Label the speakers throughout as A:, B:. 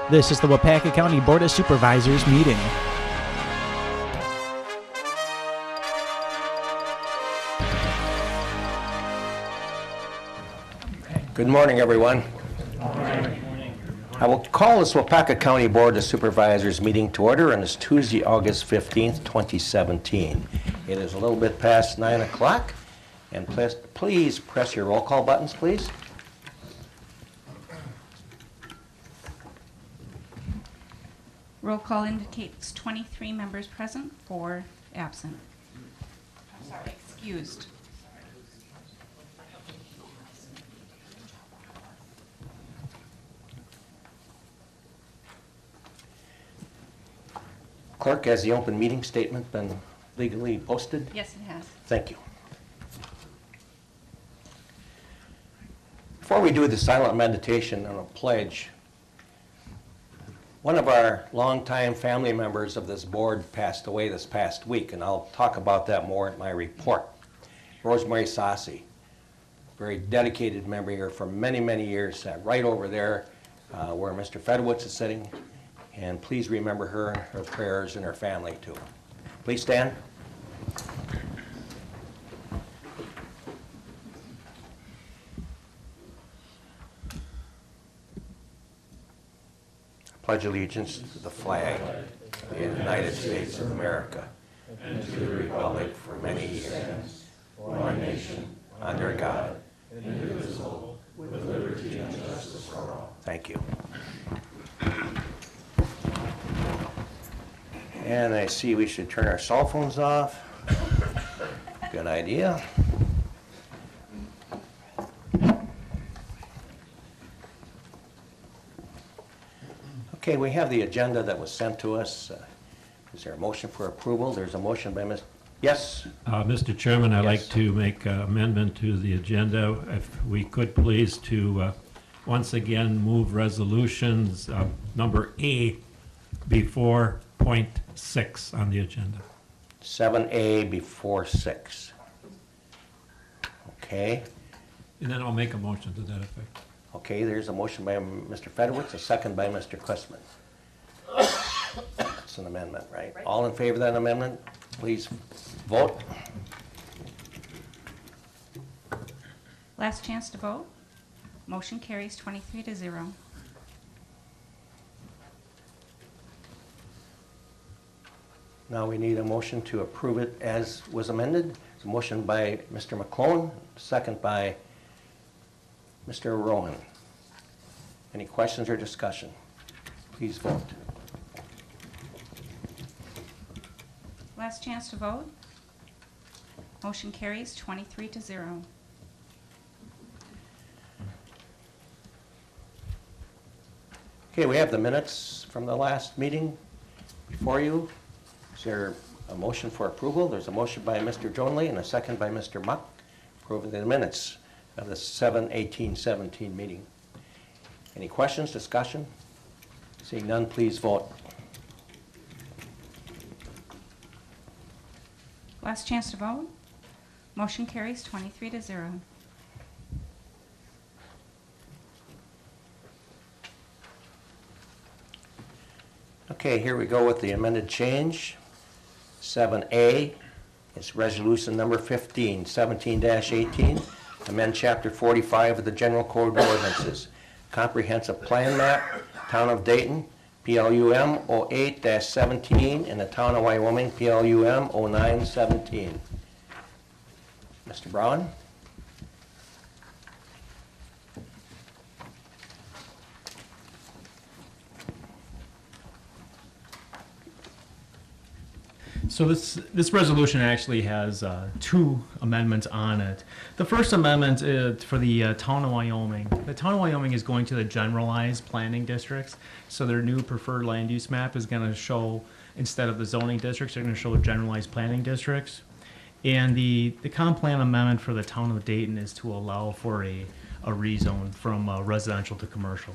A: This is the Waupaca County Board of Supervisors meeting.
B: Good morning, everyone. I will call this Waupaca County Board of Supervisors meeting to order on this Tuesday, August 15th, 2017. It is a little bit past 9 o'clock, and please press your roll call buttons, please.
C: Roll call indicates 23 members present, 4 absent. I'm sorry, excused.
B: Clerk, has the open meeting statement been legally posted?
C: Yes, it has.
B: Thank you. Before we do the silent meditation and a pledge, one of our longtime family members of this board passed away this past week, and I'll talk about that more in my report. Rosemary Sassi, very dedicated member here for many, many years, sat right over there where Mr. Fedowitz is sitting, and please remember her in her prayers and her family too. Please stand. Pledge allegiance to the flag of the United States of America and to the republic for many years, one nation, under God, indivisible, with liberty and justice for all. Thank you. And I see we should turn our cell phones off. Good idea. Okay, we have the agenda that was sent to us. Is there a motion for approval? There's a motion by Ms. Yes?
D: Mr. Chairman, I'd
B: Yes.
D: like to make an amendment to the agenda. If we could please to once again move resolutions number A before point 6 on the agenda.
B: 7A before 6. Okay.
D: And then I'll make a motion to that effect.
B: Okay, there's a motion by Mr. Fedowitz, a second by Mr. Quistman. It's an amendment, right? All in favor of that amendment, please vote.
C: Last chance to vote. Motion carries 23-0.
B: Now we need a motion to approve it as was amended. It's a motion by Mr. McClone, second by Mr. Rowan. Any questions or discussion? Please vote.
C: Last chance to vote. Motion carries 23-0.
B: Okay, we have the minutes from the last meeting before you. Is there a motion for approval? There's a motion by Mr. Jonley and a second by Mr. Muck approving the minutes of the 7/18/17 meeting. Any questions, discussion? Seeing none, please vote.
C: Last chance to vote. Motion carries 23-0.
B: Okay, here we go with the amended change. 7A is resolution number 15, 17-18. Amend Chapter 45 of the General Code of Ordinances. Comprehensive Plan Map, Town of Dayton, PLUM 08-17, and the Town of Wyoming, PLUM 09-17. Mr. Brown?
E: So this resolution actually has two amendments on it. The first amendment is for the town of Wyoming. The town of Wyoming is going to the generalized planning districts. So their new preferred land use map is going to show, instead of the zoning districts, they're going to show generalized planning districts. And the comp plan amendment for the town of Dayton is to allow for a rezone from residential to commercial.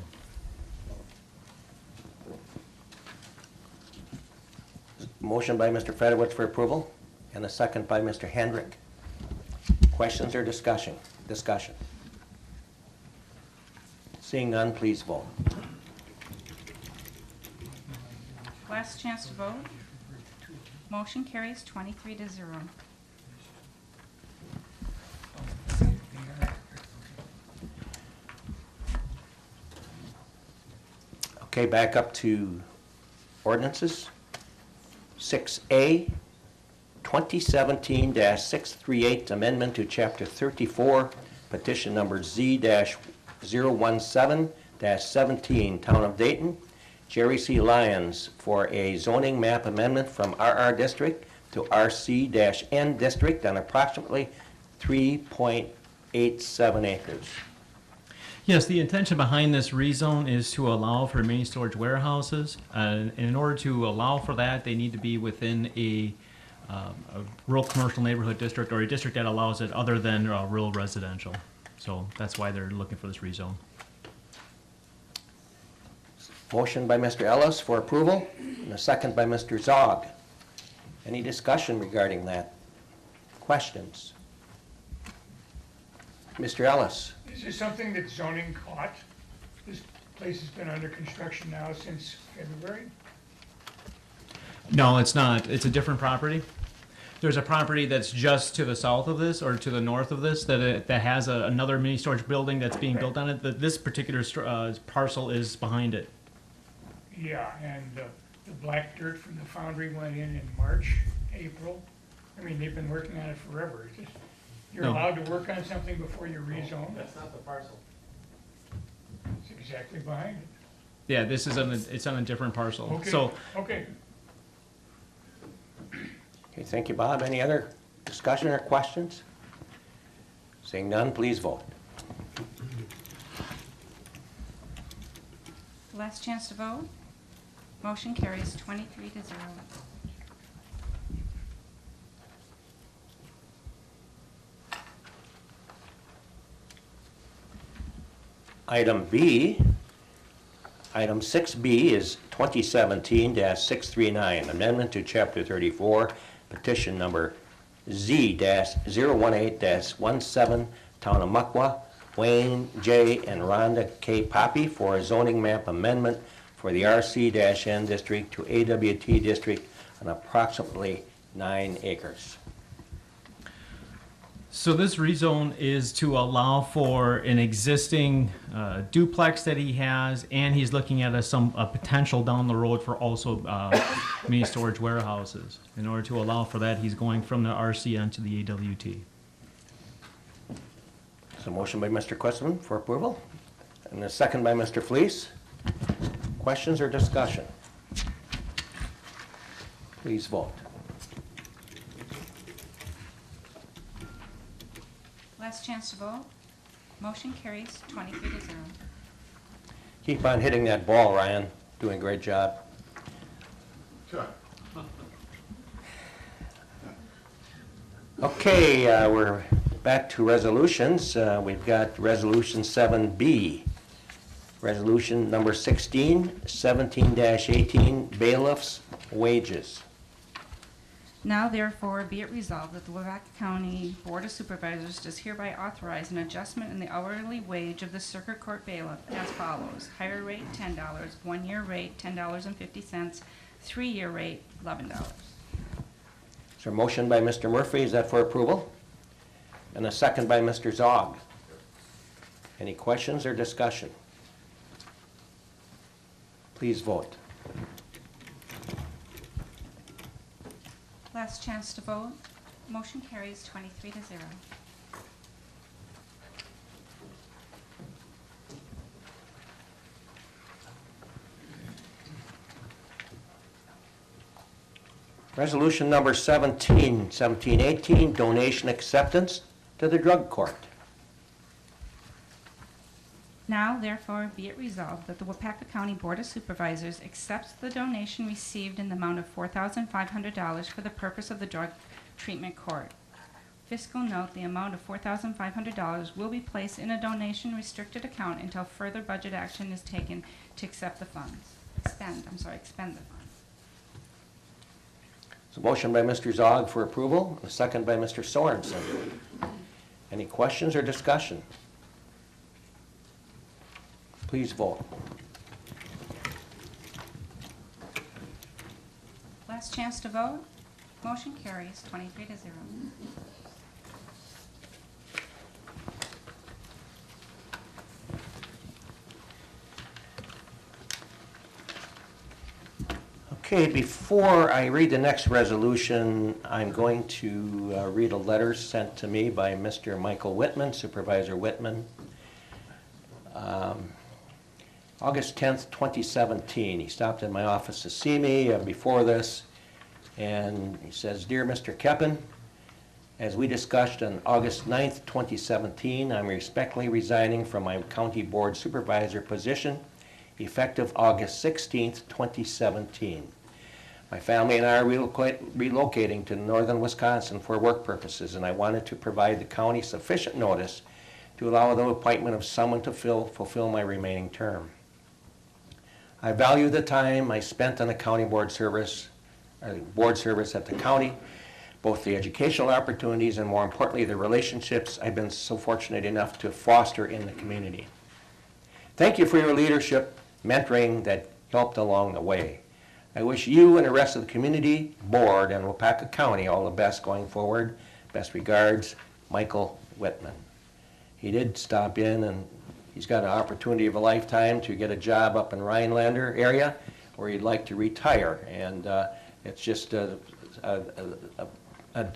B: Motion by Mr. Fedowitz for approval, and a second by Mr. Hendrick. Questions or discussion? Seeing none, please vote.
C: Last chance to vote. Motion carries 23-0.
B: Okay, back up to ordinances. 6A, 2017-638, amendment to Chapter 34, petition number Z-017-17, Town of Dayton, Jerry C. Lyons, for a zoning map amendment from RR District to RC-N District on approximately 3.87 acres.
E: Yes, the intention behind this rezone is to allow for mini storage warehouses. And in order to allow for that, they need to be within a rural commercial neighborhood district or a district that allows it other than rural residential. So that's why they're looking for this rezone.
B: Motion by Mr. Ellis for approval, and a second by Mr. Zog. Any discussion regarding that? Questions? Mr. Ellis?
F: Is this something that zoning caught? This place has been under construction now since February?
E: No, it's not. It's a different property. There's a property that's just to the south of this or to the north of this that has another mini storage building that's being built on it. This particular parcel is behind it.
F: Yeah, and the black dirt from the foundry went in March, April. I mean, they've been working on it forever. It's just, you're
E: No.
F: allowed to work on something before you rezone?
G: That's not the parcel.
F: It's exactly behind it.
E: Yeah, this is it's on a different parcel.
F: Okay,
E: So
F: okay.
B: Okay, thank you, Bob. Any other discussion or questions? Seeing none, please vote.
C: Last chance to vote. Motion carries 23-0.
B: Item 6B is 2017-639, amendment to Chapter 34, petition number Z-018-17, Town of Muckwa, Wayne J. and Rhonda K. Poppy, for a zoning map amendment for the RC-N district to AWT district on approximately 9 acres.
E: So this rezone is to allow for an existing duplex that he has, and he's looking at a potential down the road for also mini storage warehouses. In order to allow for that, he's going from the RCN to the AWT.
B: So motion by Mr. Quistman for approval, and a second by Mr. Fleece. Questions or discussion? Please vote.
C: Last chance to vote. Motion carries 23-0.
B: Keep on hitting that ball, Ryan. Doing a great job.
G: Sure.
B: Okay, we're back to resolutions. We've got Resolution 7B. Resolution number 16, 17-18, bailiffs' wages.
C: Now therefore be it resolved that the Waupaca County Board of Supervisors does hereby authorize an adjustment in the hourly wage of the Circuit Court bailiff as follows. Higher rate $10, 1 year rate $10.50, 3 year rate $11.
B: Is there a motion by Mr. Murphy? Is that for approval? And a second by Mr. Zog. Any questions or discussion? Please vote.
C: Last chance to vote. Motion carries 23-0.
B: Resolution number 1718, donation acceptance to the drug court.
C: Now therefore be it resolved that the Waupaca County Board of Supervisors accepts the donation received in the amount of $4,500 for the purpose of the drug treatment court. Fiscal note, the amount of $4,500 will be placed in a donation restricted account until further budget action is taken to accept the funds. Expend the funds.
B: So motion by Mr. Zog for approval, and a second by Mr. Sorensen. Any questions or discussion? Please vote.
C: Last chance to vote. Motion carries 23 to 0.
B: Okay, before I read the next resolution, I'm going to read a letter sent to me by Mr. Michael Whitman, Supervisor Whitman. August 10th, 2017. He stopped in my office to see me before this, and he says, "Dear Mr. Keppen, as we discussed on August 9th, 2017, I'm respectfully resigning from my county board supervisor position effective August 16th, 2017. My family and I are relocating to northern Wisconsin for work purposes, and I wanted to provide the county sufficient notice to allow the appointment of someone to fulfill my remaining term. I value the time I spent on the county board service at the county, both the educational opportunities and, more importantly, the relationships I've been so fortunate enough to foster in the community. Thank you for your leadership, mentoring that helped along the way. I wish you and the rest of the community, board, and Waupaca County all the best going forward. Best regards, Michael Whitman." He did stop in, and he's got an opportunity of a lifetime to get a job up in Rhinelander area where he'd like to retire. And it's just a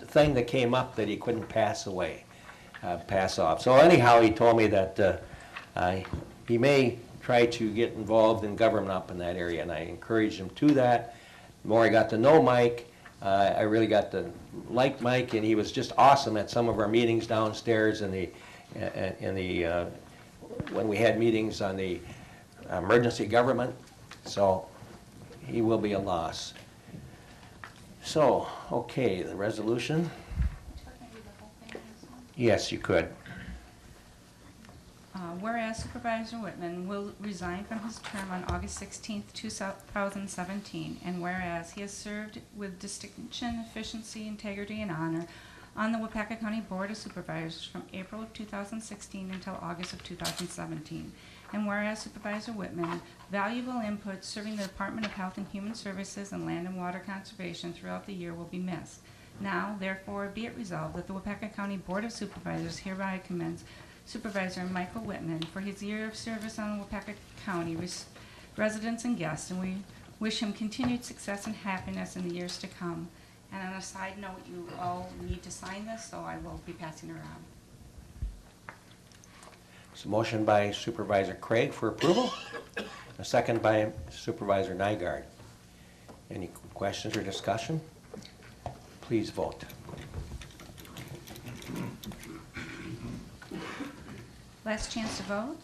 B: thing that came up that he couldn't pass off. So anyhow, he told me that he may try to get involved in government up in that area, and I encouraged him to that. The more I got to know Mike, I really got to like Mike, and he was just awesome at some of our meetings downstairs when we had meetings on the emergency government. So he will be a loss. So, okay, the resolution. Yes, you could.
C: Whereas Supervisor Whitman will resign from his term on August 16th, 2017, and whereas he has served with distinction, efficiency, integrity, and honor on the Waupaca County Board of Supervisors from April of 2016 until August of 2017, and whereas Supervisor Whitman valuable input serving the Department of Health and Human Services and Land and Water Conservation throughout the year will be missed. Now, therefore, be it resolved that the Waupaca County Board of Supervisors hereby commends Supervisor Michael Whitman for his year of service on Waupaca County residents and guests, and we wish him continued success and happiness in the years to come. And on a side note, you all need to sign this, so I will be passing it around.
B: It's a motion by Supervisor Craig for approval, a second by Supervisor Nygaard. Any questions or discussion? Please vote.
C: Last chance to vote.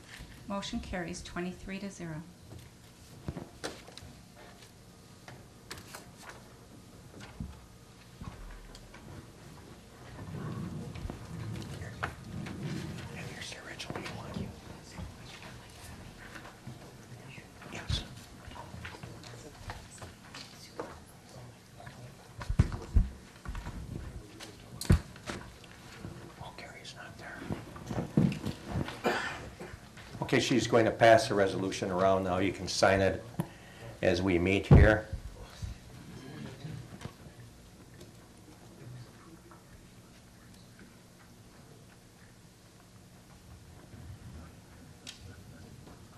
C: Motion carries 23 to 0.
B: Here's the original you want. Yes. Oh, Gary's not there. Okay, she's going to pass the resolution around now. You can sign it as we meet here.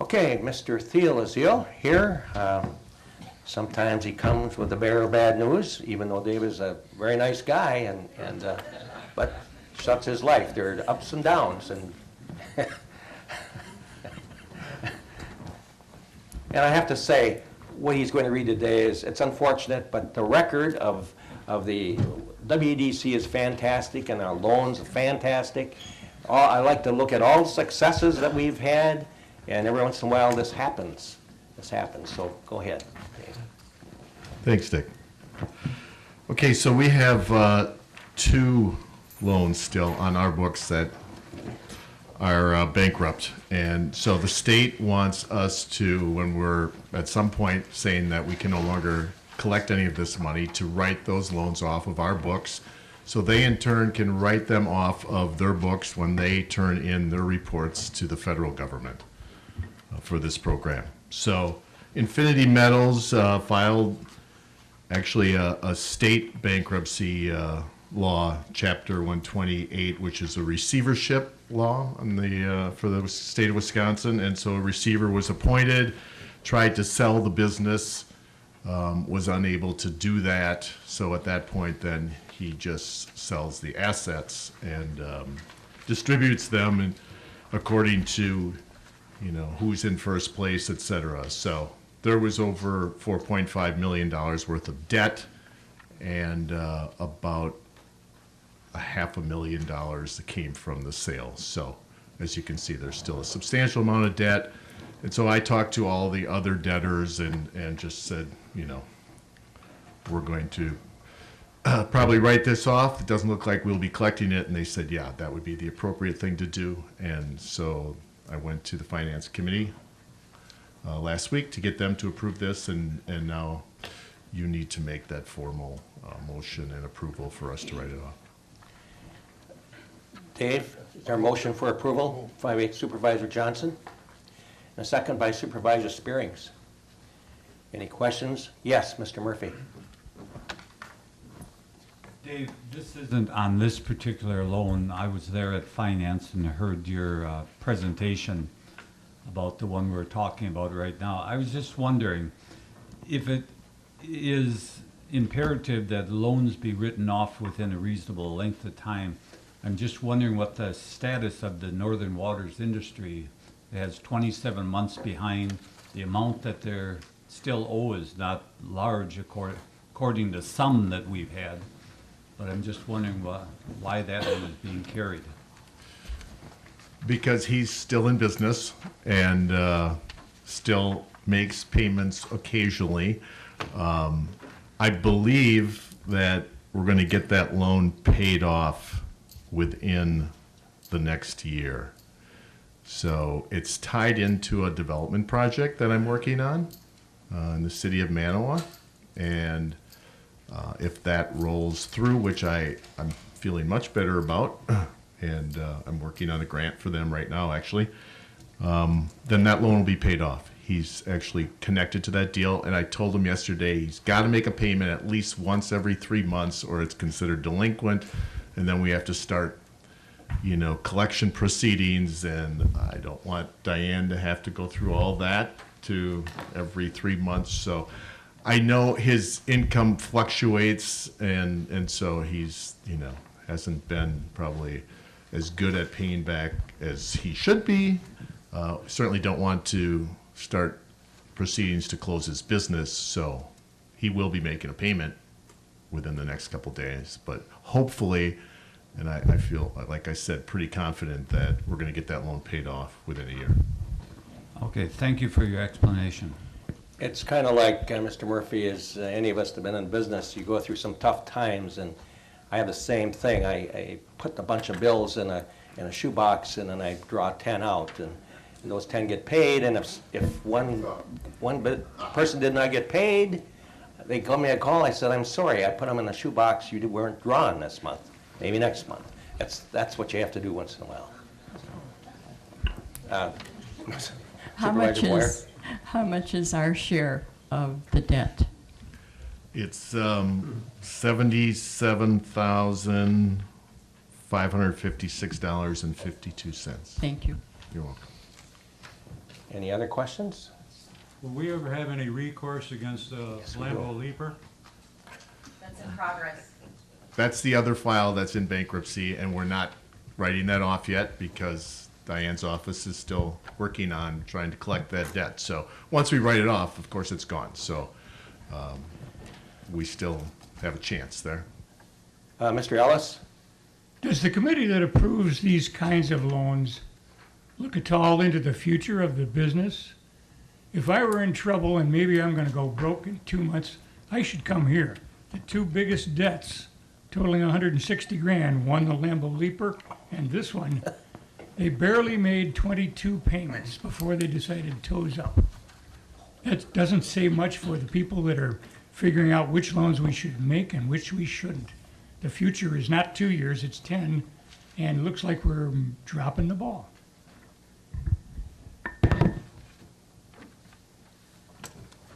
B: Okay, Mr. Thiel is here. Sometimes he comes with the bearer of bad news, even though Dave is a very nice guy, but such is life. There are ups and downs, and and I have to say, what he's going to read today it's unfortunate, but the record of the WEDC is fantastic, and our loans are fantastic. I like to look at all the successes that we've had, and every once in a while this happens. So go ahead, Dave.
G: Thanks, Dick. Okay, so we have 2 loans still on our books that are bankrupt. And so the state wants us to, when we're at some point saying that we can no longer collect any of this money, to write those loans off of our books. So they in turn can write them off of their books when they turn in their reports to the federal government for this program. So Infinity Metals filed actually a state bankruptcy law, Chapter 128, which is a receivership law on for the state of Wisconsin. And so a receiver was appointed, tried to sell the business, was unable to do that. So at that point, then he just sells the assets and distributes them and according to, who's in first place, et cetera. So there was over $4.5 million worth of debt and about $500,000 that came from the sale. So as you can see, there's still a substantial amount of debt. And so I talked to all the other debtors and just said, we're going to probably write this off. It doesn't look like we'll be collecting it. And they said, yeah, that would be the appropriate thing to do. And so I went to the Finance Committee last week to get them to approve this. And now you need to make that formal motion and approval for us to write it off.
B: Dave, is there a motion for approval by Supervisor Johnson? And a second by Supervisor Spearings. Any questions? Yes, Mr. Murphy.
H: Dave, this isn't on this particular loan. I was there at Finance and heard your presentation about the one we're talking about right now. I was just wondering if it is imperative that loans be written off within a reasonable length of time. I'm just wondering what the status of the Northern Waters industry. It has 27 months behind. The amount that they're still owe is not large according to some that we've had. But I'm just wondering why that one is being carried.
G: Because he's still in business and still makes payments occasionally. I believe that we're going to get that loan paid off within the next year. So it's tied into a development project that I'm working on in the city of Manawa. And if that rolls through, which I'm feeling much better about, and I'm working on a grant for them right now, actually, then that loan will be paid off. He's actually connected to that deal, and I told him yesterday he's got to make a payment at least once every 3 months or it's considered delinquent, and then we have to start, collection proceedings, and I don't want Diane to have to go through all that to every 3 months. So I know his income fluctuates, and so he's, hasn't been probably as good at paying back as he should be. Certainly don't want to start proceedings to close his business, so he will be making a payment within the next couple days. But hopefully, and I feel, like I said, pretty confident that we're going to get that loan paid off within a year.
H: Okay, thank you for your explanation.
B: It's kind of like, Mr. Murphy, as any of us that have been in business, you go through some tough times, and I have the same thing. I put a bunch of bills in a shoebox, and then I draw 10 out, and those 10 get paid, and if one person did not get paid, they call me a call. I said, I'm sorry, I put them in a shoebox. You weren't drawn this month. Maybe next month. That's what you have to do once in a while.
I: How much is our share of the debt?
G: It's $77,556.52.
I: Thank you.
G: You're welcome.
B: Any other questions?
J: Will we ever have any recourse against Lambeau Leaper?
K: That's in progress.
G: That's the other file that's in bankruptcy, and we're not writing that off yet because Diane's office is still working on trying to collect that debt. So once we write it off, of course, it's gone. So we still have a chance there.
B: Mr. Ellis?
F: Does the committee that approves these kinds of loans look at all into the future of the business? If I were in trouble and maybe I'm going to go broke in 2 months, I should come here. The two biggest debts totaling $160,000, one the Lambeau Leaper and this one, they barely made 22 payments before they decided toes up. That doesn't say much for the people that are figuring out which loans we should make and which we shouldn't. The future is not 2 years, it's 10, and it looks like we're dropping the ball.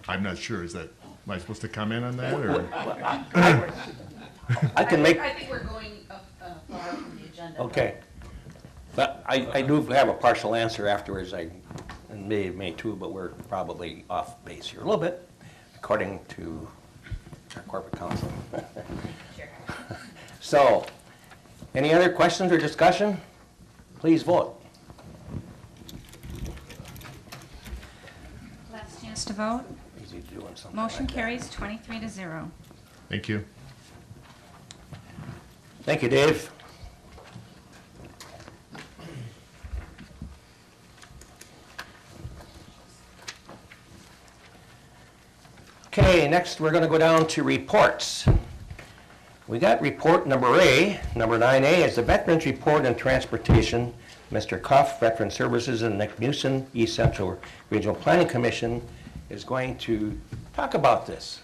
G: I'm not sure. Is that Am I supposed to comment on that, or?
B: I can make,
K: I think we're going far from the agenda.
B: okay. But I do have a partial answer afterwards, and may too, but we're probably off base here a little bit, according to our corporate counsel.
K: Sure.
B: So, any other questions or discussion? Please vote.
C: Last chance to vote.
B: Easy doing something
C: Motion
B: like that.
C: carries 23-0.
G: Thank you.
B: Thank you, Dave. Okay, next we're going to go down to reports. We got report number A. Number 9A is the Veterans Report and Transportation. Mr. Cuff, Veteran Services, and Nick Newson, East Central Regional Planning Commission, is going to talk about this.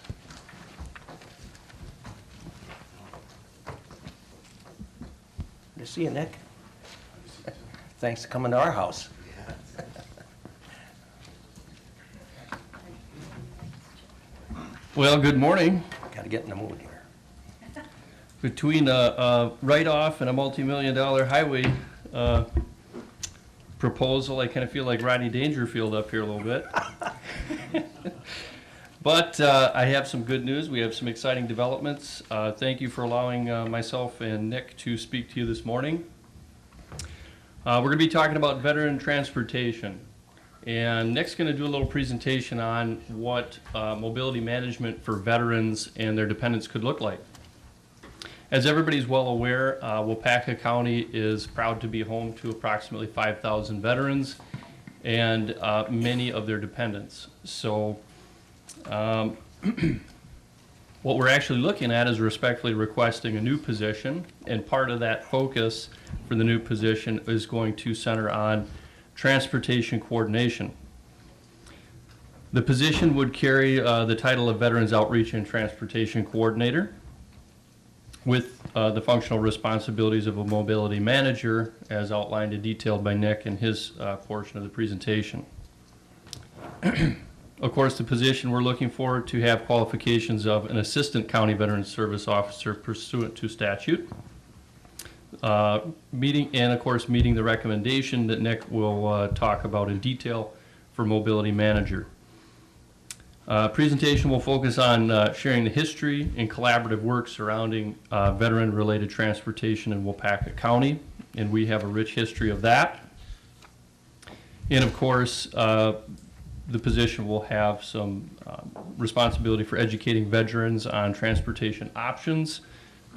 B: Good to see you, Nick. Thanks for coming to our house.
L: Well, good morning.
B: Got to get in the mood here.
L: Between a write-off and a multi-million-dollar highway proposal, I kind of feel like Rodney Dangerfield up here a little bit. But I have some good news. We have some exciting developments. Thank you for allowing myself and Nick to speak to you this morning. We're going to be talking about veteran transportation. And Nick's going to do a little presentation on what mobility management for veterans and their dependents could look like. As everybody's well aware, Waupaca County is proud to be home to approximately 5,000 veterans and many of their dependents. So what we're actually looking at is respectfully requesting a new position, and part of that focus for the new position is going to center on transportation coordination. The position would carry the title of Veterans Outreach and Transportation Coordinator, with the functional responsibilities of a mobility manager, as outlined and detailed by Nick in his portion of the presentation. Of course, the position we're looking for to have qualifications of an Assistant County Veterans Service Officer pursuant to statute. Meeting the recommendation that Nick will talk about in detail for mobility manager. Presentation will focus on sharing the history and collaborative work surrounding veteran-related transportation in Waupaca County, and we have a rich history of that. And of course, the position will have some responsibility for educating veterans on transportation options,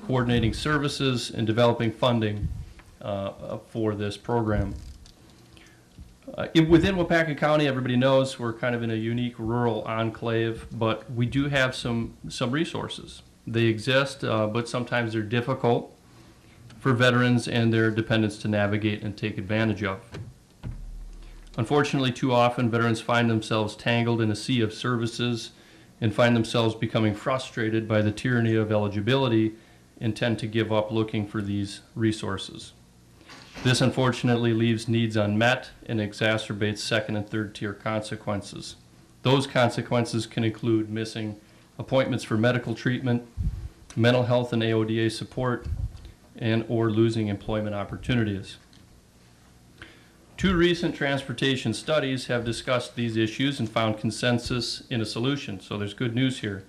L: coordinating services, and developing funding for this program. Within Waupaca County, everybody knows we're kind of in a unique rural enclave, but we do have some resources. They exist, but sometimes they're difficult for veterans and their dependents to navigate and take advantage of. Unfortunately, too often, veterans find themselves tangled in a sea of services and find themselves becoming frustrated by the tyranny of eligibility and tend to give up looking for these resources. This unfortunately leaves needs unmet and exacerbates second and third tier consequences. Those consequences can include missing appointments for medical treatment, mental health and AODA support, and or losing employment opportunities. 2 recent transportation studies have discussed these issues and found consensus in a solution. So there's good news here.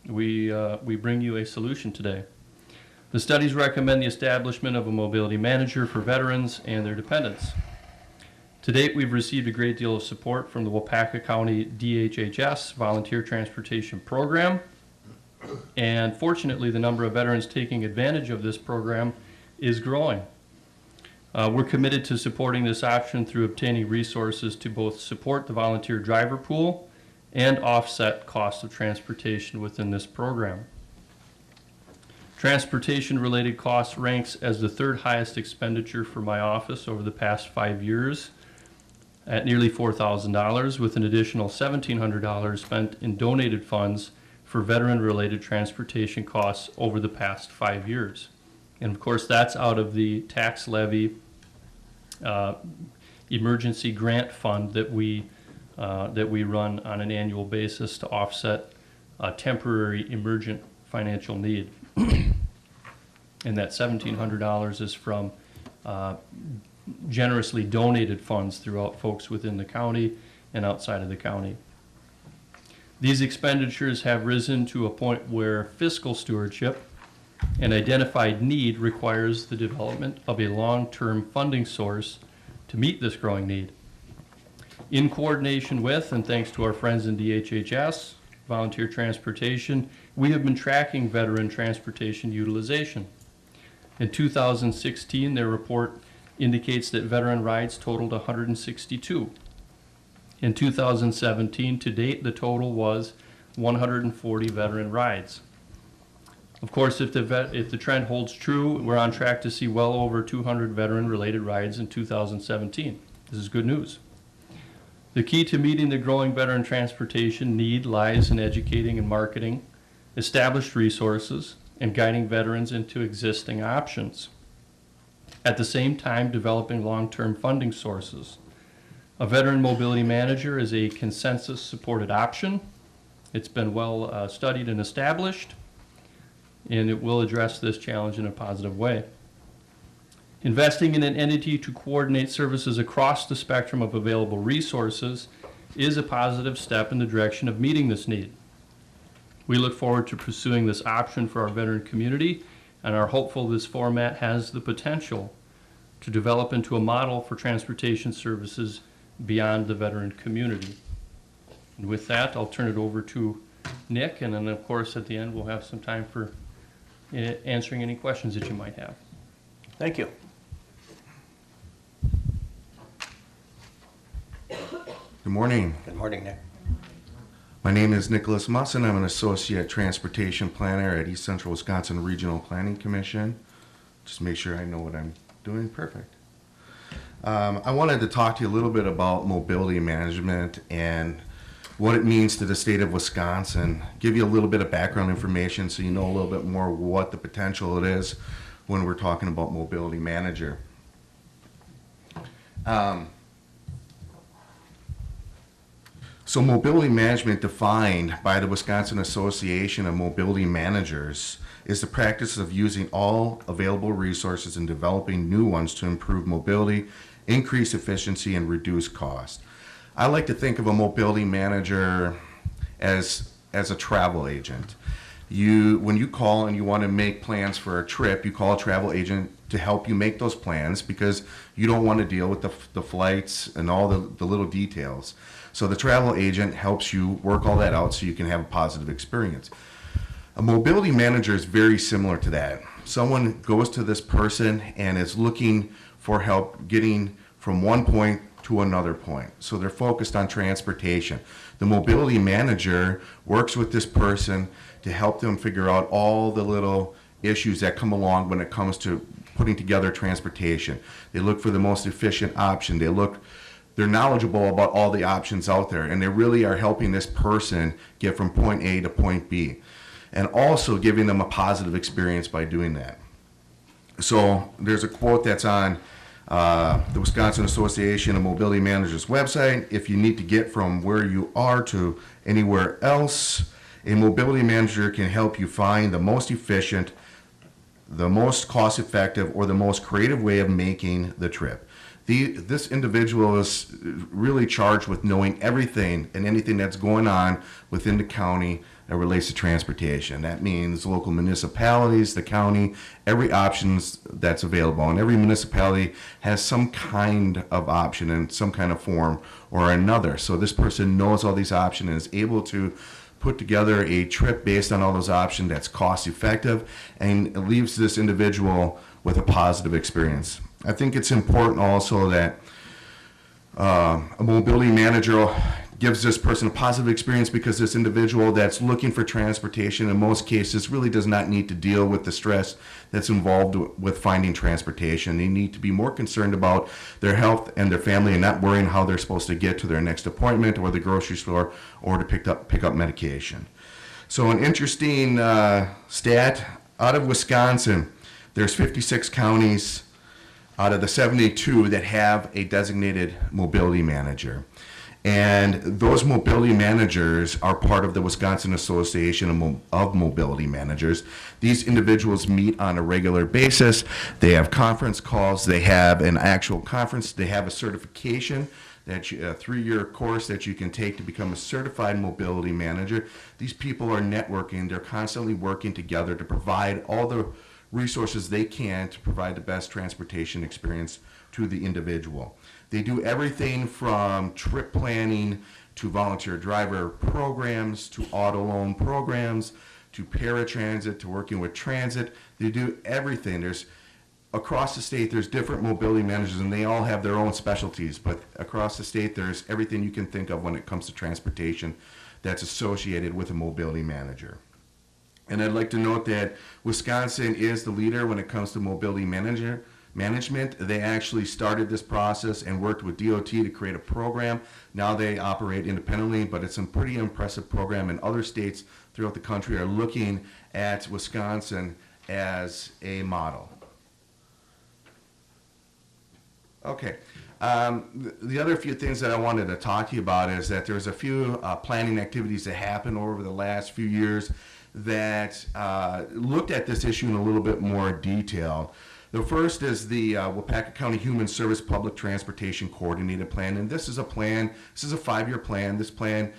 L: We bring you a solution today. The studies recommend the establishment of a mobility manager for veterans and their dependents. To date, we've received a great deal of support from the Waupaca County DHHS Volunteer Transportation Program. And fortunately, the number of veterans taking advantage of this program is growing. We're committed to supporting this option through obtaining resources to both support the volunteer driver pool and offset cost of transportation within this program. Transportation-related costs ranks as the 3rd highest expenditure for my office over the past 5 years at nearly $4,000, with an additional $1,700 spent in donated funds for veteran-related transportation costs over the past 5 years. And of course, that's out of the tax levy emergency grant fund that we run on an annual basis to offset a temporary emergent financial need. And that $1,700 is from generously donated funds throughout folks within the county and outside of the county. These expenditures have risen to a point where fiscal stewardship and identified need requires the development of a long-term funding source to meet this growing need. In coordination with, and thanks to our friends in DHHS, Volunteer Transportation, we have been tracking veteran transportation utilization. In 2016, their report indicates that veteran rides totaled 162. In 2017, to date, the total was 140 veteran rides. Of course, if the trend holds true, we're on track to see well over 200 veteran-related rides in 2017. This is good news. The key to meeting the growing veteran transportation need lies in educating and marketing established resources and guiding veterans into existing options. At the same time, developing long-term funding sources. A veteran mobility manager is a consensus-supported option. It's been well studied and established, and it will address this challenge in a positive way. Investing in an entity to coordinate services across the spectrum of available resources is a positive step in the direction of meeting this need. We look forward to pursuing this option for our veteran community and are hopeful this format has the potential to develop into a model for transportation services beyond the veteran community. And with that, I'll turn it over to Nick, and then of course at the end we'll have some time for answering any questions that you might have.
B: Thank you.
M: Good morning.
B: Good morning, Nick.
M: My name is Nicholas Musson. I'm an Associate Transportation Planner at East Central Wisconsin Regional Planning Commission. Just make sure I know what I'm doing. Perfect. I wanted to talk to you a little bit about mobility management and what it means to the state of Wisconsin. Give you a little bit of background information so you know a little bit more what the potential it is when we're talking about mobility manager. So mobility management, defined by the Wisconsin Association of Mobility Managers, is the practice of using all available resources and developing new ones to improve mobility, increase efficiency, and reduce cost. I like to think of a mobility manager as a travel agent. When you call and you want to make plans for a trip, you call a travel agent to help you make those plans because you don't want to deal with the flights and all the little details. So the travel agent helps you work all that out so you can have a positive experience. A mobility manager is very similar to that. Someone goes to this person and is looking for help getting from one point to another point. So they're focused on transportation. The mobility manager works with this person to help them figure out all the little issues that come along when it comes to putting together transportation. They look for the most efficient option. They're knowledgeable about all the options out there, and they really are helping this person get from point A to point B, and also giving them a positive experience by doing that. So there's a quote that's on the Wisconsin Association of Mobility Managers website. If you need to get from where you are to anywhere else, a mobility manager can help you find the most efficient, the most cost-effective, or the most creative way of making the trip. This individual is really charged with knowing everything and anything that's going on within the county that relates to transportation. That means local municipalities, the county, every option that's available. And every municipality has some kind of option in some kind of form or another. So this person knows all these options and is able to put together a trip based on all those options that's cost effective and leaves this individual with a positive experience. I think it's important also that a mobility manager gives this person a positive experience because this individual that's looking for transportation in most cases really does not need to deal with the stress that's involved with finding transportation. They need to be more concerned about their health and their family and not worrying how they're supposed to get to their next appointment or the grocery store or to pick up medication. So an interesting stat out of Wisconsin, there's 56 counties out of the 72 that have a designated mobility manager. And those mobility managers are part of the Wisconsin Association of Mobility Managers. These individuals meet on a regular basis. They have conference calls. They have an actual conference. They have a certification, a 3-year course that you can take to become a certified mobility manager. These people are networking. They're constantly working together to provide all the resources they can to provide the best transportation experience to the individual. They do everything from trip planning to volunteer driver programs to auto loan programs to paratransit to working with transit. They do everything. There's across the state, there's different mobility managers, and they all have their own specialties. But across the state, there's everything you can think of when it comes to transportation that's associated with a mobility manager. And I'd like to note that Wisconsin is the leader when it comes to mobility management. They actually started this process and worked with DOT to create a program. Now they operate independently, but it's a pretty impressive program, and other states throughout the country are looking at Wisconsin as a model. Okay. The other few things that I wanted to talk to you about is that there's a few planning activities that happened over the last few years that looked at this issue in a little bit more detail. The first is the Waupaca County Human Service Public Transportation Coordinated Plan, and this is a plan. This is a 5-year plan. This plan,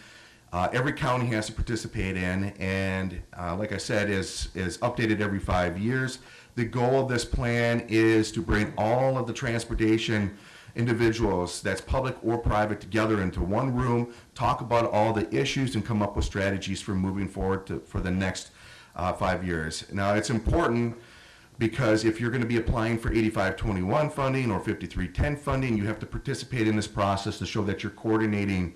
M: every county has to participate in, and like I said, is updated every 5 years. The goal of this plan is to bring all of the transportation individuals, that's public or private, together into one room, talk about all the issues, and come up with strategies for moving forward for the next 5 years. Now, it's important because if you're going to be applying for 8521 funding or 5310 funding, you have to participate in this process to show that you're coordinating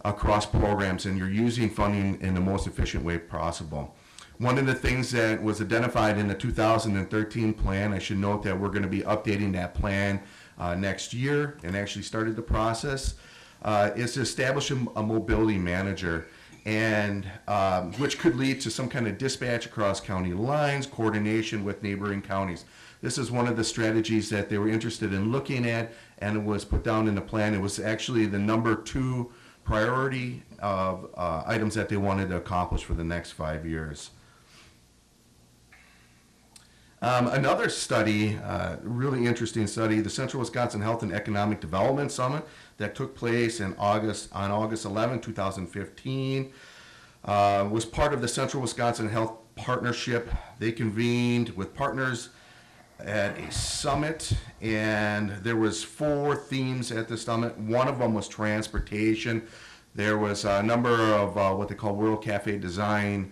M: across programs and you're using funding in the most efficient way possible. One of the things that was identified in the 2013 plan, I should note that we're going to be updating that plan next year, and actually started the process, is to establish a mobility manager, and which could lead to some kind of dispatch across county lines, coordination with neighboring counties. This is one of the strategies that they were interested in looking at, and it was put down in the plan. It was actually the number 2 priority of items that they wanted to accomplish for the next 5 years. Another study, really interesting study, the Central Wisconsin Health and Economic Development Summit that took place on August 11, 2015, was part of the Central Wisconsin Health Partnership. They convened with partners at a summit, and there was 4 themes at the summit. One of them was transportation. There was a number of what they call World Cafe Design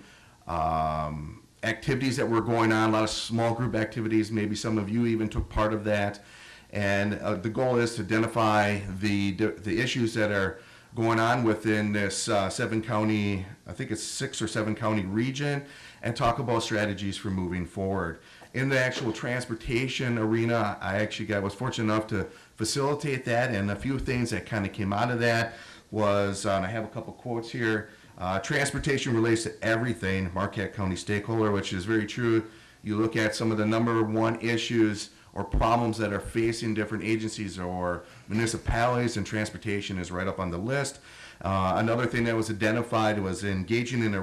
M: activities that were going on, a lot of small group activities. Maybe some of you even took part of that. And the goal is to identify the issues that are going on within this 7-county, I think it's 6 or 7-county region, and talk about strategies for moving forward. In the actual transportation arena, I was fortunate enough to facilitate that, and a few things that kind of came out of that was, and I have a couple quotes here, transportation relates to everything, Marquette County stakeholder, which is very true. You look at some of the number 1 issues or problems that are facing different agencies or municipalities, and transportation is right up on the list. Another thing that was identified was engaging in a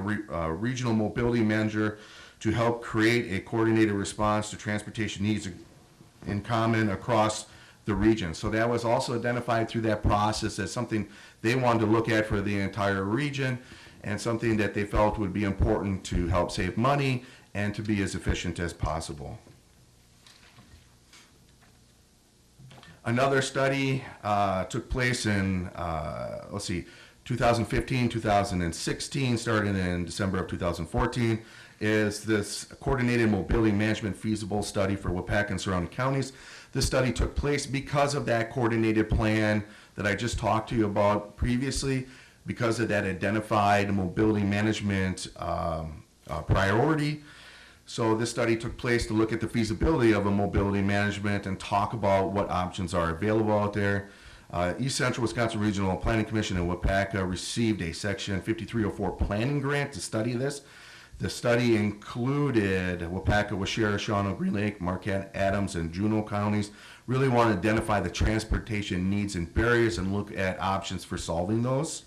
M: regional mobility manager to help create a coordinated response to transportation needs in common across the region. So that was also identified through that process as something they wanted to look at for the entire region, and something that they felt would be important to help save money and to be as efficient as possible. Another study took place in, 2015, 2016, starting in December of 2014, is this Coordinated Mobility Management Feasible Study for Waupaca and surrounding counties. This study took place because of that coordinated plan that I just talked to you about previously, because of that identified mobility management priority. So this study took place to look at the feasibility of a mobility management and talk about what options are available out there. East Central Wisconsin Regional Planning Commission in Waupaca received a Section 5304 planning grant to study this. The study included Waupaca, Waushara, Shawano, Green Lake, Marquette, Adams, and Juneau counties. Really want to identify the transportation needs and barriers and look at options for solving those.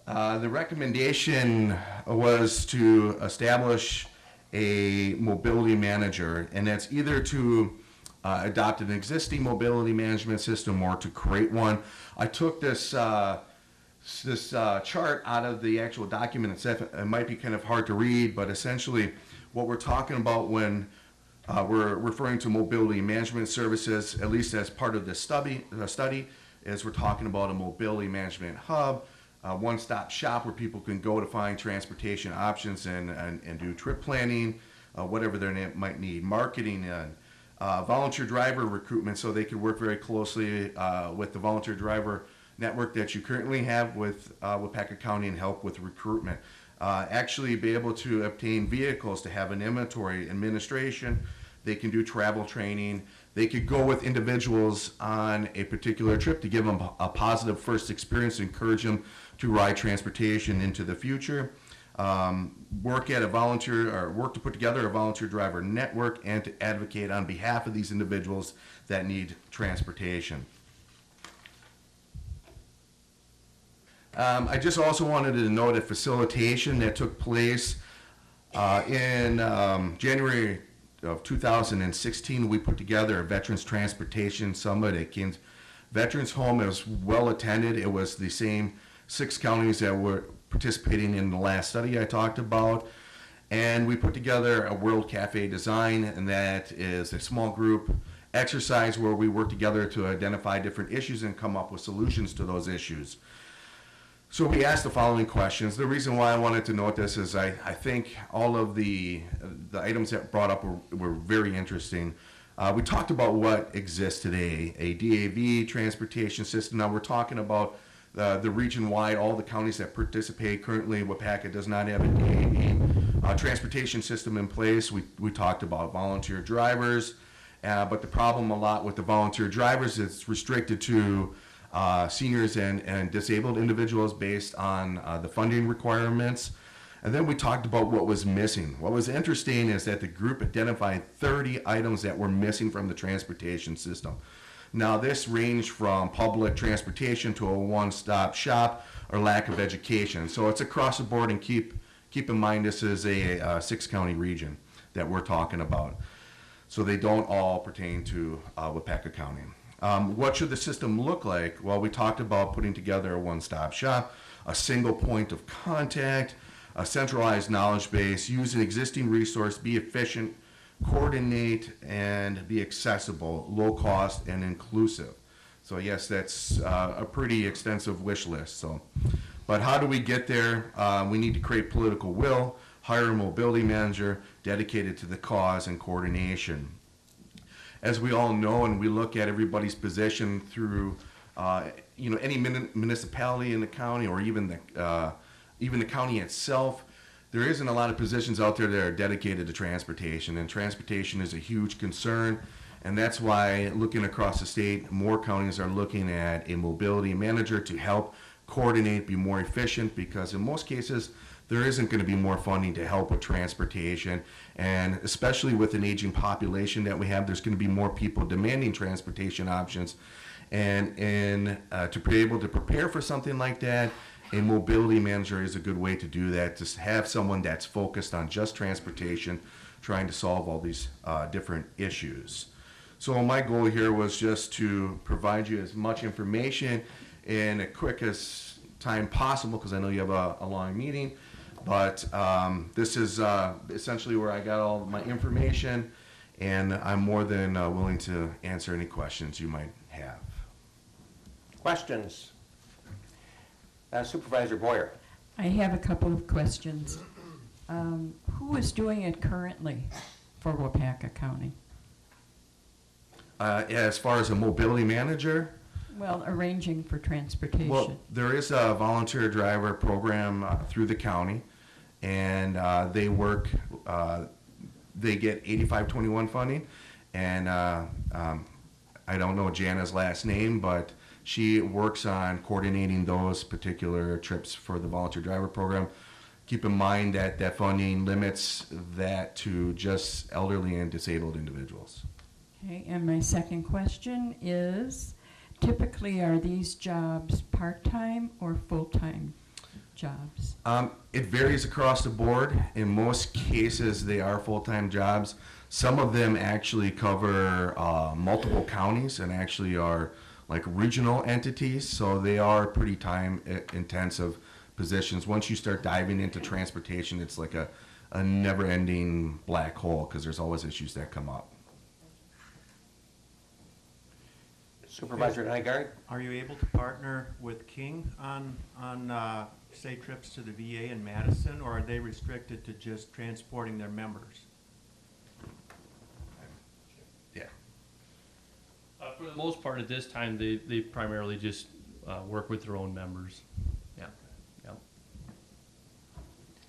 M: The recommendation was to establish a mobility manager, and that's either to adopt an existing mobility management system or to create one. I took this chart out of the actual document itself. It might be kind of hard to read, but essentially what we're talking about when we're referring to mobility management services, at least as part of this study, is we're talking about a mobility management hub, a one-stop shop where people can go to find transportation options and do trip planning, whatever they might need, marketing, and volunteer driver recruitment, so they could work very closely with the volunteer driver network that you currently have with Waupaca County and help with recruitment. Actually be able to obtain vehicles to have an inventory, administration. They can do travel training. They could go with individuals on a particular trip to give them a positive first experience, encourage them to ride transportation into the future. Work to put together a volunteer driver network and to advocate on behalf of these individuals that need transportation. I just also wanted to note a facilitation that took place in January of 2016. We put together a Veterans Transportation Summit at King's Veterans Home. It was well attended. It was the same 6 counties that were participating in the last study I talked about. And we put together a World Cafe Design, and that is a small group exercise where we work together to identify different issues and come up with solutions to those issues. So we asked the following questions. The reason why I wanted to note this is I think all of the items that brought up were very interesting. We talked about what exists today, a DAV transportation system. Now we're talking about the region-wide, all the counties that participate. Currently, Waupaca does not have a DAV transportation system in place. We talked about volunteer drivers, but the problem a lot with the volunteer drivers is it's restricted to seniors and disabled individuals based on the funding requirements. And then we talked about what was missing. What was interesting is that the group identified 30 items that were missing from the transportation system. Now this ranged from public transportation to a one-stop shop or lack of education. So it's across the board, and keep in mind this is a 6-county region that we're talking about. So they don't all pertain to Waupaca County. What should the system look like? Well, we talked about putting together a one-stop shop, a single point of contact, a centralized knowledge base, use an existing resource, be efficient, coordinate, and be accessible, low cost, and inclusive. So yes, that's a pretty extensive wish list. So, but how do we get there? We need to create political will, hire a mobility manager dedicated to the cause and coordination. As we all know, and we look at everybody's position through, any municipality in the county, or even the county itself, there isn't a lot of positions out there that are dedicated to transportation, and transportation is a huge concern. And that's why, looking across the state, more counties are looking at a mobility manager to help coordinate, be more efficient, because in most cases, there isn't going to be more funding to help with transportation. And especially with an aging population that we have, there's going to be more people demanding transportation options. And to be able to prepare for something like that, a mobility manager is a good way to do that, to have someone that's focused on just transportation, trying to solve all these different issues. So my goal here was just to provide you as much information in the quickest time possible, because I know you have a long meeting. But this is essentially where I got all of my information, and I'm more than willing to answer any questions you might have.
B: Questions? Supervisor Boyer.
I: I have a couple of questions. Who is doing it currently for Waupaca County?
M: As far as a mobility manager?
I: Well, arranging for transportation.
M: Well, there is a volunteer driver program through the county, and they work, they get 8521 funding, and I don't know Jana's last name, but she works on coordinating those particular trips for the volunteer driver program. keep in mind that that funding limits that to just elderly and disabled individuals.
I: Okay, and my second question is, typically are these jobs part-time or full-time jobs?
M: It varies across the board. In most cases, they are full-time jobs. Some of them actually cover multiple counties and actually are like regional entities, so they are pretty time-intensive positions. Once you start diving into transportation, it's like a never-ending black hole because there's always issues that come up.
B: Supervisor Nygaard?
N: Are you able to partner with King on say, trips to the VA in Madison, or are they restricted to just transporting their members?
M: Yeah.
L: For the most part, at this time, they primarily just work with their own members. Yeah. Yeah.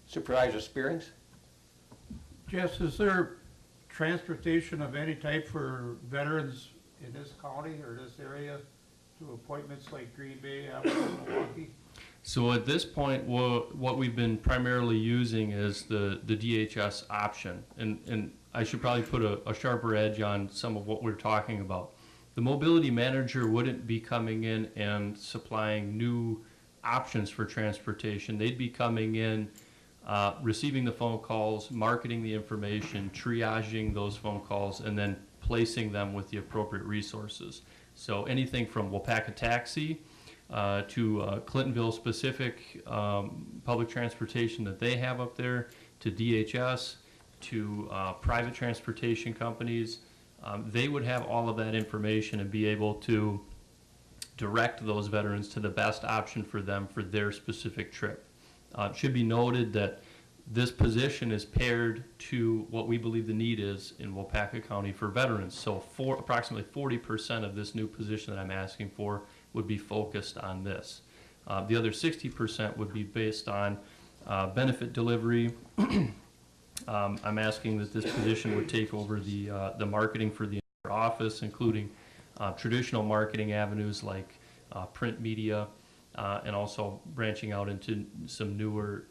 B: Supervisor Spearings?
F: Jess, is there transportation of any type for veterans in this county or this area to appointments like Green Bay, Appleton, Milwaukee?
L: So at this point, what we've been primarily using is the DHS option. And I should probably put a sharper edge on some of what we're talking about. The mobility manager wouldn't be coming in and supplying new options for transportation. They'd be coming in, receiving the phone calls, marketing the information, triaging those phone calls, and then placing them with the appropriate resources. So anything from Waupaca Taxi to Clintonville specific public transportation that they have up there, to DHS, to private transportation companies. They would have all of that information and be able to direct those veterans to the best option for them for their specific trip. It should be noted that this position is paired to what we believe the need is in Waupaca County for veterans. So approximately 40% of this new position that I'm asking for would be focused on this. The other 60% would be based on benefit delivery. I'm asking that this position would take over the marketing for the entire office, including traditional marketing avenues like print media, and also branching out into some newer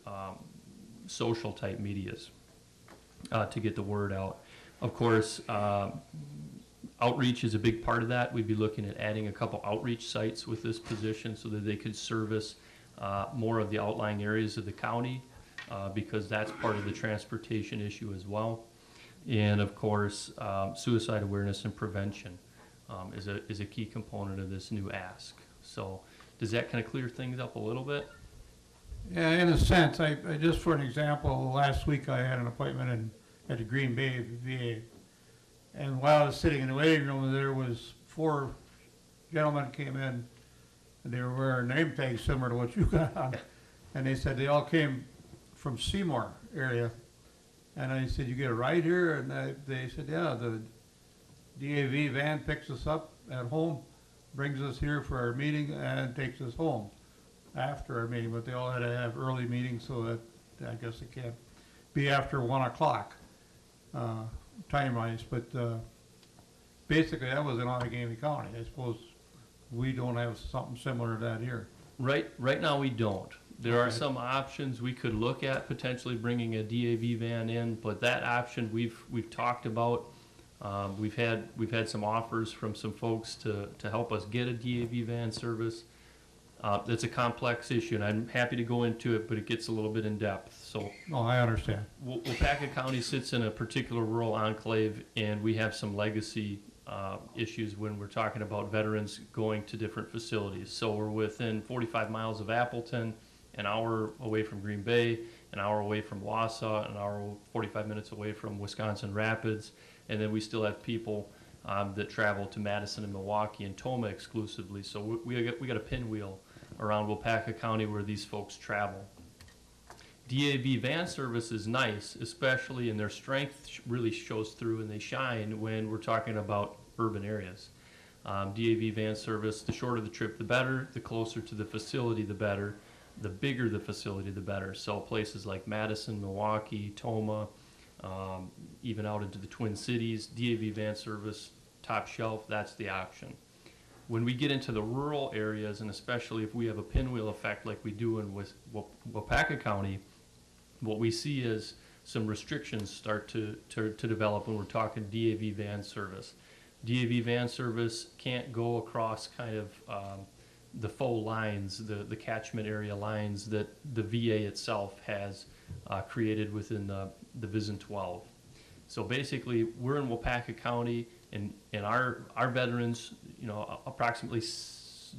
L: social type medias to get the word out. Of course, outreach is a big part of that. We'd be looking at adding a couple outreach sites with this position so that they could service more of the outlying areas of the county, because that's part of the transportation issue as well. And of course, suicide awareness and prevention is a key component of this new ask. So does that kind of clear things up a little bit?
F: Yeah, in a sense. I just for an example, last week I had an appointment at the Green Bay VA. And while I was sitting in the waiting room, there was 4 gentlemen came in, and they were wearing name tags similar to what you got on. And they said they all came from Seymour area. And I said, you get a ride here? And they said, yeah, the DAV van picks us up at home, brings us here for our meeting, and takes us home after our meeting. But they all had to have early meetings, so that I guess it can't be after 1 o'clock. Time-wise, but basically that was in Outagamie County. I suppose we don't have something similar to that here.
L: Right now we don't. There are some options we could look at potentially bringing a DAV van in, but that option we've talked about. We've had some offers from some folks to help us get a DAV van service. It's a complex issue, and I'm happy to go into it, but it gets a little bit in depth. So,
F: I understand.
L: Waupaca County sits in a particular rural enclave, and we have some legacy issues when we're talking about veterans going to different facilities. So we're within 45 miles of Appleton, an hour away from Green Bay, an hour away from Wausau, an hour 45 minutes away from Wisconsin Rapids, and then we still have people that travel to Madison and Milwaukee and Toma exclusively. So we got a pinwheel around Waupaca County where these folks travel. DAV van service is nice, especially, and their strength really shows through and they shine when we're talking about urban areas. DAV van service, the shorter the trip, the better. The closer to the facility, the better. The bigger the facility, the better. So places like Madison, Milwaukee, Toma, even out into the Twin Cities, DAV van service, top shelf, that's the option. When we get into the rural areas, and especially if we have a pinwheel effect like we do in Waupaca County, what we see is some restrictions start to develop when we're talking DAV van service. DAV van service can't go across kind of the faux lines, the catchment area lines that the VA itself has created within the Vision 12. So basically, we're in Waupaca County, and our veterans, approximately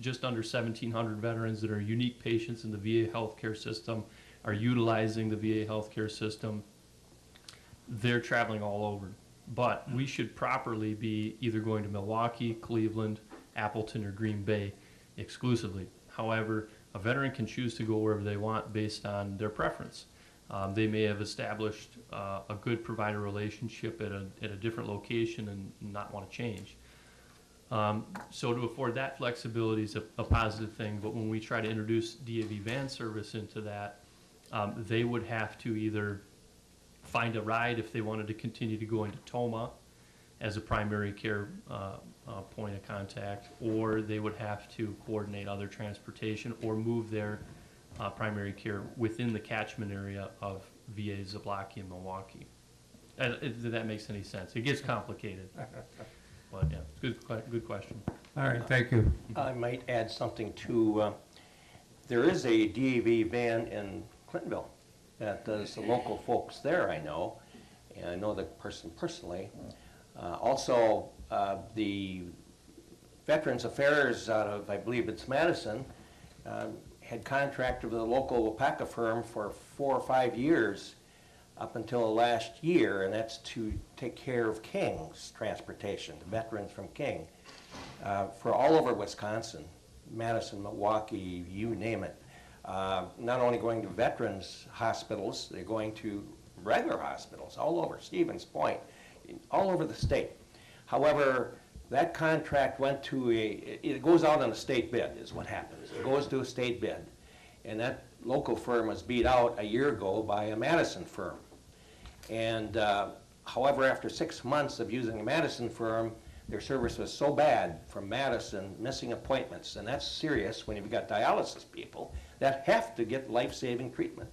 L: just under 1,700 veterans that are unique patients in the VA healthcare system, are utilizing the VA healthcare system. They're traveling all over. But we should properly be either going to Milwaukee, Cleveland, Appleton, or Green Bay exclusively. However, a veteran can choose to go wherever they want based on their preference. They may have established a good provider relationship at a different location and not want to change. So to afford that flexibility is a positive thing, but when we try to introduce DAV van service into that, they would have to either find a ride if they wanted to continue to go into Toma as a primary care point of contact, or they would have to coordinate other transportation or move their primary care within the catchment area of VA Zablocki and Milwaukee. If that makes any sense. It gets complicated. But yeah, good question.
J: All right, thank you.
B: I might add something to, there is a DAV van in Clintonville that does the local folks there, I know, and I know the person personally. Also, the Veterans Affairs out of, I believe it's Madison, had contracted with a local Waupaca firm for 4 or 5 years up until last year, and that's to take care of King's transportation, the veterans from King, for all over Wisconsin, Madison, Milwaukee, you name it. Not only going to veterans hospitals, they're going to regular hospitals all over, Stevens Point, all over the state. However, that contract went to it goes out on a state bid is what happens. It goes to a state bid. And that local firm was beat out a year ago by a Madison firm. And however, after 6 months of using a Madison firm, their service was so bad from Madison, missing appointments, and that's serious when you've got dialysis people that have to get life-saving treatment,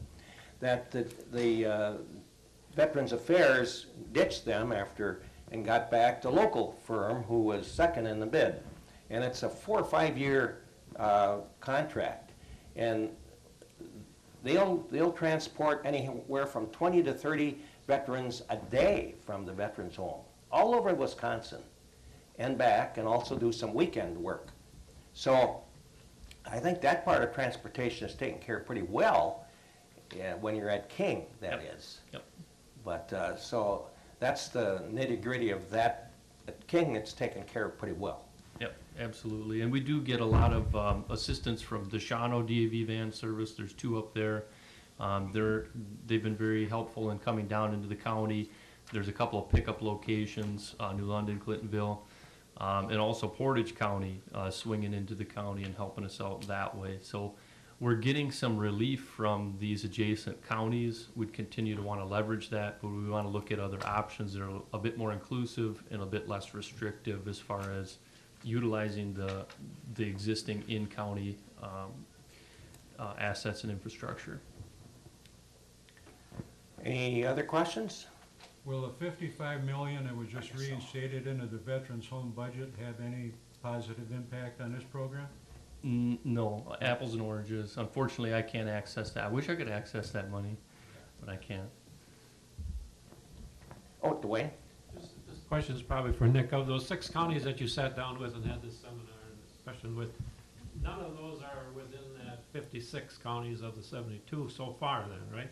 B: that the Veterans Affairs ditched them after and got back to local firm who was second in the bid. And it's a 4 or 5 year contract. And they'll transport anywhere from 20 to 30 veterans a day from the veterans home, all over Wisconsin and back, and also do some weekend work. So I think that part of transportation is taken care of pretty well when you're at King, that is.
L: Yep.
B: But so that's the nitty-gritty of that. At King, it's taken care of pretty well.
L: Yep, absolutely. And we do get a lot of assistance from Deshano DAV van service. There's 2 up there. They've been very helpful in coming down into the county. There's a couple of pickup locations, New London, Clintonville, and also Portage County swinging into the county and helping us out that way. So we're getting some relief from these adjacent counties. We'd continue to want to leverage that, but we want to look at other options that are a bit more inclusive and a bit less restrictive as far as utilizing the existing in-county assets and infrastructure.
B: Any other questions?
J: Will the 55 million that was just reinstated into the veterans home budget have any positive impact on this program?
L: No, apples and oranges. Unfortunately, I can't access that. I wish I could access that money, but I can't.
B: Oh, Dwayne?
D: This question is probably for Nick. Of those 6 counties that you sat down with and had this seminar and discussion with, none of those are within that 56 counties of the 72 so far then, right?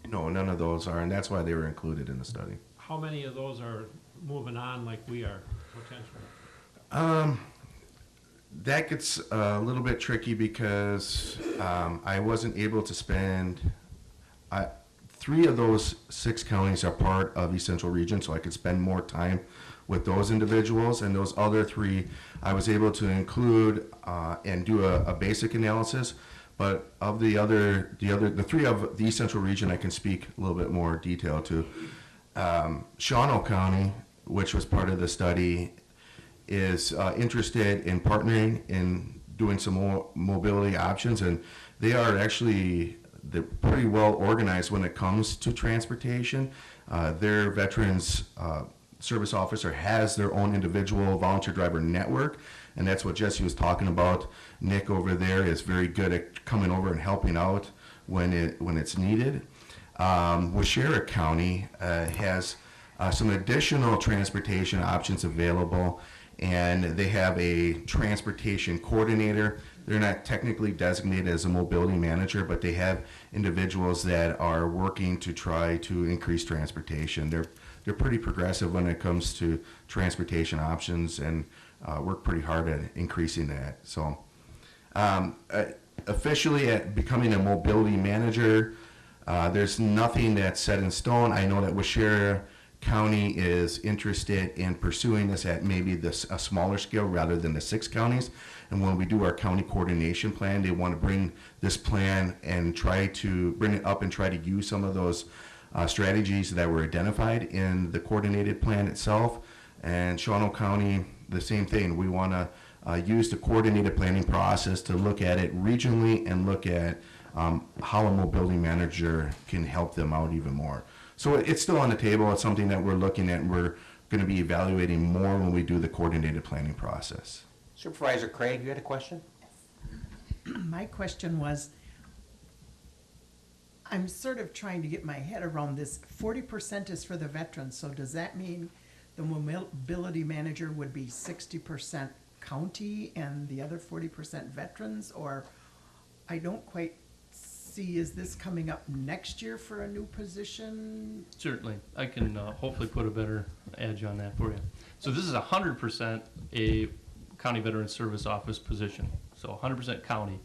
M: No, none of those are, and that's why they were included in the study.
D: How many of those are moving on like we are potentially?
M: That gets a little bit tricky because I wasn't able to spend. 3 of those 6 counties are part of East Central Region, so I could spend more time with those individuals. And those other 3, I was able to include and do a basic analysis. But of the 3 of the East Central Region, I can speak a little bit more detail to. Shawano County, which was part of the study, is interested in partnering in doing some more mobility options, and they are actually they're pretty well organized when it comes to transportation. Their veterans service officer has their own individual volunteer driver network, and that's what Jesse was talking about. Nick over there is very good at coming over and helping out when it's needed. Waupaca County has some additional transportation options available, and they have a transportation coordinator. They're not technically designated as a mobility manager, but they have individuals that are working to try to increase transportation. They're pretty progressive when it comes to transportation options, and work pretty hard at increasing that. So officially at becoming a mobility manager, there's nothing that's set in stone. I know that Waupaca County is interested in pursuing this at maybe a smaller scale rather than the 6 counties. And when we do our county coordination plan, they want to bring this plan and try to bring it up and try to use some of those strategies that were identified in the coordinated plan itself. And Shawano County, the same thing. We want to use the coordinated planning process to look at it regionally and look at how a mobility manager can help them out even more. So it's still on the table. It's something that we're looking at, and we're going to be evaluating more when we do the coordinated planning process.
B: Supervisor Craig, you had a question?
O: My question was, I'm sort of trying to get my head around this. 40% is for the veterans, so does that mean the mobility manager would be 60% county and the other 40% veterans? Or I don't quite see, is this coming up next year for a new position?
L: Certainly. I can hopefully put a better edge on that for you. So this is 100% a county veteran service office position. So 100% county.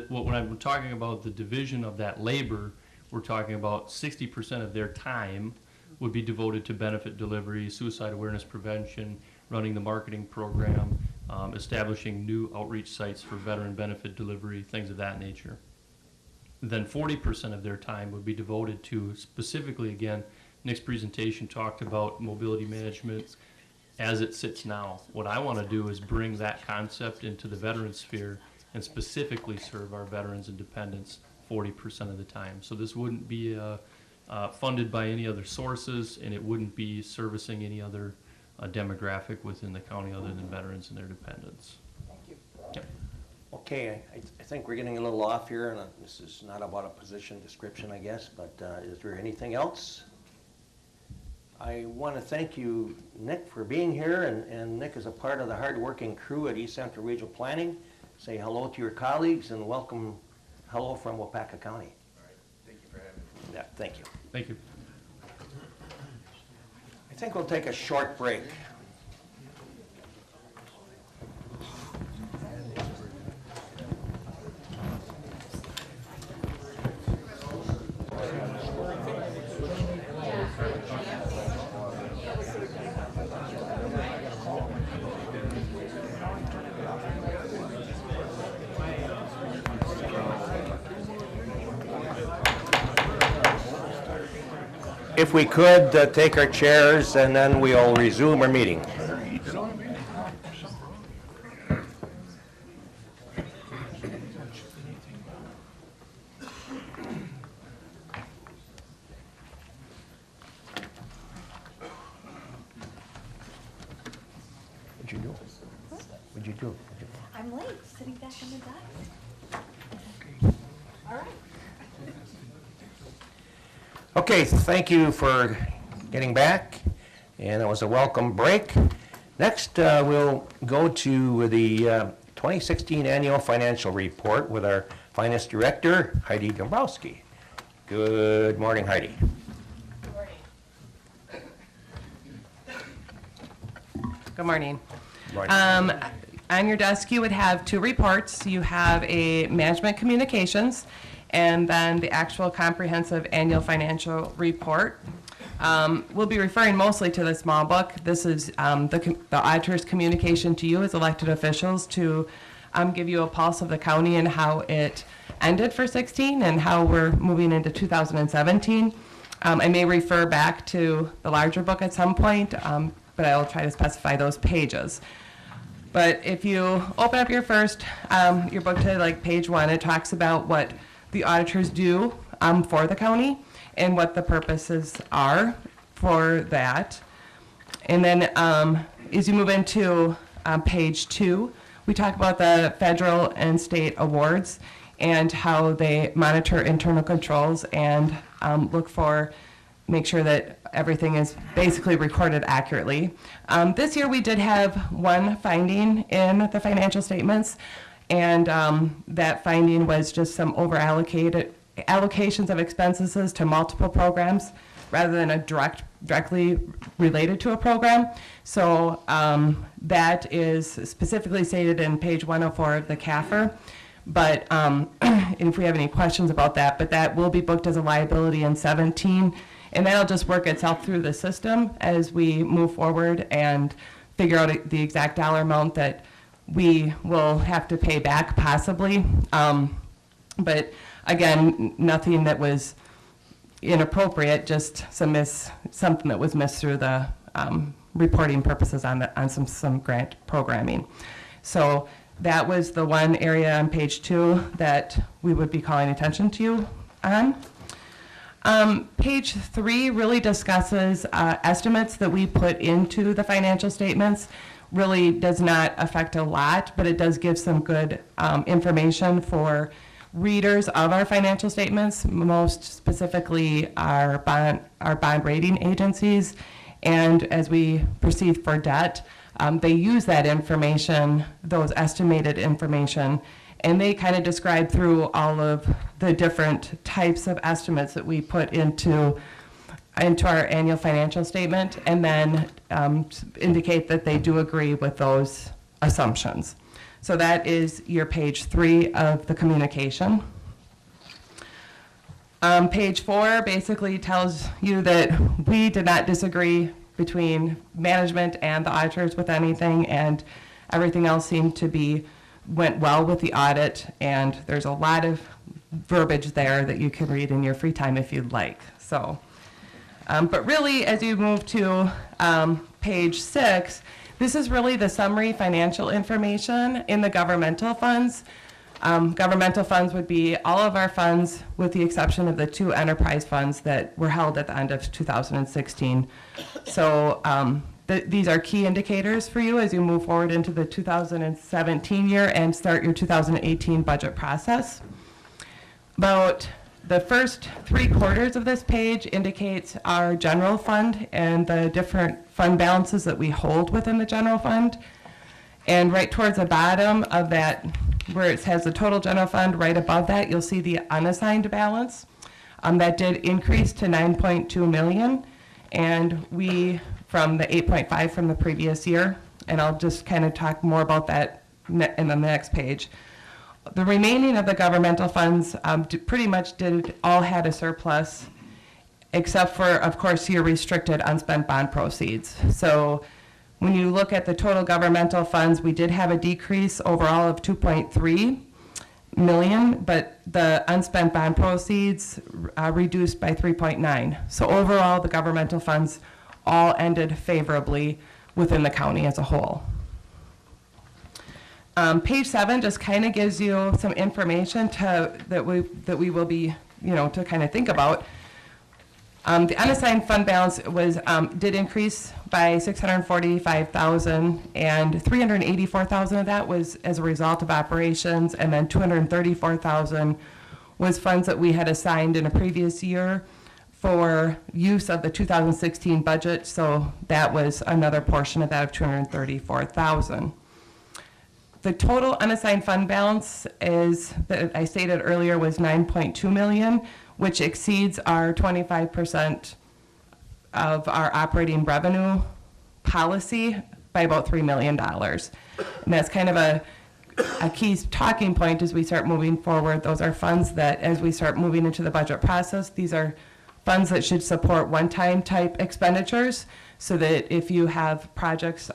L: When I'm talking about the division of that labor, we're talking about 60% of their time would be devoted to benefit delivery, suicide awareness prevention, running the marketing program, establishing new outreach sites for veteran benefit delivery, things of that nature. Then 40% of their time would be devoted to, specifically, again, Nick's presentation talked about mobility management as it sits now. What I want to do is bring that concept into the veteran sphere and specifically serve our veterans and dependents 40% of the time. So this wouldn't be funded by any other sources, and it wouldn't be servicing any other demographic within the county other than veterans and their dependents.
B: Thank you.
L: Yep.
B: Okay, I think we're getting a little off here, and this is not about a position description, I guess, but is there anything else? I want to thank you, Nick, for being here, and Nick is a part of the hard-working crew at East Central Regional Planning. Say hello to your colleagues and welcome, hello from Waupaca County.
M: All right, thank you for having me.
B: Yeah, thank you.
L: Thank you.
B: I think we'll take a short break. If we could take our chairs, and then we'll resume our meeting. What'd you do? What'd you do?
K: I'm late, sitting back on the desk. All right.
B: Okay, thank you for getting back, and it was a welcome break. Next, we'll go to the 2016 Annual Financial Report with our Finance Director, Heidi Dombrowski. Good morning, Heidi.
P: Good morning.
B: Morning.
P: On your desk, you would have 2 reports. You have a management communications and then the actual comprehensive annual financial report. We'll be referring mostly to the small book. This is the auditor's communication to you as elected officials to give you a pulse of the county and how it ended for 16 and how we're moving into 2017. I may refer back to the larger book at some point, but I will try to specify those pages. But if you open up your book to like page 1, it talks about what the auditors do for the county and what the purposes are for that. And then as you move into page 2, we talk about the federal and state awards and how they monitor internal controls and make sure that everything is basically recorded accurately. This year we did have one finding in the financial statements, and that finding was just some allocations of expenses to multiple programs rather than directly related to a program. So that is specifically stated in page 104 of the CAFR. But if we have any questions about that, but that will be booked as a liability in 17, and that'll just work itself through the system as we move forward and figure out the exact dollar amount that we will have to pay back possibly. But again, nothing that was inappropriate, just something that was missed through the reporting purposes on some grant programming. So that was the one area on page 2 that we would be calling attention to you on. Page 3 really discusses estimates that we put into the financial statements. Really does not affect a lot, but it does give some good information for readers of our financial statements, most specifically our bond rating agencies. And as we proceed for debt, they use that information, those estimated information, and they kind of describe through all of the different types of estimates that we put into our annual financial statement, and then indicate that they do agree with those assumptions. So that is your page 3 of the communication. Page 4 basically tells you that we did not disagree between management and the auditors with anything, and everything else seemed to went well with the audit, and there's a lot of verbiage there that you can read in your free time if you'd like. So, but really, as you move to page 6, this is really the summary financial information in the governmental funds. Governmental funds would be all of our funds with the exception of the 2 enterprise funds that were held at the end of 2016. So these are key indicators for you as you move forward into the 2017 year and start your 2018 budget process. About the first 3/4 of this page indicates our general fund and the different fund balances that we hold within the general fund. And right towards the bottom of that, where it has the total general fund, right above that, you'll see the unassigned balance. That did increase to 9.2 million, and we, from the 8.5 from the previous year, and I'll just kind of talk more about that in the next page. The remaining of the governmental funds pretty much all had a surplus, except for, of course, your restricted unspent bond proceeds. So when you look at the total governmental funds, we did have a decrease overall of 2.3 million, but the unspent bond proceeds reduced by 3.9. So overall, the governmental funds all ended favorably within the county as a whole. Page 7 just kind of gives you some information that we will be, to kind of think about. The unassigned fund balance did increase by $645,000, and $384,000 of that was as a result of operations, and then $234,000 was funds that we had assigned in a previous year for use of the 2016 budget. So that was another portion of that of $234,000. The total unassigned fund balance that I stated earlier was $9.2 million, which exceeds our 25% of our operating revenue policy by about $3 million. And that's kind of a key talking point as we start moving forward. Those are funds that, as we start moving into the budget process, these are funds that should support one-time type expenditures, so that if you have projects,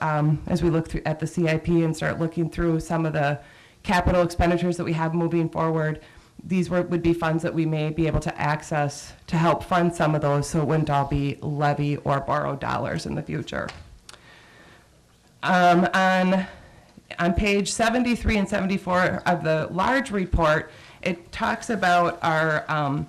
P: as we look through at the CIP and start looking through some of the capital expenditures that we have moving forward, these would be funds that we may be able to access to help fund some of those, so it wouldn't all be levy or borrowed dollars in the future. On page 73 and 74 of the large report, It talks about our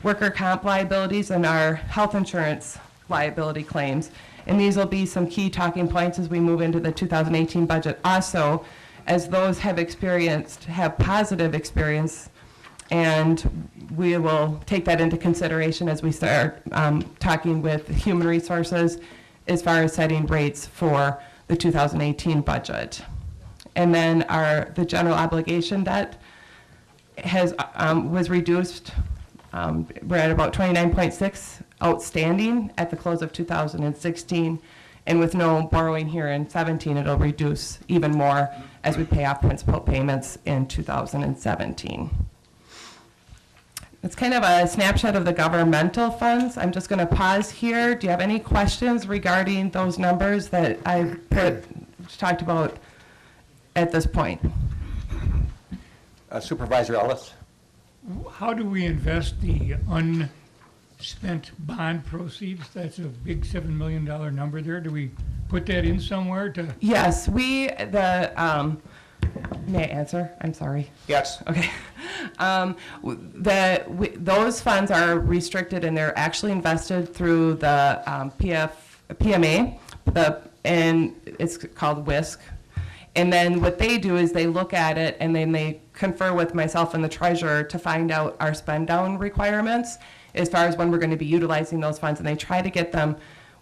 P: worker comp liabilities and our health insurance liability claims. And these will be some key talking points as we move into the 2018 budget. Also, as those have positive experience, and we will take that into consideration as we start talking with human resources as far as setting rates for the 2018 budget. And then the general obligation debt was reduced. We're at about 29.6 outstanding at the close of 2016, and with no borrowing here in 17, it'll reduce even more as we pay off principal payments in 2017. It's kind of a snapshot of the governmental funds. I'm just going to pause here. Do you have any questions regarding those numbers that I talked about at this point?
B: Supervisor Ellis?
F: How do we invest the unspent bond proceeds? That's a big $7 million number there. Do we put that in somewhere to?
P: Yes, may I answer? I'm sorry.
B: Yes.
P: Okay. Those funds are restricted and they're actually invested through the PMA, and it's called WISC. And then what they do is they look at it and then they confer with myself and the treasurer to find out our spend down requirements as far as when we're going to be utilizing those funds. And they try to get them.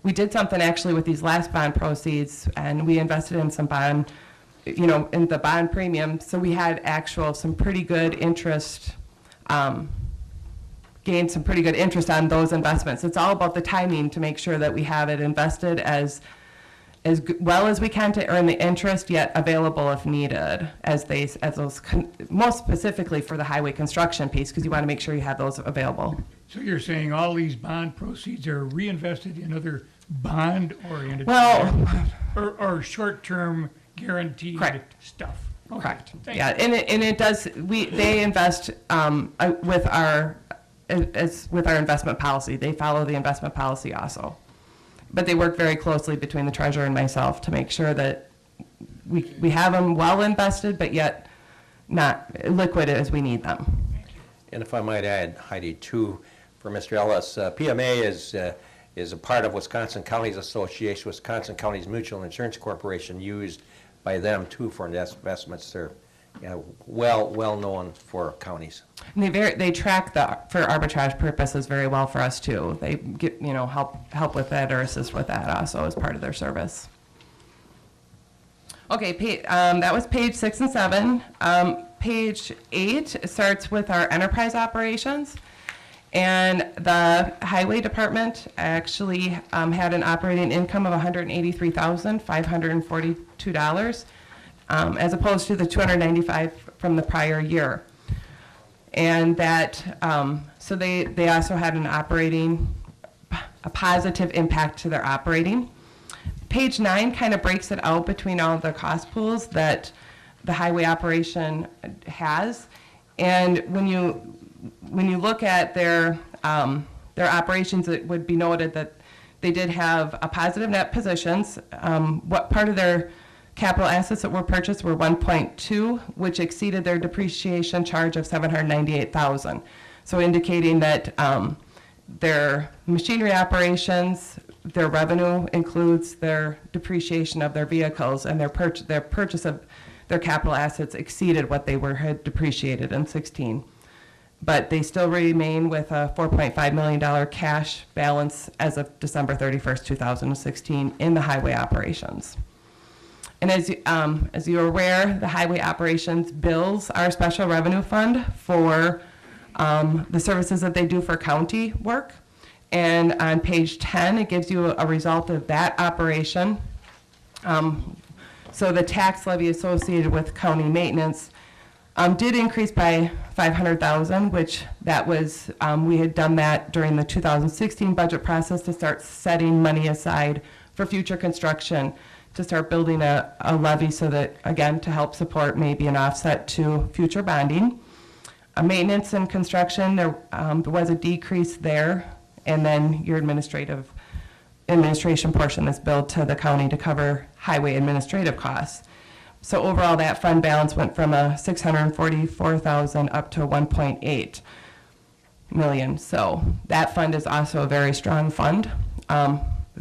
P: We did something actually with these last bond proceeds, and we invested in some bond, in the bond premium. So we had some pretty good interest, gained some pretty good interest on those investments. It's all about the timing to make sure that we have it invested as well as we can to earn the interest, yet available if needed, most specifically for the highway construction piece, because you want to make sure you have those available.
F: So you're saying all these bond proceeds are reinvested in other bond-oriented or short-term guaranteed stuff? Okay.
P: Correct.
F: Thank
P: Yeah,
F: you.
P: and it does. They invest with our investment policy. They follow the investment policy also. But they work very closely between the treasurer and myself to make sure that we have them well invested, but yet not liquid as we need them.
B: And if I might add, Heidi, too, for Mr. Ellis, PMA is a part of Wisconsin Counties Association, Wisconsin Counties Mutual Insurance Corporation, used by them, too, for investments. They're well known for counties.
P: And they track for arbitrage purposes very well for us too. They get help with that or assist with that also as part of their service. Okay, that was page 6 and 7. Page 8 starts with our enterprise operations, and the highway department actually had an operating income of $183,542. As opposed to the $295 from the prior year. And that, so they also had a positive impact to their operating. Page 9 kind of breaks it out between all the cost pools that the highway operation has. And when you look at their operations, it would be noted that they did have a positive net positions. What part of their capital assets that were purchased were 1.2, which exceeded their depreciation charge of $798,000. So indicating that their machinery operations, their revenue includes their depreciation of their vehicles, and their purchase of their capital assets exceeded what they had depreciated in 16. But they still remain with a $4.5 million cash balance as of December 31st, 2016 in the highway operations. And as you're aware, the highway operations bills our special revenue fund for the services that they do for county work. And on page 10, it gives you a result of that operation. So the tax levy associated with county maintenance did increase by $500,000, which that was, we had done that during the 2016 budget process to start setting money aside for future construction, to start building a levy so that, again, to help support maybe an offset to future bonding. Maintenance and construction, there was a decrease there, and then your administration portion is billed to the county to cover highway administrative costs. So overall, that fund balance went from a 644,000 up to 1.8 million. So that fund is also a very strong fund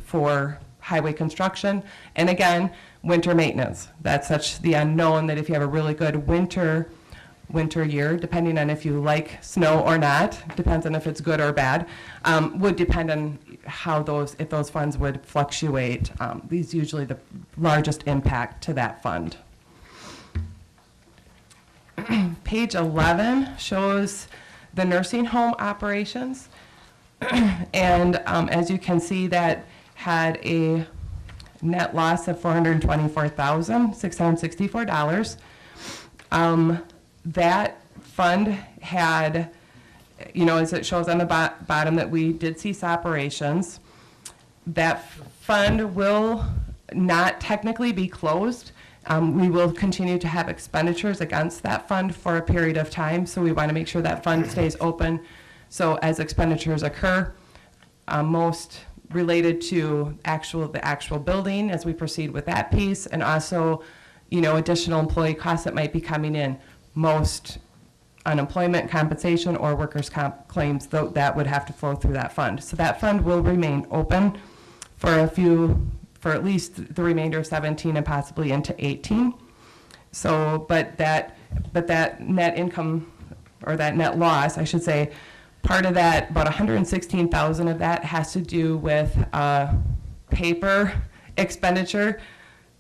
P: for highway construction. And again, winter maintenance. That's such the unknown that if you have a really good winter year, depending on if you like snow or not, depends on if it's good or bad, would depend on how if those funds would fluctuate. These usually the largest impact to that fund. Page 11 shows the nursing home operations. And as you can see, that had a net loss of $424,664. That fund had, as it shows on the bottom, that we did cease operations. That fund will not technically be closed. We will continue to have expenditures against that fund for a period of time, so we want to make sure that fund stays open. So as expenditures occur, most related to the actual building as we proceed with that piece, and also, additional employee costs that might be coming in. Most unemployment compensation or workers' comp claims, though, that would have to flow through that fund. So that fund will remain open for at least the remainder of 17 and possibly into 18. So, but that net income, or that net loss, I should say, part of that, about 116,000 of that has to do with paper expenditure,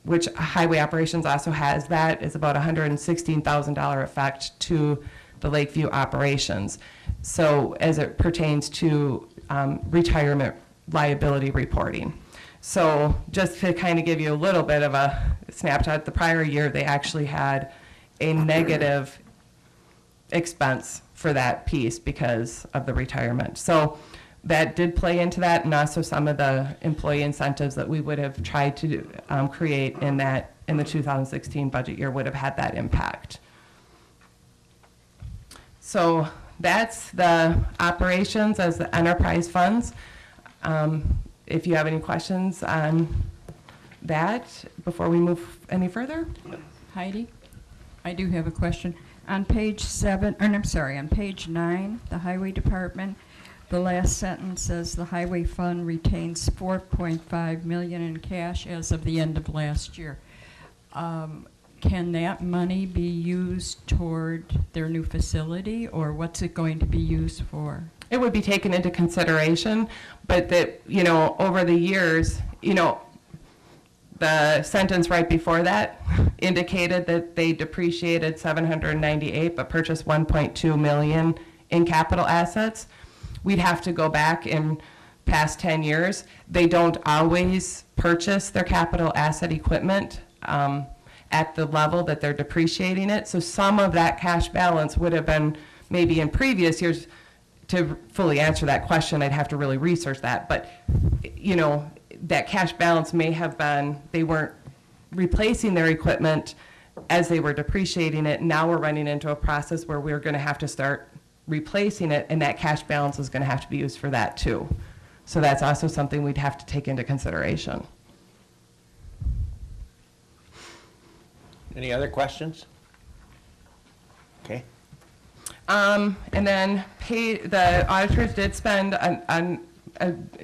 P: which highway operations also has. That is about $116,000 effect to the Lakeview operations. So as it pertains to retirement liability reporting. So just to kind of give you a little bit of a snapshot, the prior year they actually had a negative expense for that piece because of the retirement. So that did play into that, and also some of the employee incentives that we would have tried to create in the 2016 budget year would have had that impact. So that's the operations as the enterprise funds. If you have any questions on that before we move any further.
I: Heidi, I do have a question. On page 9, the highway department, the last sentence says the highway fund retains $4.5 million in cash as of the end of last year. Can that money be used toward their new facility, or what's it going to be used for?
P: It would be taken into consideration, but that, over the years, the sentence right before that indicated that they depreciated $798 but purchased $1.2 million in capital assets. We'd have to go back in past 10 years. They don't always purchase their capital asset equipment at the level that they're depreciating it. So some of that cash balance would have been maybe in previous years. To fully answer that question, I'd have to really research that. But, that cash balance may have been, they weren't replacing their equipment as they were depreciating it. Now we're running into a process where we're going to have to start replacing it, and that cash balance is going to have to be used for that too. So that's also something we'd have to take into consideration.
B: Any other questions? Okay.
P: And then the auditors did spend a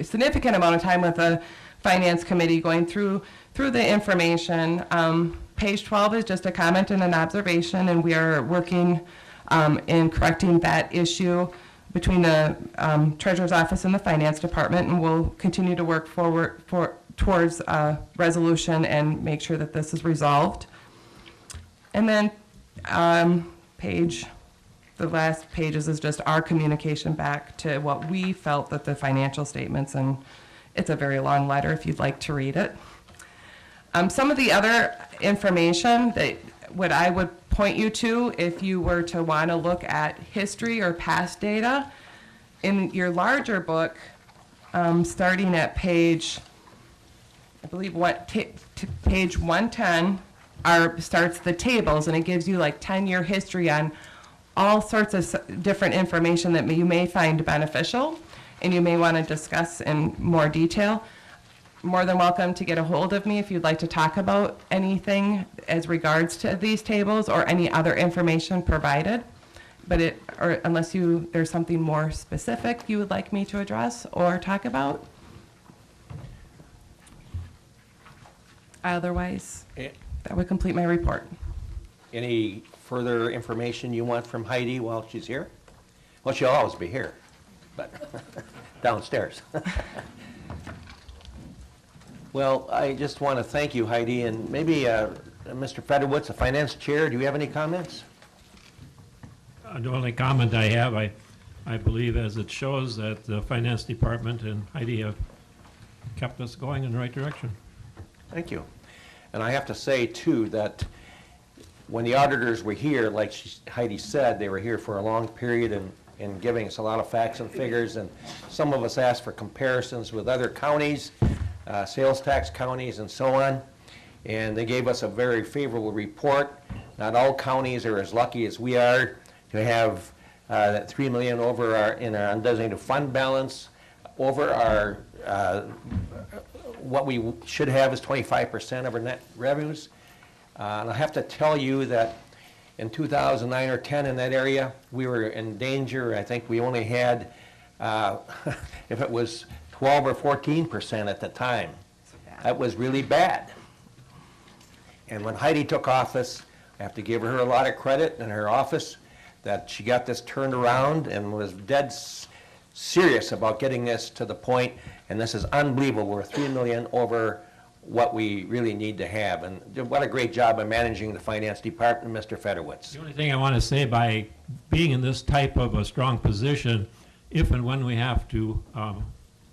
P: significant amount of time with the finance committee going through the information. Page 12 is just a comment and an observation, and we are working in correcting that issue between the treasurer's office and the finance department, and we'll continue to work towards a resolution and make sure that this is resolved. And then the last pages is just our communication back to what we felt that the financial statements, and it's a very long letter if you'd like to read it. Some of the other information that what I would point you to if you were to want to look at history or past data, in your larger book, starting at page, I believe page 110, starts the tables, and it gives you like 10-year history on all sorts of different information that you may find beneficial and you may want to discuss in more detail. more than welcome to get a hold of me if you'd like to talk about anything as regards to these tables or any other information provided. But or unless there's something more specific you would like me to address or talk about. Otherwise, that would complete my report.
B: Any further information you want from Heidi while she's here? Well, she'll always be here, but downstairs. Well, I just want to thank you, Heidi, and maybe Mr. Federwitz, the finance chair, do you have any comments?
D: The only comment I have, I believe as it shows that the finance department and Heidi have kept us going in the right direction.
B: Thank you. And I have to say, too, that when the auditors were here, like Heidi said, they were here for a long period and giving us a lot of facts and figures, and some of us asked for comparisons with other counties, sales tax counties and so on, and they gave us a very favorable report. Not all counties are as lucky as we are to have that $3 million over in our undesignated fund balance, over our what we should have is 25% of our net revenues. And I have to tell you that in 2009 or 10 in that area, we were in danger. I think we only had, if it was 12 or 14% at the time. That was really bad. And when Heidi took office, I have to give her a lot of credit in her office that she got this turned around and was dead serious about getting this to the point, and this is unbelievable. We're $3 million over what we really need to have. And what a great job of managing the finance department, Mr. Federwitz.
D: The only thing I want to say, by being in this type of a strong position, if and when we have to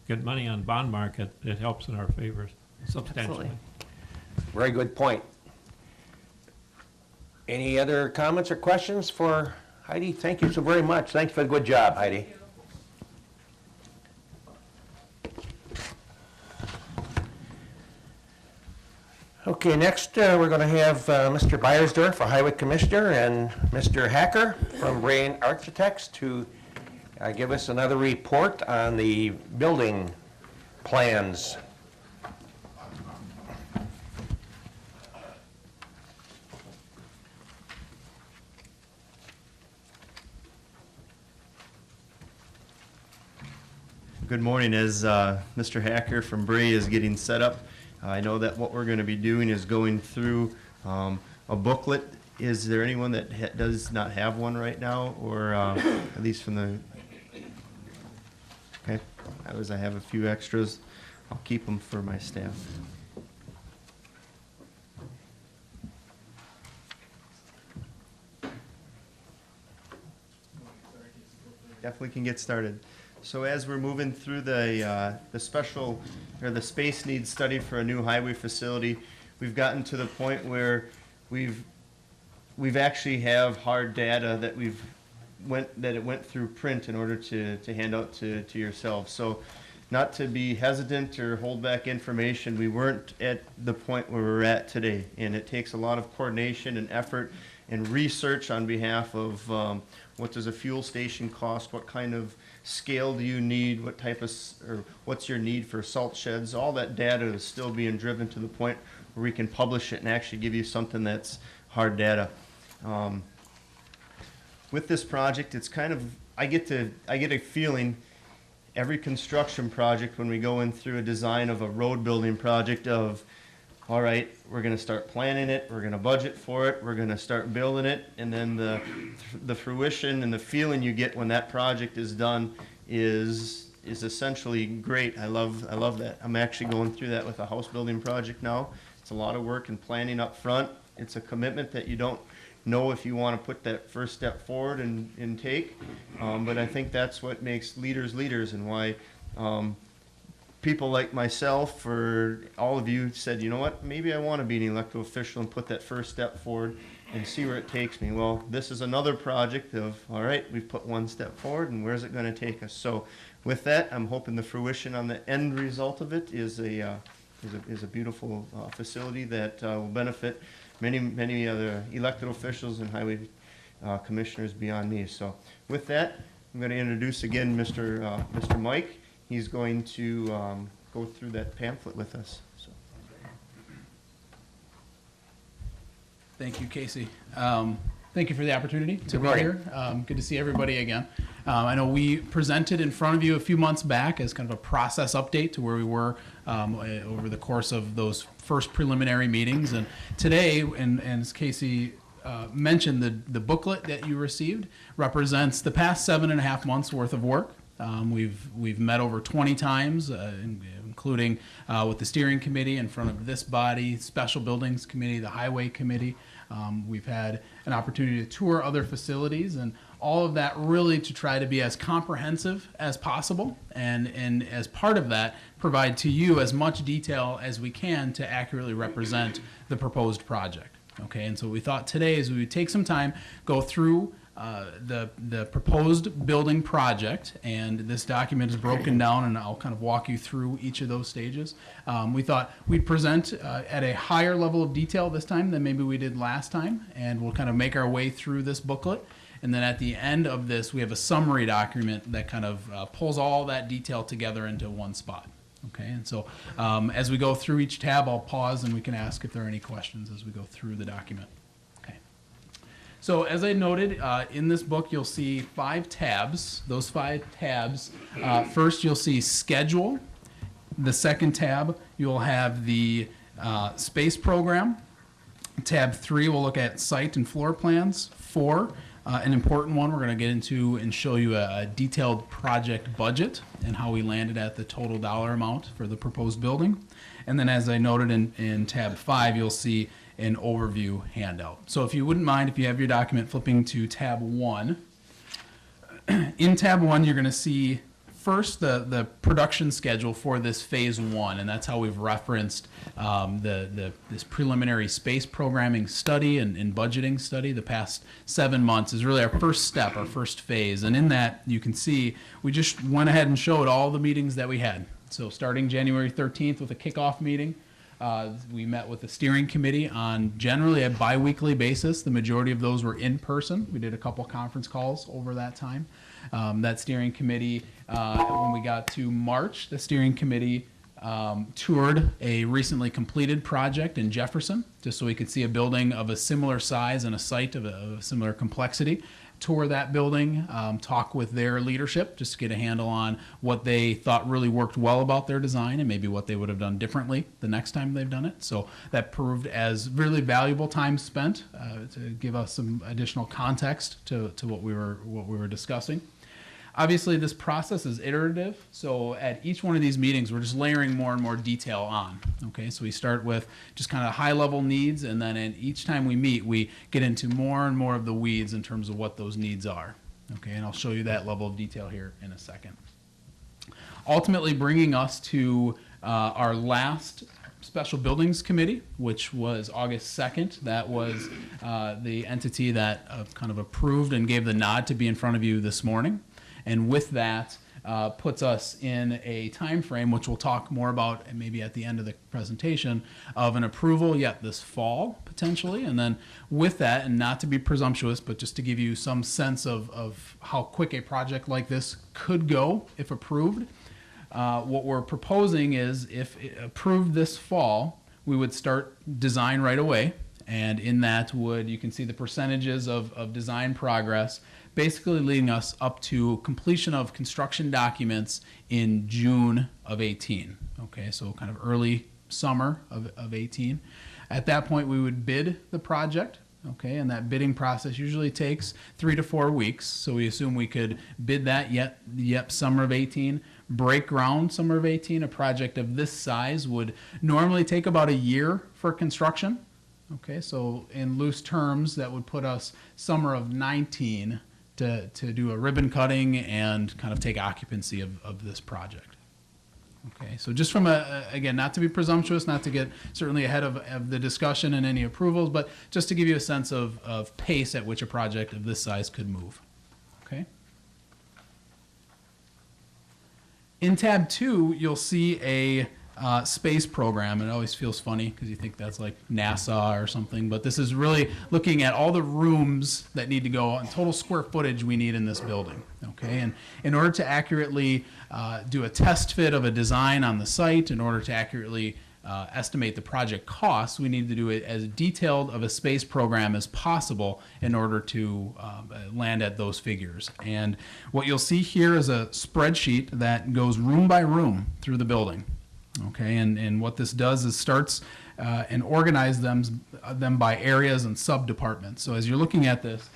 D: get money on bond market, it helps in our favor substantially.
P: Absolutely.
B: Very good point. Any other comments or questions for Heidi? Thank you so very much. Thanks for the good job, Heidi. Okay, next we're going to have Mr. Beiersdorf, our Highway Commissioner, and Mr. Hacker from Brain Architects to give us another report on the building plans.
N: Good morning. As Mr. Hacker from Bray is getting set up, I know that what we're going to be doing is going through a booklet. Is there anyone that does not have one right now, or at least from the... Okay, I have a few extras. I'll keep them for my staff. Definitely can get started. So as we're moving through the special, or the space needs study for a new highway facility, we've gotten to the point where we've actually have hard data that it went through print in order to hand out to yourselves. So not to be hesitant or hold back information, we weren't at the point where we're at today, and it takes a lot of coordination and effort and research on behalf of what does a fuel station cost, what kind of scale do you need, what type of, or what's your need for salt sheds. All that data is still being driven to the point where we can publish it and actually give you something that's hard data. With this project, it's kind of, I get a feeling every construction project when we go in through a design of a road building project of, all right, we're going to start planning it, we're going to budget for it, we're going to start building it, and then the fruition and the feeling you get when that project is done is essentially great. I love that. I'm actually going through that with a house building project now. It's a lot of work and planning up front. It's a commitment that you don't know if you want to put that first step forward and take, but I think that's what makes leaders leaders, and why people like myself, or all of you, said, you know what, maybe I want to be an elected official and put that first step forward and see where it takes me. Well, this is another project of, all right, we've put one step forward, and where's it going to take us? So with that, I'm hoping the fruition on the end result of it is a beautiful facility that will benefit many other elected officials and highway commissioners beyond me. So with that, I'm going to introduce again Mr. Mike. He's going to go through that pamphlet with us. So.
Q: Thank you, Casey. Thank you for the opportunity to be
B: morning.
Q: here. Good to see everybody again. I know we presented in front of you a few months back as kind of a process update to where we were over the course of those first preliminary meetings. And today, and as Casey mentioned, the booklet that you received represents the past 7.5 months worth of work. We've met over 20 times, including with the steering committee in front of this body, special buildings committee, the highway committee. We've had an opportunity to tour other facilities, and all of that really to try to be as comprehensive as possible, and as part of that, provide to you as much detail as we can to accurately represent the proposed project. Okay, and so what we thought today is we would take some time, go through the proposed building project, and this document is broken down, and I'll kind of walk you through each of those stages. We thought we'd present at a higher level of detail this time than maybe we did last time, and we'll kind of make our way through this booklet. And then at the end of this, we have a summary document that kind of pulls all that detail together into one spot. Okay, and so as we go through each tab, I'll pause and we can ask if there are any questions as we go through the document. Okay. So as I noted, in this book, you'll see 5 tabs. Those 5 tabs, first you'll see schedule. The second tab, you'll have the space program. Tab 3 will look at site and floor plans. 4, an important one we're going to get into and show you a detailed project budget and how we landed at the total dollar amount for the proposed building. And then as I noted in tab 5, you'll see an overview handout. So if you wouldn't mind, if you have your document, flipping to tab 1. In tab 1, you're going to see first the production schedule for this phase 1, and that's how we've referenced this preliminary space programming study and budgeting study. The past 7 months is really our first step, our first phase, and in that you can see we just went ahead and showed all the meetings that we had. So starting January 13th with a kickoff meeting, we met with the steering committee on generally a bi-weekly basis. The majority of those were in person. We did a couple conference calls over that time. That steering committee, when we got to March, the steering committee toured a recently completed project in Jefferson, just so we could see a building of a similar size and a site of a similar complexity. Tour that building, talk with their leadership, just to get a handle on what they thought really worked well about their design and maybe what they would have done differently the next time they've done it. So that proved as really valuable time spent to give us some additional context to what we were discussing. Obviously, this process is iterative, so at each one of these meetings, we're just layering more and more detail on. Okay, so we start with just kind of high-level needs, and then each time we meet, we get into more and more of the weeds in terms of what those needs are. Okay, and I'll show you that level of detail here in a second. Ultimately, bringing us to our last Special Buildings Committee, which was August 2nd. That was the entity that kind of approved and gave the nod to be in front of you this morning. And with that, puts us in a time frame, which we'll talk more about maybe at the end of the presentation, of an approval yet this fall, potentially. And then with that, and not to be presumptuous, but just to give you some sense of how quick a project like this could go if approved, what we're proposing is if approved this fall, we would start design right away. And in that you can see the percentages of design progress, basically leading us up to completion of construction documents in June of 18. Okay, so kind of early summer of 18. At that point, we would bid the project. Okay, and that bidding process usually takes 3 to 4 weeks. So we assume we could bid that yep, summer of 18, break ground summer of 18. A project of this size would normally take about a year for construction. Okay, so in loose terms, that would put us summer of 19 to do a ribbon cutting and kind of take occupancy of this project. Okay, so just from again, not to be presumptuous, not to get certainly ahead of the discussion and any approvals, but just to give you a sense of pace at which a project of this size could move. Okay. In tab 2, you'll see space program. It always feels funny because you think that's like NASA or something, but this is really looking at all the rooms that need to go on total square footage we need in this building. Okay, and in order to accurately do a test fit of a design on the site, in order to accurately estimate the project costs, we need to do it as detailed of a space program as possible in order to land at those figures. And what you'll see here is a spreadsheet that goes room by room through the building. Okay, and what this does is starts and organize them by areas and sub-departments. So as you're looking at this,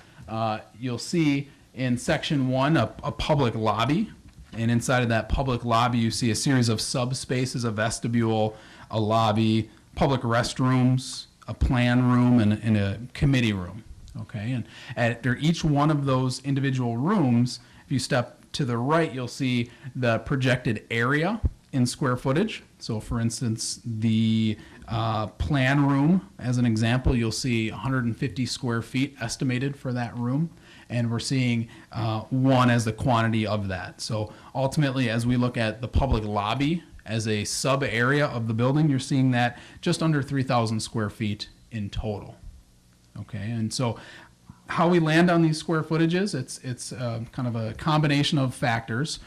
Q: you'll see in section 1 a public lobby, and inside of that public lobby you see a series of subspaces, a vestibule, a lobby, public restrooms, a plan room, and a committee room. Okay, and at each one of those individual rooms, if you step to the right, you'll see the projected area in square footage. So for instance, the plan room, as an example, you'll see 150 square feet estimated for that room, and we're seeing 1 as the quantity of that. So ultimately, as we look at the public lobby as a sub area of the building, you're seeing that just under 3,000 square feet in total. Okay, and so how we land on these square footages, it's kind of a combination of factors.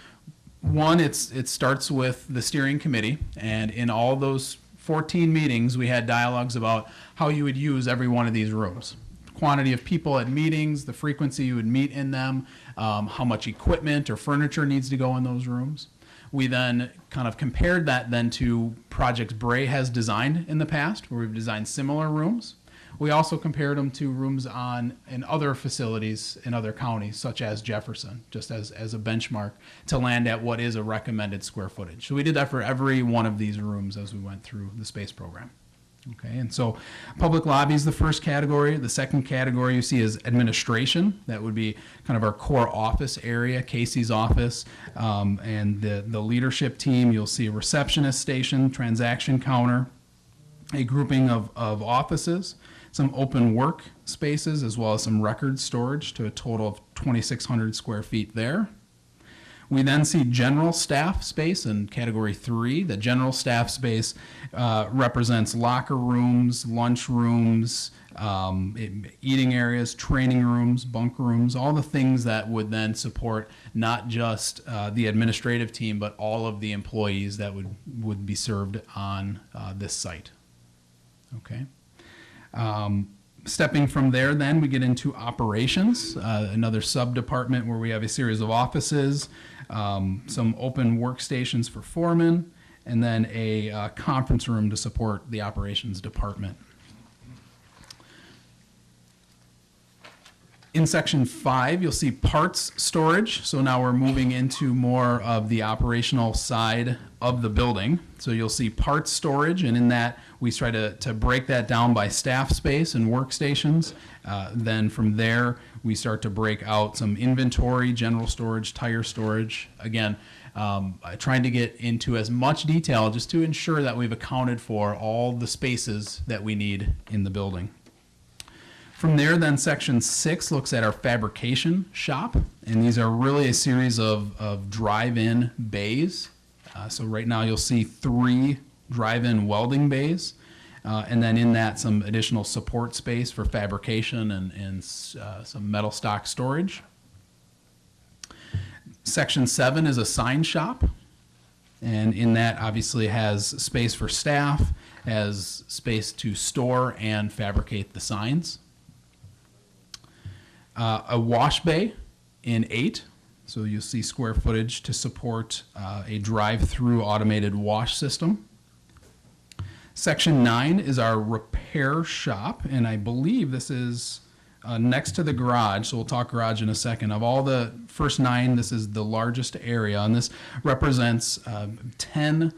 Q: One, it starts with the steering committee, and in all those 14 meetings, we had dialogues about how you would use every one of these rooms. Quantity of people at meetings, the frequency you would meet in them, how much equipment or furniture needs to go in those rooms. We then kind of compared that then to projects Bray has designed in the past, where we've designed similar rooms. We also compared them to rooms in other facilities in other counties, such as Jefferson, just as a benchmark to land at what is a recommended square footage. So we did that for every one of these rooms as we went through the space program. Okay, and so public lobby is the first category. The second category you see is administration. That would be kind of our core office area, Casey's office, and the leadership team. You'll see a receptionist station, transaction counter, a grouping of offices, some open work spaces, as well as some record storage to a total of 2,600 square feet there. We then see general staff space in category 3. The general staff space represents locker rooms, lunch rooms, eating areas, training rooms, bunk rooms, all the things that would then support not just the administrative team, but all of the employees that would be served on this site. Okay. Stepping from there, then we get into operations, another sub-department where we have a series of offices, some open workstations for foremen, and then a conference room to support the operations department. In section 5, you'll see parts storage. So now we're moving into more of the operational side of the building. So you'll see parts storage, and in that we try to break that down by staff space and workstations. Then from there, we start to break out some inventory, general storage, tire storage. Again, trying to get into as much detail just to ensure that we've accounted for all the spaces that we need in the building. From there, then, section 6 looks at our fabrication shop, and these are really a series of drive-in bays. So right now you'll see 3 drive-in welding bays, and then in that some additional support space for fabrication and some metal stock storage. Section 7 is a sign shop, and in that obviously has space for staff, has space to store and fabricate the signs. A wash bay in 8, so you'll see square footage to support a drive-through automated wash system. Section 9 is our repair shop, and I believe this is next to the garage, so we'll talk garage in a second. Of all the first 9, this is the largest area, and this represents 10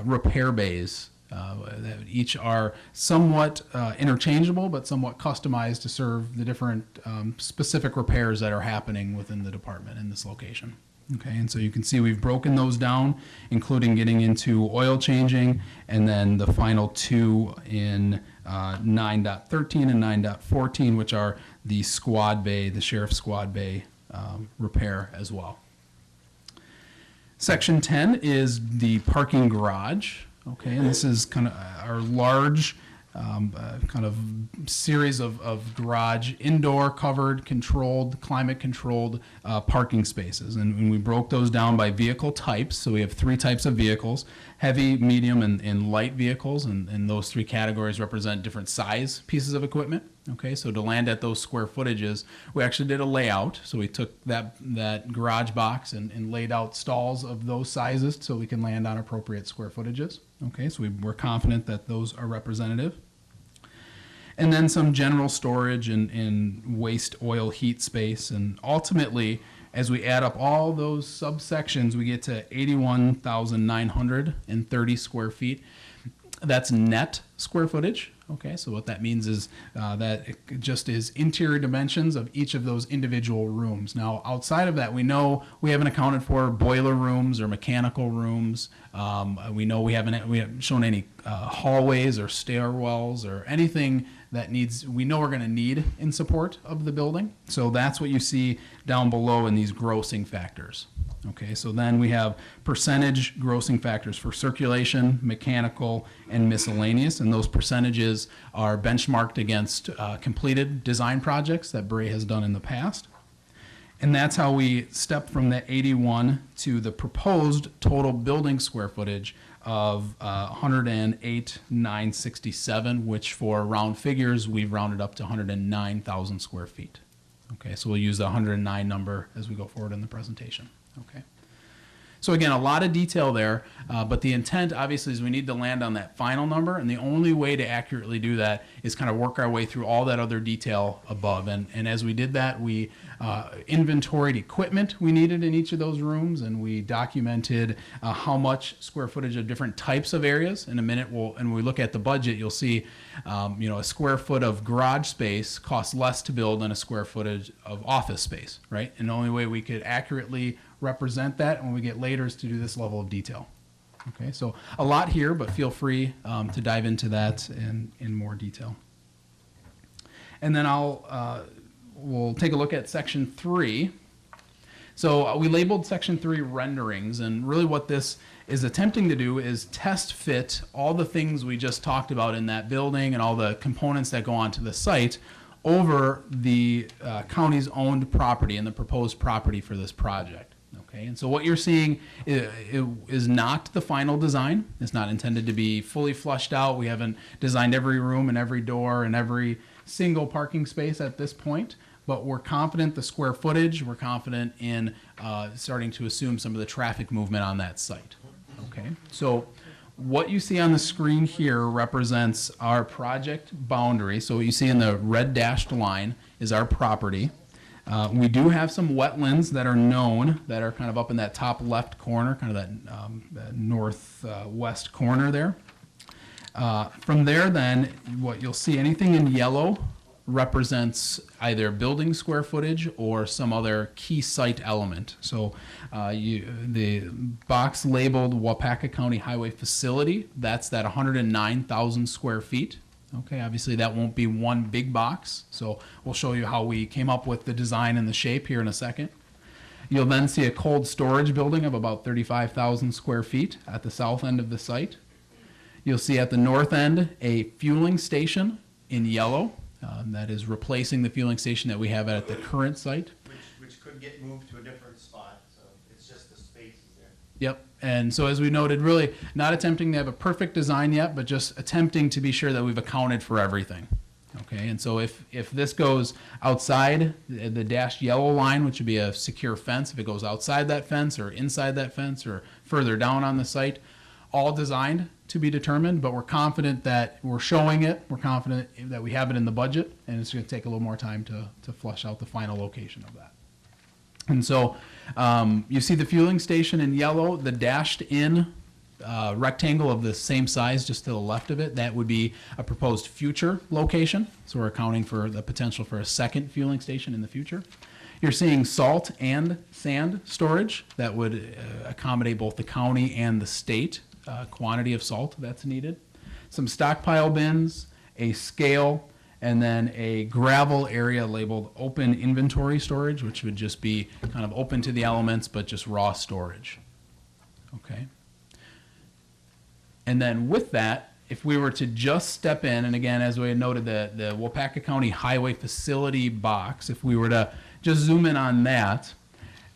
Q: repair bays. That each are somewhat interchangeable, but somewhat customized to serve the different specific repairs that are happening within the department in this location. Okay, and so you can see we've broken those down, including getting into oil changing, and then the final 2 in 9.13 and 9.14, which are the squad bay, the sheriff's squad bay repair as well. Section 10 is the parking garage, okay, and this is kind of our large kind of series of garage, indoor, covered, controlled, climate-controlled parking spaces. And we broke those down by vehicle types, so we have 3 types of vehicles, heavy, medium, and light vehicles, and those 3 categories represent different size pieces of equipment. Okay, so to land at those square footages, we actually did a layout. So we took that garage box and laid out stalls of those sizes so we can land on appropriate square footages. Okay, so we're confident that those are representative. And then some general storage and waste oil heat space. And ultimately, as we add up all those subsections, we get to 81,930 square feet. That's net square footage. Okay, so what that means is that it just is interior dimensions of each of those individual rooms. Now, outside of that, we know we haven't accounted for boiler rooms or mechanical rooms. We know we haven't shown any hallways or stairwells or anything that we know we're going to need in support of the building. So that's what you see down below in these grossing factors. Okay, so then we have percentage grossing factors for circulation, mechanical, and miscellaneous, and those percentages are benchmarked against completed design projects that Bray has done in the past. And that's how we step from the 81 to the proposed total building square footage of 108,967, which for round figures, we've rounded up to 109,000 square feet. Okay, so we'll use the 109 number as we go forward in the presentation. Okay. So again, a lot of detail there, but the intent obviously is we need to land on that final number, and the only way to accurately do that is kind of work our way through all that other detail above. And as we did that, we inventoried equipment we needed in each of those rooms, and we documented how much square footage of different types of areas. In a minute, when we look at the budget, you'll see a square foot of garage space costs less to build than a square footage of office space, right? And the only way we could accurately represent that when we get later is to do this level of detail. Okay, so a lot here, but feel free to dive into that in more detail. And then we'll take a look at section 3. So we labeled section 3 renderings, and really what this is attempting to do is test fit all the things we just talked about in that building and all the components that go onto the site over the county's owned property and the proposed property for this project. Okay, and so what you're seeing is not the final design. It's not intended to be fully flushed out. We haven't designed every room and every door and every single parking space at this point, but we're confident the square footage, we're confident in starting to assume some of the traffic movement on that site. Okay, so what you see on the screen here represents our project boundary. So what you see in the red dashed line is our property. We do have some wetlands that are known that are kind of up in that top left corner, kind of that northwest corner there. From there then, what you'll see, anything in yellow represents either building square footage or some other key site element. So the box labeled Waupaca County Highway Facility, that's that 109,000 square feet. Okay, obviously that won't be one big box, so we'll show you how we came up with the design and the shape here in a second. You'll then see a cold storage building of about 35,000 square feet at the south end of the site. You'll see at the north end a fueling station in yellow. That is replacing the fueling station that we have at the current site.
N: Which could get moved to a different spot, so it's just the spaces there.
Q: Yep, and so as we noted, really not attempting to have a perfect design yet, but just attempting to be sure that we've accounted for everything. Okay, and so if this goes outside the dashed yellow line, which would be a secure fence, if it goes outside that fence or inside that fence or further down on the site, all designed to be determined, but we're confident that we're showing it, we're confident that we have it in the budget, and it's going to take a little more time to flush out the final location of that. And so you see the fueling station in yellow, the dashed in rectangle of the same size just to the left of it, that would be a proposed future location. So we're accounting for the potential for a second fueling station in the future. You're seeing salt and sand storage that would accommodate both the county and the state quantity of salt that's needed. Some stockpile bins, a scale, and then a gravel area labeled open inventory storage, which would just be kind of open to the elements, but just raw storage. Okay. And then with that, if we were to just step in, and again, as we had noted, the Waupaca County Highway Facility box, if we were to just zoom in on that,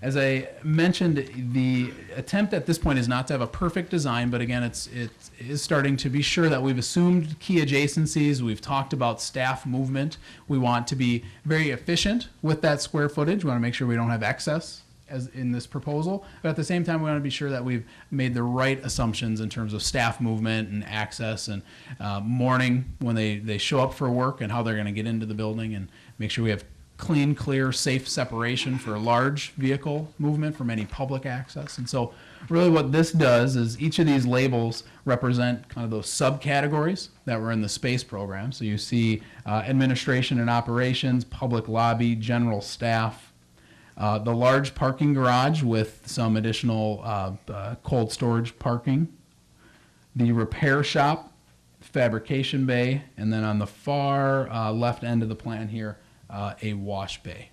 Q: as I mentioned, the attempt at this point is not to have a perfect design, but again, it is starting to be sure that we've assumed key adjacencies. We've talked about staff movement. We want to be very efficient with that square footage. We want to make sure we don't have excess as in this proposal, but at the same time, we want to be sure that we've made the right assumptions in terms of staff movement and access and morning when they show up for work and how they're going to get into the building, and make sure we have clean, clear, safe separation for large vehicle movement from any public access. And so really what this does is each of these labels represent kind of those subcategories that were in the space program. So you see administration and operations, public lobby, general staff, the large parking garage with some additional cold storage parking, the repair shop, fabrication bay, and then on the far left end of the plan here, a wash bay.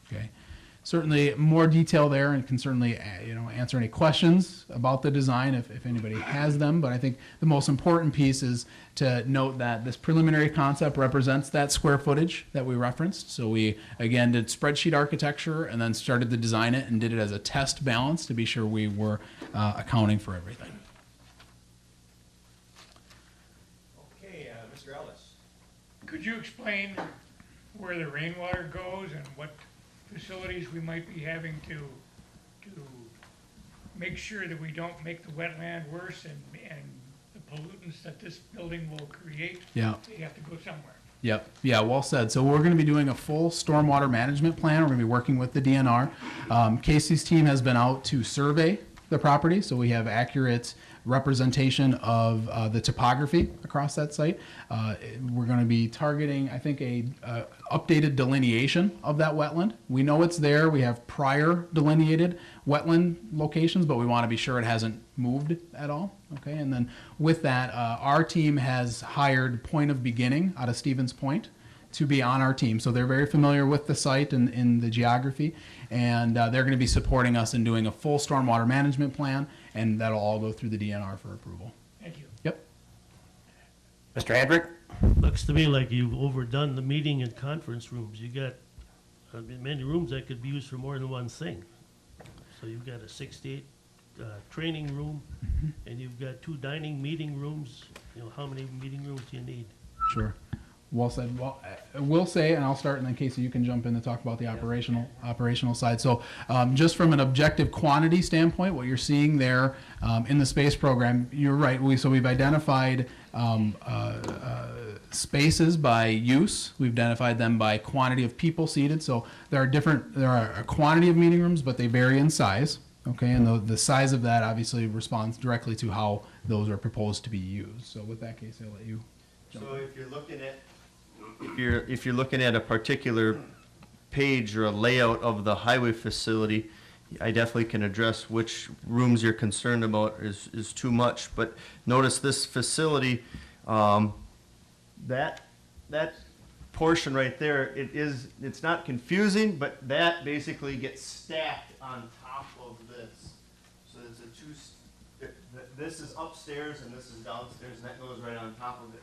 Q: Okay, certainly more detail there, and can certainly answer any questions about the design if anybody has them. But I think the most important piece is to note that this preliminary concept represents that square footage that we referenced. So we again did spreadsheet architecture and then started to design it and did it as a test balance to be sure we were accounting for everything.
B: Okay, Mr. Ellis.
F: Could you explain where the rainwater goes and what facilities we might be having to make sure that we don't make the wetland worse and the pollutants that this building will create?
Q: Yeah.
F: They have to go somewhere.
Q: Yep. Yeah, well said. So we're going to be doing a full stormwater management plan. We're going to be working with the DNR. Casey's team has been out to survey the property, so we have accurate representation of the topography across that site. We're going to be targeting, I think, a updated delineation of that wetland. We know it's there. We have prior delineated wetland locations, but we want to be sure it hasn't moved at all. Okay, and then with that, our team has hired Point of Beginning out of Stevens Point to be on our team. So they're very familiar with the site and in the geography, and they're going to be supporting us in doing a full stormwater management plan, and that'll all go through the DNR for approval.
F: Thank you.
Q: Yep.
B: Mr. Andrick?
R: Looks to me like you've overdone the meeting and conference rooms. You got many rooms that could be used for more than one thing. So you've got a 68 training room, and you've got 2 dining meeting rooms. How many meeting rooms do you need?
Q: Sure. Well said. Well, I will say, and I'll start, and then Casey, you can jump in to talk about the operational side. So, just from an objective quantity standpoint, what you're seeing there in the space program, you're right. We've identified spaces by use. We've identified them by quantity of people seated. So there are a quantity of meeting rooms, but they vary in size. Okay, and the size of that obviously responds directly to how those are proposed to be used. So with that, Casey, I'll let you jump
N: So
Q: in.
N: if you're looking at a particular page or a layout of the highway facility, I definitely can address which rooms you're concerned about is too much. But notice this facility, that portion right there, it's not confusing, but that basically gets stacked on top of this. So this is upstairs and this is downstairs, and that goes right on top of it.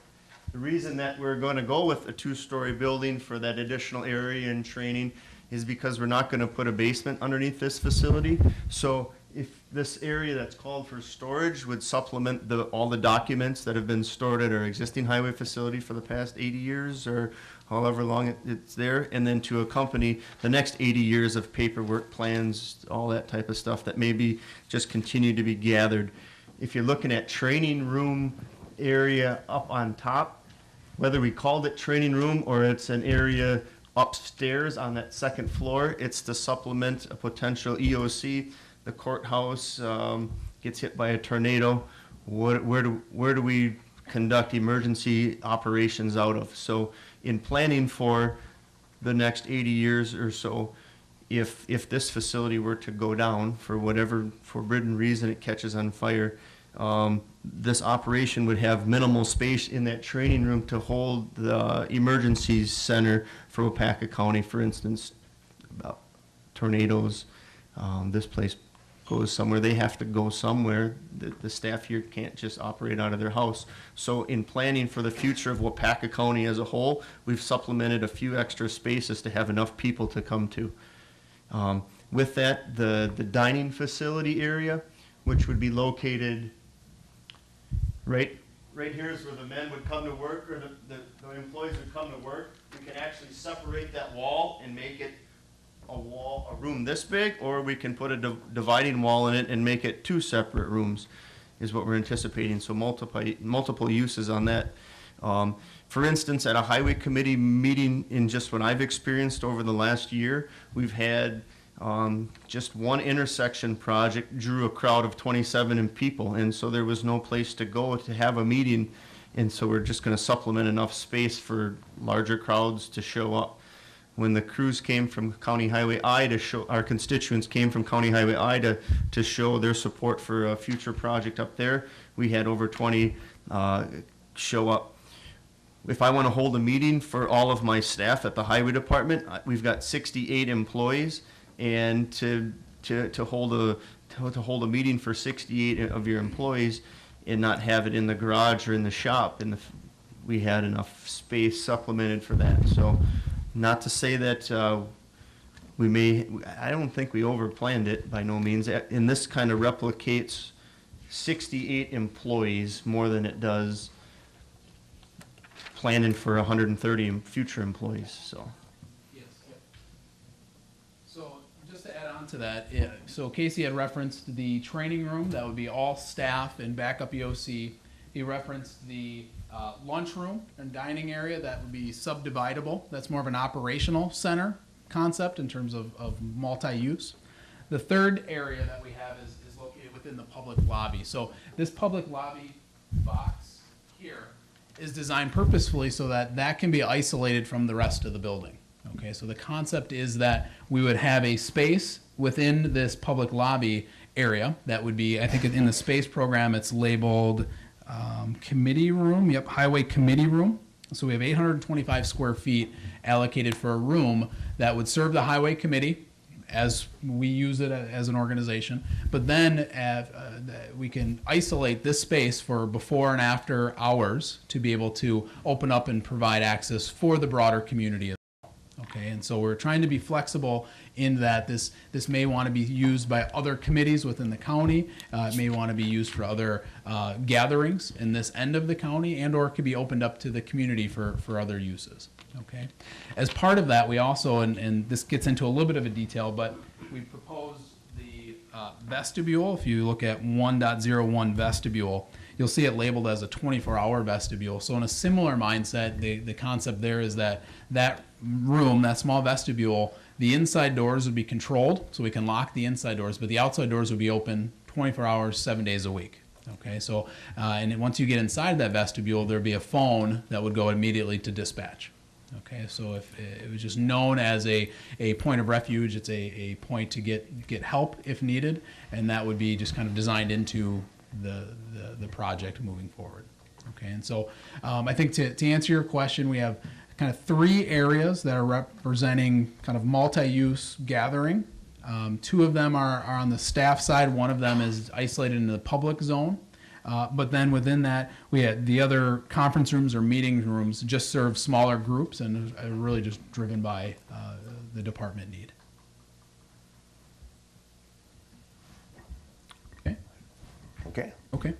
N: The reason that we're going to go with a 2-story building for that additional area and training is because we're not going to put a basement underneath this facility. So if this area that's called for storage would supplement all the documents that have been stored at our existing highway facility for the past 80 years or however long it's there, and then to accompany the next 80 years of paperwork, plans, all that type of stuff that maybe just continue to be gathered. If you're looking at training room area up on top, whether we called it training room or it's an area upstairs on that second floor, it's to supplement a potential EOC. The courthouse gets hit by a tornado. Where do we conduct emergency operations out of? So in planning for the next 80 years or so, if this facility were to go down for whatever forbidden reason, it catches on fire, this operation would have minimal space in that training room to hold the emergency center for Waupaca County, for instance, about tornadoes. This place goes somewhere, they have to go somewhere. The staff here can't just operate out of their house. So in planning for the future of Waupaca County as a whole, we've supplemented a few extra spaces to have enough people to come to. With that, the dining facility area, which would be located right here is where the men would come to work, or the employees would come to work. We can actually separate that wall and make it a room this big, or we can put a dividing wall in it and make it 2 separate rooms, is what we're anticipating. So multiple uses on that. For instance, at a highway committee meeting, in just what I've experienced over the last year, we've had just one intersection project drew a crowd of 27 people, and so there was no place to go to have a meeting, and so we're just going to supplement enough space for larger crowds to show up. When the crews came from County Highway I to show, our constituents came from County Highway I to show their support for a future project up there, we had over 20 show up. If I want to hold a meeting for all of my staff at the highway department, we've got 68 employees, and to hold a meeting for 68 of your employees and not have it in the garage or in the shop, we had enough space supplemented for that. So, not to say that I don't think we overplanned it by no means. And this kind of replicates 68 employees more than it does planning for 130 future employees. So.
Q: Yes. Yep. So just to add on to that, so Casey had referenced the training room. That would be all staff and backup EOC. He referenced the lunchroom and dining area. That would be subdividable. That's more of an operational center concept in terms of multi-use. The third area that we have is located within the public lobby. So this public lobby box here is designed purposefully so that that can be isolated from the rest of the building. Okay, so the concept is that we would have a space within this public lobby area that would be, I think in the space program it's labeled committee room, yep, highway committee room. So we have 825 square feet allocated for a room that would serve the highway committee as we use it as an organization. But then we can isolate this space for before and after hours to be able to open up and provide access for the broader community. Okay, and so we're trying to be flexible in that this may want to be used by other committees within the county. It may want to be used for other gatherings in this end of the county, and or it could be opened up to the community for other uses. Okay, as part of that, we also, and this gets into a little bit of a detail, but we propose the vestibule. If you look at 1.01 vestibule, you'll see it labeled as a 24-hour vestibule. So in a similar mindset, the concept there is that room, that small vestibule, the inside doors would be controlled, so we can lock the inside doors, but the outside doors would be open 24 hours, 7 days a week. Okay, so, and then once you get inside that vestibule, there'd be a phone that would go immediately to dispatch. Okay, so if it was just known as a point of refuge, it's a point to get help if needed, and that would be just kind of designed into the project moving forward. Okay, and so I think to answer your question, we have kind of 3 areas that are representing kind of multi-use gathering. 2 of them are on the staff side. 1 of them is isolated in the public zone. But then within that, we had the other conference rooms or meeting rooms just serve smaller groups and are really just driven by the department need. Okay.
B: Okay.
Q: Okay.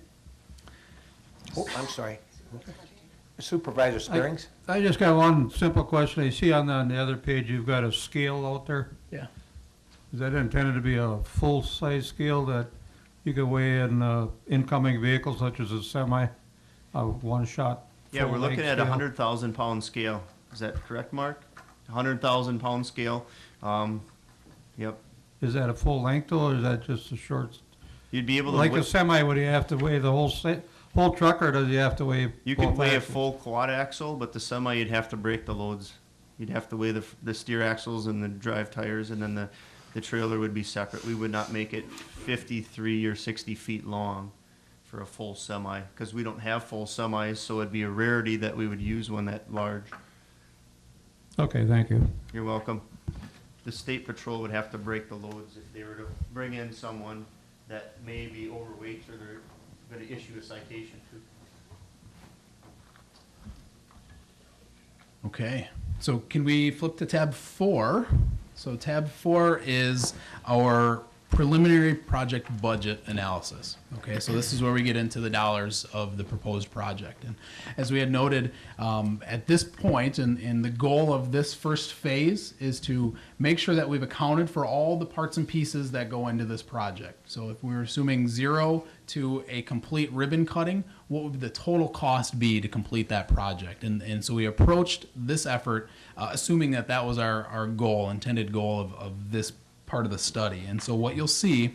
B: Oh, I'm sorry. Supervisor Spearings?
S: I just got one simple question. I see on the other page you've got a scale out there.
Q: Yeah.
S: Is that intended to be a full-size scale that you can weigh in incoming vehicles such as a semi, one-shot?
N: Yeah, we're looking at a
S: scale?
N: 100,000 pound scale. Is that correct, Mark? 100,000 pound scale. Yep.
S: Is that a full length though, or is that just a short?
N: You'd be able to
S: like a semi. Would you have to weigh the whole truck, or does you have to weigh?
N: You could
S: both
N: weigh a
S: axles?
N: full quad axle, but the semi you'd have to break the loads. You'd have to weigh the steer axles and the drive tires, and then the trailer would be separate. We would not make it 53 or 60 feet long for a full semi, because we don't have full semis, so it'd be a rarity that we would use one that large.
S: Okay, thank you.
N: You're welcome. The state patrol would have to break the loads if they were to bring in someone that may be overweight or they're going to issue a citation to.
Q: Okay, so can we flip to tab 4? So tab 4 is our preliminary project budget analysis. Okay, so this is where we get into the dollars of the proposed project. And as we had noted, at this point, and the goal of this first phase is to make sure that we've accounted for all the parts and pieces that go into this project. So if we're assuming 0 to a complete ribbon cutting, what would the total cost be to complete that project? And so we approached this effort assuming that that was our goal, intended goal of this part of the study. And so what you'll see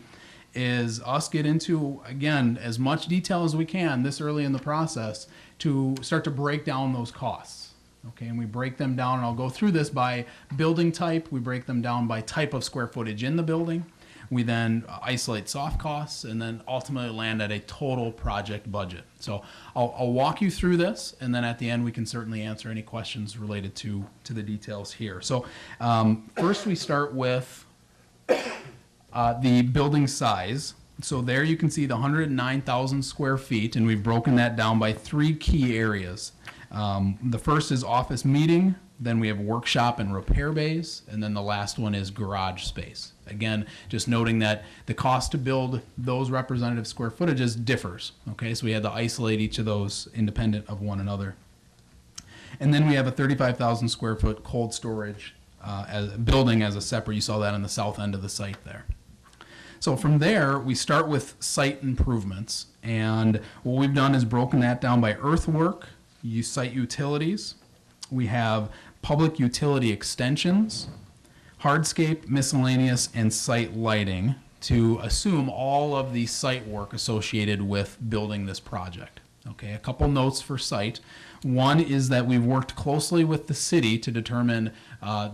Q: is us get into, again, as much detail as we can this early in the process to start to break down those costs. Okay, and we break them down, and I'll go through this by building type. We break them down by type of square footage in the building. We then isolate soft costs and then ultimately land at a total project budget. So I'll walk you through this, and then at the end we can certainly answer any questions related to the details here. So first we start with the building size. So there you can see the 109,000 square feet, and we've broken that down by 3 key areas. The first is office meeting, then we have workshop and repair bays, and then the last one is garage space. Again, just noting that the cost to build those representative square footages differs. Okay, so we had to isolate each of those independent of one another. And then we have a 35,000 square foot cold storage building as a separate. You saw that on the south end of the site there. So from there, we start with site improvements, and what we've done is broken that down by earthwork, site utilities. We have public utility extensions, hardscape, miscellaneous, and site lighting to assume all of the site work associated with building this project. Okay, a couple notes for site. One is that we've worked closely with the city to determine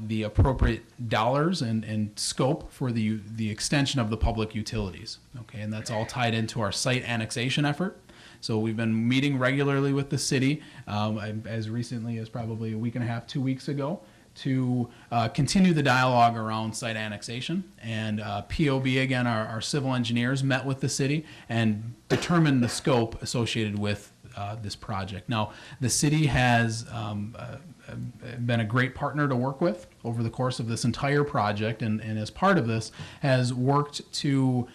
Q: the appropriate dollars and scope for the extension of the public utilities. Okay, and that's all tied into our site annexation effort. So we've been meeting regularly with the city as recently as probably a week and a half, 2 weeks ago, to continue the dialogue around site annexation. And POB, again, our civil engineers, met with the city and determined the scope associated with this project. Now, the city has been a great partner to work with over the course of this entire project, and as part of this has worked to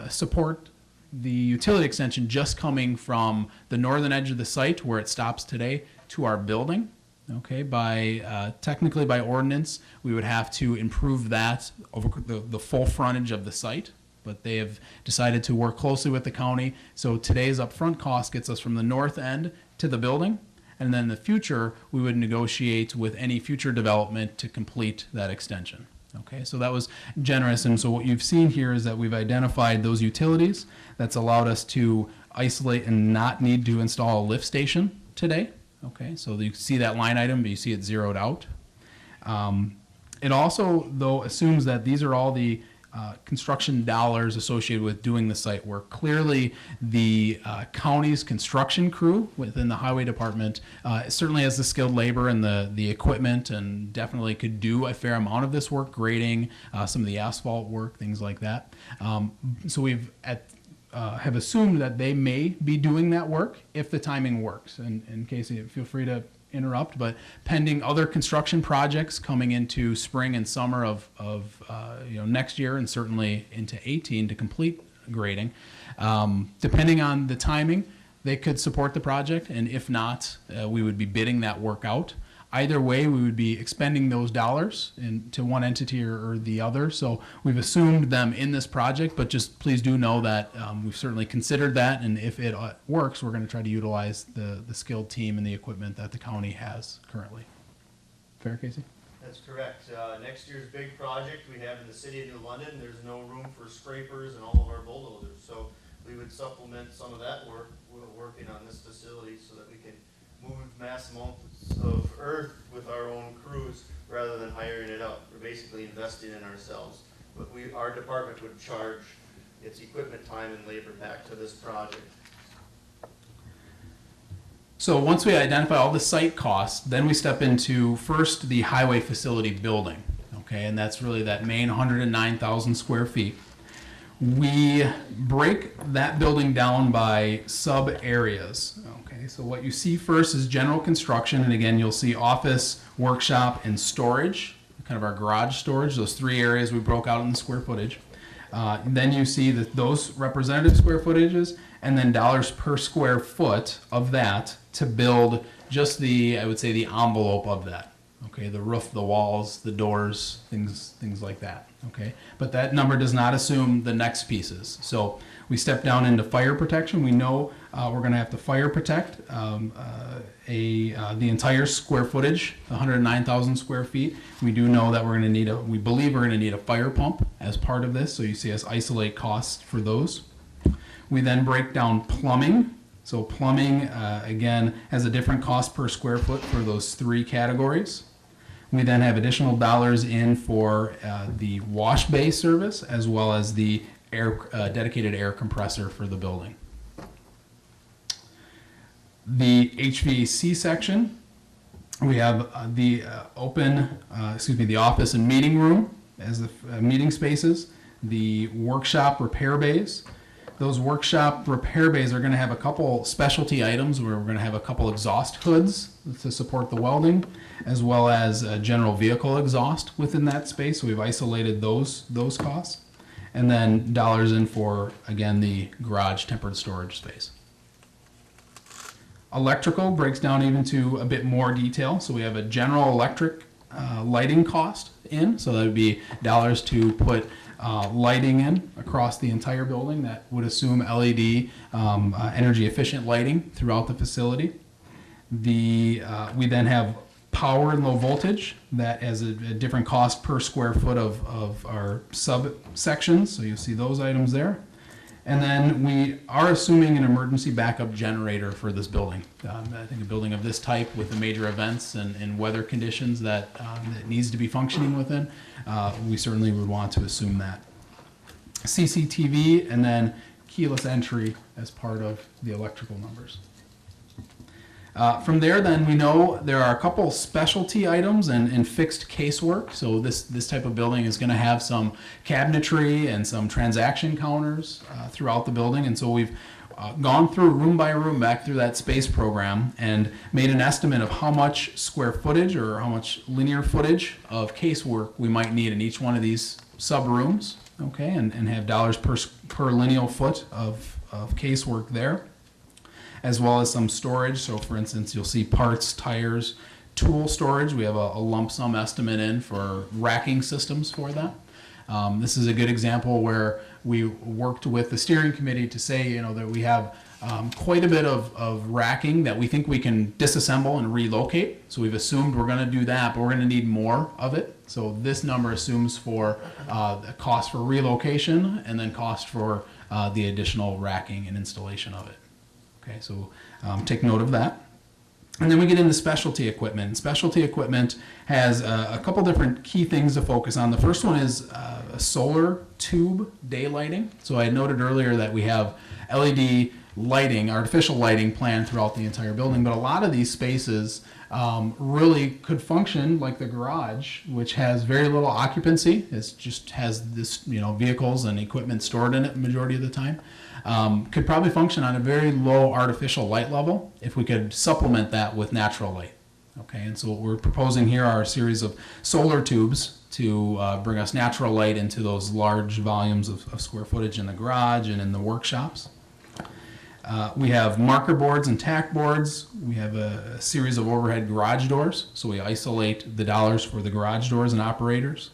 Q: support the utility extension just coming from the northern edge of the site where it stops today to our building. Okay, technically by ordinance, we would have to improve that over the full frontage of the site, but they have decided to work closely with the county. So today's upfront cost gets us from the north end to the building, and then in the future, we would negotiate with any future development to complete that extension. Okay, so that was generous, and so what you've seen here is that we've identified those utilities. That's allowed us to isolate and not need to install a lift station today. Okay, so you see that line item, but you see it zeroed out. It also, though, assumes that these are all the construction dollars associated with doing the site work. Clearly, the county's construction crew within the highway department certainly has the skilled labor and the equipment, and definitely could do a fair amount of this work, grading, some of the asphalt work, things like that. So we've have assumed that they may be doing that work if the timing works. And in case, feel free to interrupt, but pending other construction projects coming into spring and summer of next year, and certainly into 18 to complete grading, depending on the timing, they could support the project, and if not, we would be bidding that work out. Either way, we would be expending those dollars to one entity or the other. So we've assumed them in this project, but just please do know that we've certainly considered that, and if it works, we're going to try to utilize the skilled team and the equipment that the county has currently. Fair, Casey?
N: That's correct. Next year's big project we have in the city of New London, there's no room for scrapers and all of our bulldozers. So we would supplement some of that work. We're working on this facility so that we can move mass amounts of earth with our own crews rather than hiring it out. We're basically investing in ourselves. But our department would charge its equipment, time, and labor back to this project.
Q: So once we identify all the site costs, then we step into first the highway facility building. Okay, and that's really that main 109,000 square feet. We break that building down by sub areas. Okay, so what you see first is general construction, and again, you'll see office, workshop, and storage, kind of our garage storage, those three areas we broke out in the square footage. Then you see that those representative square footages, and then dollars per square foot of that to build just the, I would say, the envelope of that. Okay, the roof, the walls, the doors, things like that. Okay, but that number does not assume the next pieces. So we step down into fire protection. We know we're going to have to fire protect the entire square footage, 109,000 square feet. We do know that we're going to need we believe we're going to need a fire pump as part of this. So you see us isolate costs for those. We then break down plumbing. So plumbing, again, has a different cost per square foot for those three categories. We then have additional dollars in for the wash bay service, as well as the dedicated air compressor for the building. The HVAC section, we have the the office and meeting room as the meeting spaces, the workshop repair bays. Those workshop repair bays are going to have a couple specialty items where we're going to have a couple exhaust hoods to support the welding, as well as a general vehicle exhaust within that space. So we've isolated those costs. And then dollars in for, again, the garage tempered storage space. Electrical breaks down even to a bit more detail. So we have a general electric lighting cost in. So that would be dollars to put lighting in across the entire building. That would assume LED energy efficient lighting throughout the facility. We then have power and low voltage that has a different cost per square foot of our subsections. So you'll see those items there. And then we are assuming an emergency backup generator for this building. I think a building of this type with the major events and weather conditions that it needs to be functioning within, we certainly would want to assume that. CCTV and then keyless entry as part of the electrical numbers. From there, then, we know there are a couple specialty items and fixed casework. So this type of building is going to have some cabinetry and some transaction counters throughout the building. And so we've gone through room by room back through that space program and made an estimate of how much square footage or how much linear footage of casework we might need in each one of these sub rooms. Okay, and have dollars per lineal foot of casework there, as well as some storage. So for instance, you'll see parts, tires, tool storage. We have a lump sum estimate in for racking systems for that. This is a good example where we worked with the steering committee to say, that we have quite a bit of racking that we think we can disassemble and relocate. So we've assumed we're going to do that, but we're going to need more of it. So this number assumes for the cost for relocation and then cost for the additional racking and installation of it. Okay, so take note of that. And then we get into specialty equipment. Specialty equipment has a couple different key things to focus on. The first one is a solar tube daylighting. So I noted earlier that we have LED lighting, artificial lighting planned throughout the entire building, but a lot of these spaces really could function like the garage, which has very little occupancy. It just has this, vehicles and equipment stored in it majority of the time. Could probably function on a very low artificial light level if we could supplement that with natural light. Okay, and so what we're proposing here are a series of solar tubes to bring us natural light into those large volumes of square footage in the garage and in the workshops. We have marker boards and tack boards. We have a series of overhead garage doors, so we isolate the dollars for the garage doors and operators.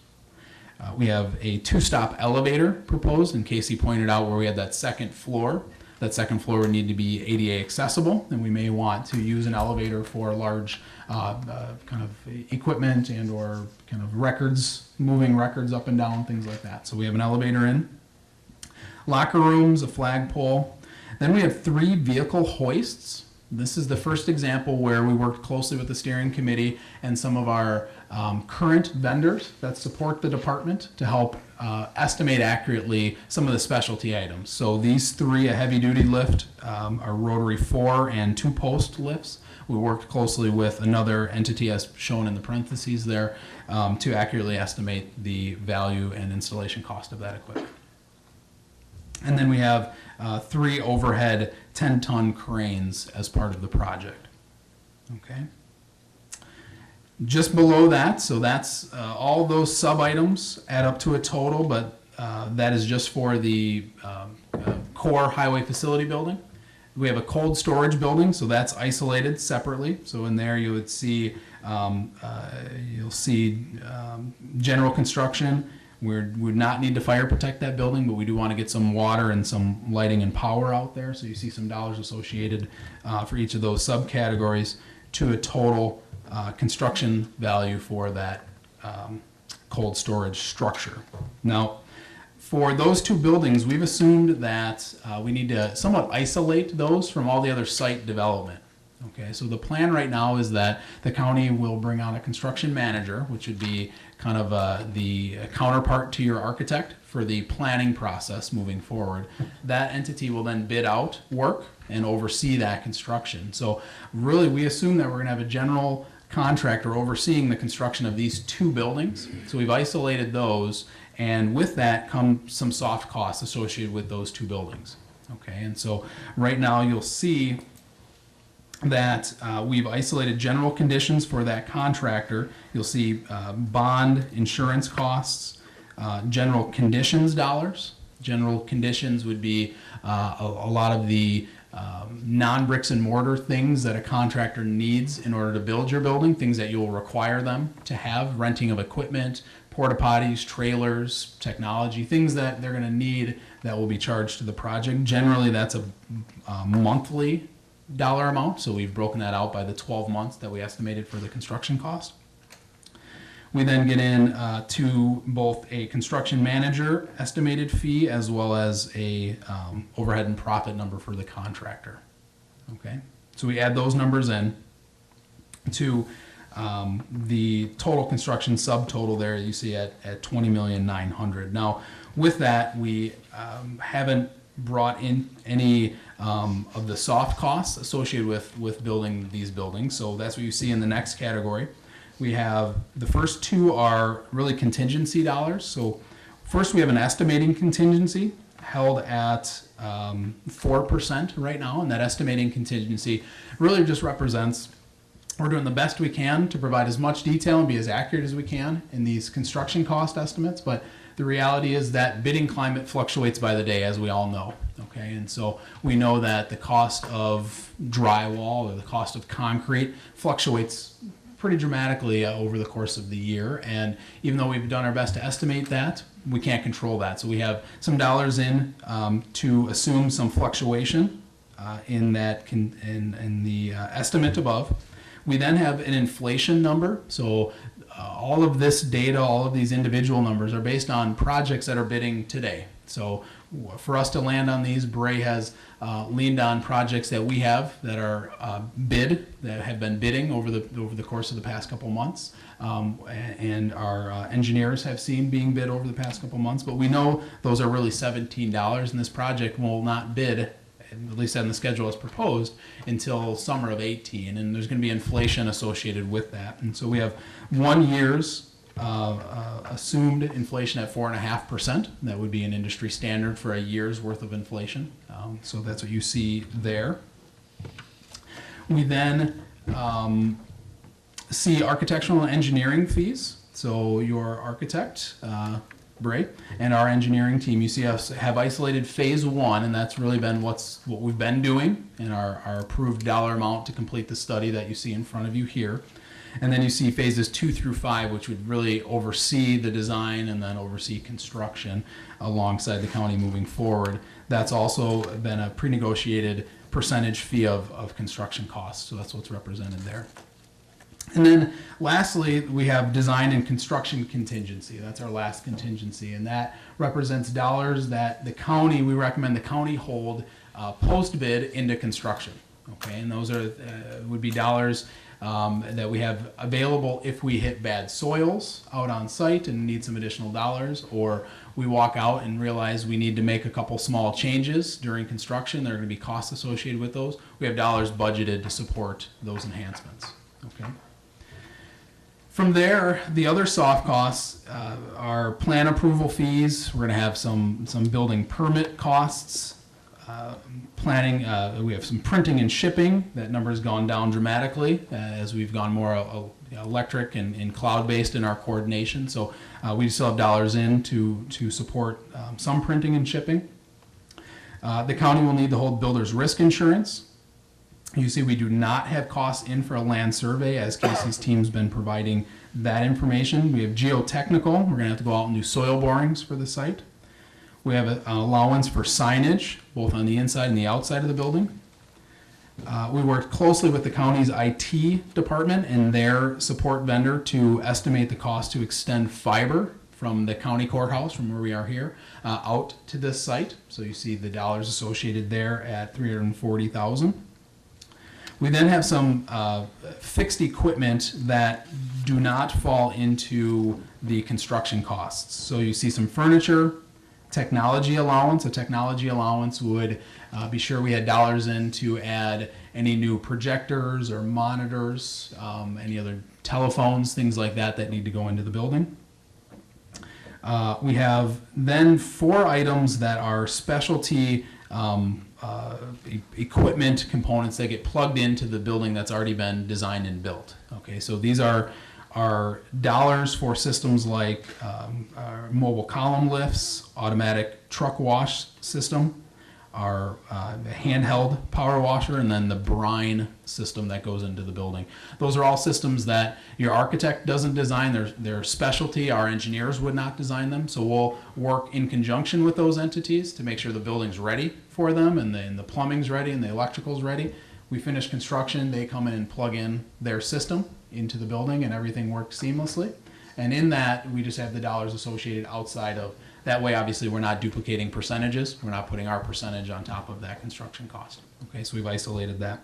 Q: We have a two-stop elevator proposed, and Casey pointed out where we had that second floor. That second floor would need to be ADA accessible, and we may want to use an elevator for large kind of equipment and or kind of records, moving records up and down, things like that. So we have an elevator in. Locker rooms, a flagpole. Then we have 3 vehicle hoists. This is the first example where we worked closely with the steering committee and some of our current vendors that support the department to help estimate accurately some of the specialty items. So these 3, a heavy-duty lift, are rotary 4 and 2-post lifts. We worked closely with another entity, as shown in the parentheses there, to accurately estimate the value and installation cost of that equipment. And then we have 3 overhead 10-ton cranes as part of the project. Okay. Just below that, so that's all those sub-items add up to a total, but that is just for the core highway facility building. We have a cold storage building, so that's isolated separately. So in there you would see, general construction. We would not need to fire protect that building, but we do want to get some water and some lighting and power out there. So you see some dollars associated for each of those subcategories to a total construction value for that cold storage structure. Now, for those 2 buildings, we've assumed that we need to somewhat isolate those from all the other site development. Okay, so the plan right now is that the county will bring on a construction manager, which would be kind of the counterpart to your architect for the planning process moving forward. That entity will then bid out work and oversee that construction. So really, we assume that we're going to have a general contractor overseeing the construction of these 2 buildings. So we've isolated those, and with that come some soft costs associated with those 2 buildings. Okay, and so right now you'll see that we've isolated general conditions for that contractor. You'll see bond insurance costs, general conditions dollars. General conditions would be a lot of the non-bricks and mortar things that a contractor needs in order to build your building, things that you'll require them to have, renting of equipment, porta potties, trailers, technology, things that they're going to need that will be charged to the project. Generally, that's a monthly dollar amount, so we've broken that out by the 12 months that we estimated for the construction cost. We then get in to both a construction manager estimated fee as well as a overhead and profit number for the contractor. Okay, so we add those numbers in to the total construction subtotal there you see at $20,900,000. Now, with that, we haven't brought in any of the soft costs associated with building these buildings. So that's what you see in the next category. We have the first 2 are really contingency dollars. So first we have an estimating contingency held at 4% right now, and that estimating contingency really just represents we're doing the best we can to provide as much detail and be as accurate as we can in these construction cost estimates, but the reality is that bidding climate fluctuates by the day, as we all know. Okay, and so we know that the cost of drywall or the cost of concrete fluctuates pretty dramatically over the course of the year, and even though we've done our best to estimate that, we can't control that. So we have some dollars in to assume some fluctuation in the estimate above. We then have an inflation number. So all of this data, all of these individual numbers are based on projects that are bidding today. So for us to land on these, Bray has leaned on projects that we have that are that have been bidding over the course of the past couple months, and our engineers have seen being bid over the past couple months. But we know those are really $17, and this project will not bid, at least on the schedule as proposed, until summer of 18, and there's going to be inflation associated with that. And so we have 1 year's assumed inflation at 4.5%. That would be an industry standard for a year's worth of inflation. So that's what you see there. We then see architectural and engineering fees. So your architect, Bray, and our engineering team, you see us have isolated phase 1, and that's really been what we've been doing, and our approved dollar amount to complete the study that you see in front of you here. And then you see phases 2 through 5, which would really oversee the design and then oversee construction alongside the county moving forward. That's also been a pre-negotiated percentage fee of construction costs, so that's what's represented there. And then lastly, we have design and construction contingency. That's our last contingency, and that represents dollars that we recommend the county hold post-bid into construction. Okay, and those are would be dollars that we have available if we hit bad soils out on site and need some additional dollars, or we walk out and realize we need to make a couple small changes during construction. There are going to be costs associated with those. We have dollars budgeted to support those enhancements. Okay. From there, the other soft costs are plan approval fees. We're going to have some building permit costs. Planning, we have some printing and shipping. That number has gone down dramatically as we've gone more electric and cloud-based in our coordination. So we still have dollars in to support some printing and shipping. The county will need to hold builder's risk insurance. You see we do not have costs in for a land survey, as Casey's team's been providing that information. We have geotechnical. We're going to have to go out and do soil borings for the site. We have an allowance for signage, both on the inside and the outside of the building. We worked closely with the county's IT department and their support vendor to estimate the cost to extend fiber from the county courthouse, from where we are here, out to this site. So you see the dollars associated there at $340,000. We then have some fixed equipment that do not fall into the construction costs. So you see some furniture, technology allowance. A technology allowance would be sure we had dollars in to add any new projectors or monitors, any other telephones, things like that that need to go into the building. We have then 4 items that are specialty equipment components that get plugged into the building that's already been designed and built. Okay, so these are dollars for systems like our mobile column lifts, automatic truck wash system, our handheld power washer, and then the brine system that goes into the building. Those are all systems that your architect doesn't design. They're specialty. Our engineers would not design them. So we'll work in conjunction with those entities to make sure the building's ready for them and the plumbing's ready and the electrical's ready. We finish construction. They come in and plug in their system into the building and everything works seamlessly. And in that, we just have the dollars associated outside of. That way, obviously, we're not duplicating percentages. We're not putting our percentage on top of that construction cost. Okay, so we've isolated that.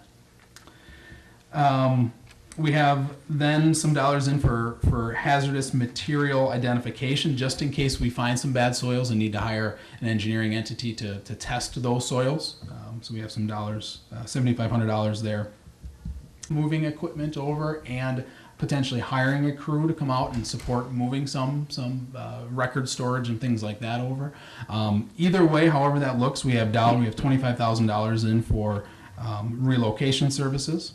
Q: We have then some dollars in for hazardous material identification, just in case we find some bad soils and need to hire an engineering entity to test those soils. So we have some dollars, $7,500 there. Moving equipment over and potentially hiring a crew to come out and support moving some record storage and things like that over. Either way, however that looks, we have $25,000 in for relocation services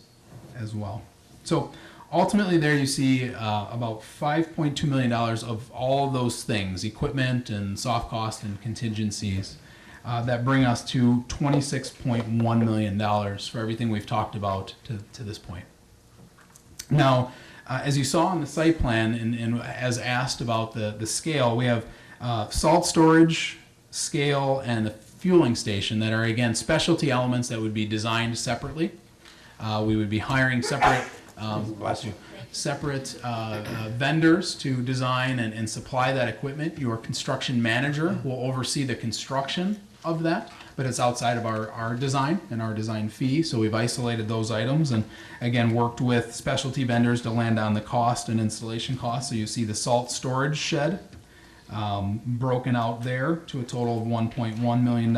Q: as well. So ultimately there you see about $5.2 million of all of those things, equipment and soft cost and contingencies, that bring us to $26.1 million for everything we've talked about to this point. Now, as you saw on the site plan and as asked about the scale, we have salt storage, scale, and the fueling station that are, again, specialty elements that would be designed separately. We would be hiring separate vendors to design and supply that equipment. Your construction manager will oversee the construction of that, but it's outside of our design and our design fee. So we've isolated those items and again worked with specialty vendors to land on the cost and installation costs. So you see the salt storage shed broken out there to a total of $1.1 million.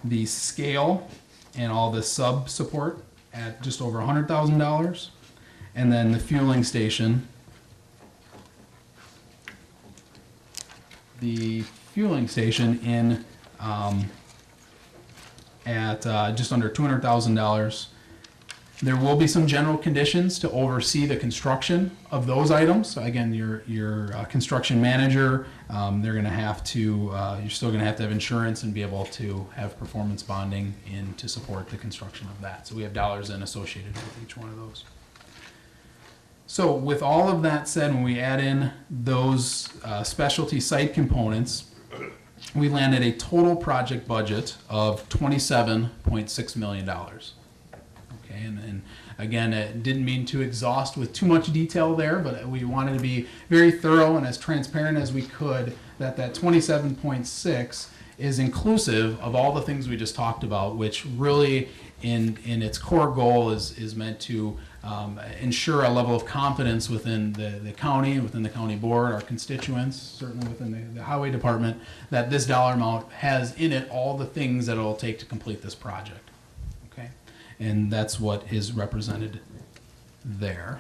Q: The scale and all the sub support at just over $100,000. And then the fueling station. The fueling station in at just under $200,000. There will be some general conditions to oversee the construction of those items. So again, your construction manager, they're going to have to. You're still going to have insurance and be able to have performance bonding in to support the construction of that. So we have dollars in associated with each one of those. So with all of that said, when we add in those specialty site components, we landed a total project budget of $27.6 million. Okay, and again, it didn't mean to exhaust with too much detail there, but we wanted to be very thorough and as transparent as we could that 27.6 is inclusive of all the things we just talked about, which really in its core goal is meant to ensure a level of confidence within the county, within the county board, our constituents, certainly within the highway department, that this dollar amount has in it all the things that it'll take to complete this project. Okay, and that's what is represented there.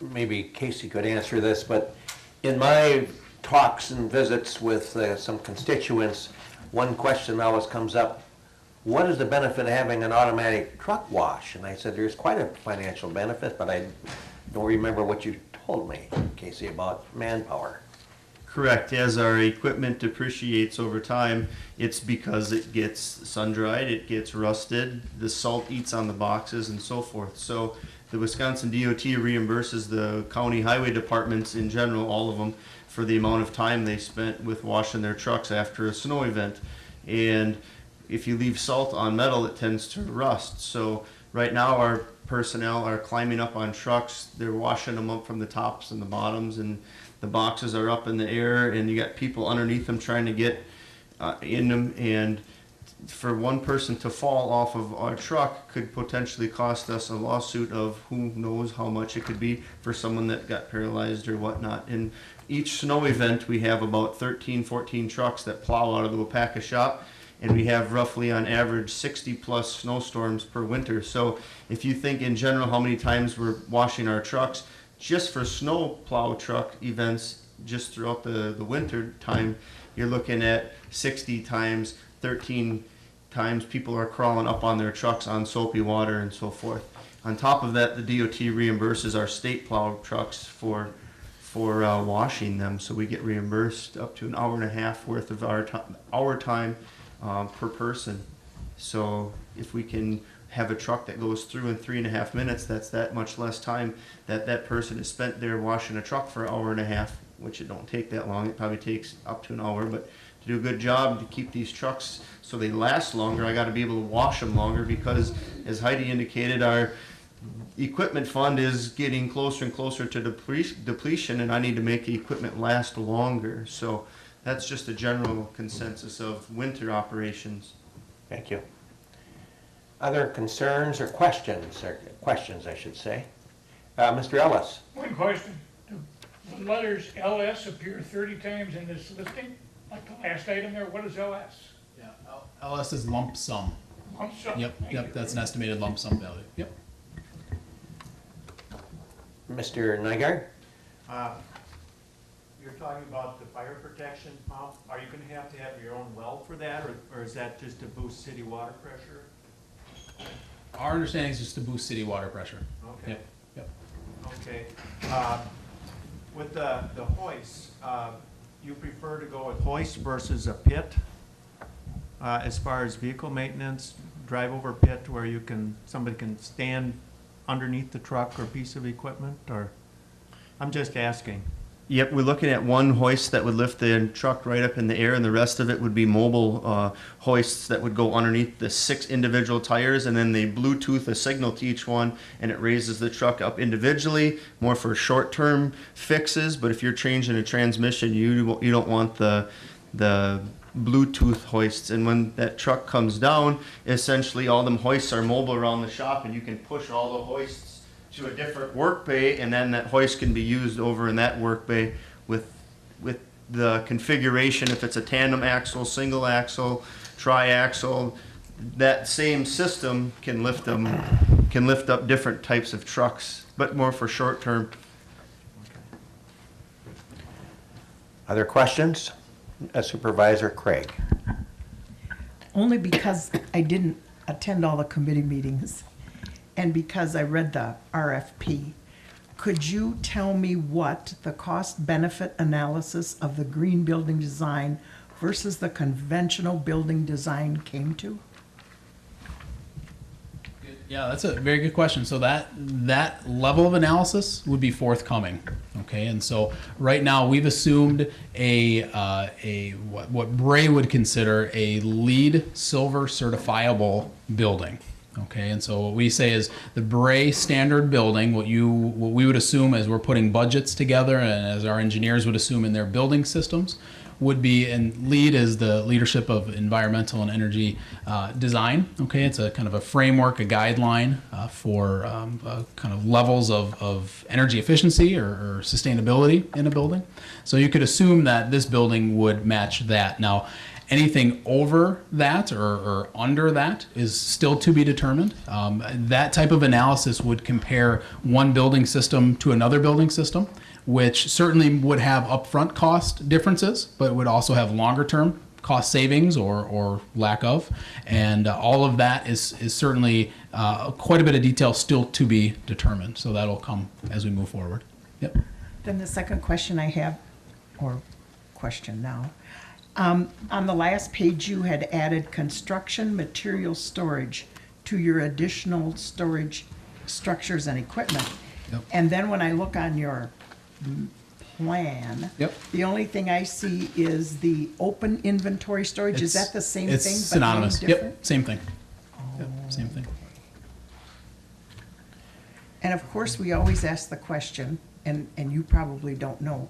B: Maybe Casey could answer this, but in my talks and visits with some constituents, one question always comes up: what is the benefit of having an automatic truck wash? And I said, there's quite a financial benefit, but I don't remember what you told me, Casey, about manpower.
N: Correct. As our equipment depreciates over time, it's because it gets sun-dried, it gets rusted, the salt eats on the boxes and so forth. So the Wisconsin DOT reimburses the county highway departments in general, all of them, for the amount of time they spent with washing their trucks after a snow event. And if you leave salt on metal, it tends to rust. So right now our personnel are climbing up on trucks, they're washing them up from the tops and the bottoms, and the boxes are up in the air, and you got people underneath them trying to get in them. And for one person to fall off of our truck could potentially cost us a lawsuit of who knows how much it could be for someone that got paralyzed or whatnot. And each snow event, we have about 13, 14 trucks that plow out of the Waupaca shop, and we have roughly on average 60 plus snowstorms per winter. So if you think in general how many times we're washing our trucks, just for snow plow truck events, just throughout the winter time, you're looking at 60 times, 13 times people are crawling up on their trucks on soapy water and so forth. On top of that, the DOT reimburses our state plow trucks for washing them, so we get reimbursed up to an hour and a half worth of our time per person. So if we can have a truck that goes through in 3.5 minutes, that's that much less time that person has spent there washing a truck for an hour and a half, which it don't take that long. It probably takes up to an hour, but to do a good job to keep these trucks so they last longer, I got to be able to wash them longer, because as Heidi indicated, our equipment fund is getting closer and closer to depletion, and I need to make the equipment last longer. So that's just a general consensus of winter operations.
B: Thank you. Other concerns or questions I should say. Mr. Ellis.
F: One question. Do the letters LS appear 30 times in this listing? Like the last item there, what is LS?
Q: Yeah, LS is lump sum.
F: Lump sum?
Q: Yep, that's an estimated lump sum value. Yep.
B: Mr. Nygaard?
T: You're talking about the fire protection pump. Are you going to have your own well for that, or is that just to boost city water pressure?
Q: Our understanding is just to boost city water pressure.
T: Okay.
Q: Yep.
T: Okay. With the hoist, you prefer to go with hoist versus a pit as far as vehicle maintenance, drive over pit where somebody can stand underneath the truck or piece of equipment, or I'm just asking.
N: Yep, we're looking at one hoist that would lift the truck right up in the air, and the rest of it would be mobile hoists that would go underneath the 6 individual tires, and then they Bluetooth a signal to each one, and it raises the truck up individually, more for short-term fixes. But if you're changing a transmission, you don't want the Bluetooth hoists. And when that truck comes down, essentially all them hoists are mobile around the shop, and you can push all the hoists to a different work bay, and then that hoist can be used over in that work bay with the configuration. If it's a tandem axle, single axle, tri-axle, that same system can lift up different types of trucks, but more for short term.
B: Other questions? Supervisor Craig.
O: Only because I didn't attend all the committee meetings and because I read the RFP. Could you tell me what the cost-benefit analysis of the green building design versus the conventional building design came to?
Q: Yeah, that's a very good question. So that level of analysis would be forthcoming. Okay, and so right now we've assumed what Bray would consider a LEED Silver certifiable building. Okay, and so what we say is the Bray standard building, what we would assume as we're putting budgets together and as our engineers would assume in their building systems, would be, and LEED is the Leadership of Environmental and Energy Design. Okay, it's a kind of a framework, a guideline for kind of levels of energy efficiency or sustainability in a building. So you could assume that this building would match that. Now, Anything over that or under that is still to be determined. That type of analysis would compare one building system to another building system, which certainly would have upfront cost differences, but would also have longer term cost savings or lack of. And all of that is certainly quite a bit of detail still to be determined. So that'll come as we move forward. Yep.
O: Then the second question I have, or question now, on the last page, you had added construction material storage to your additional storage structures and equipment.
Q: Yep.
O: And then when I look on your plan,
Q: Yep.
O: the only thing I see is the open inventory storage. Is that the same
Q: It's
O: thing? but
Q: synonymous.
O: named different?
Q: Yep, same thing. Yep, same thing.
O: And of course, we always ask the question, and you probably don't know,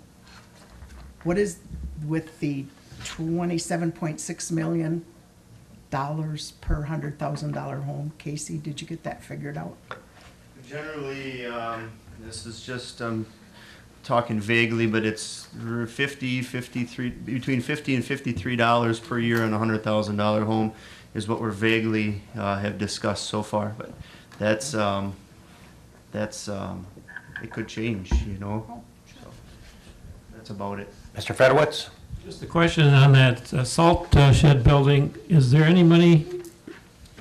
O: what is with the $27.6 million per $100,000 home? Casey, did you get that figured out?
N: Generally, this is just talking vaguely, but it's between $50 and $53 per year on a $100,000 home is what we're vaguely have discussed so far. But that's it could change, you know. So that's about it.
B: Mr. Fedowitz?
D: Just a question on that salt shed building. Is there any money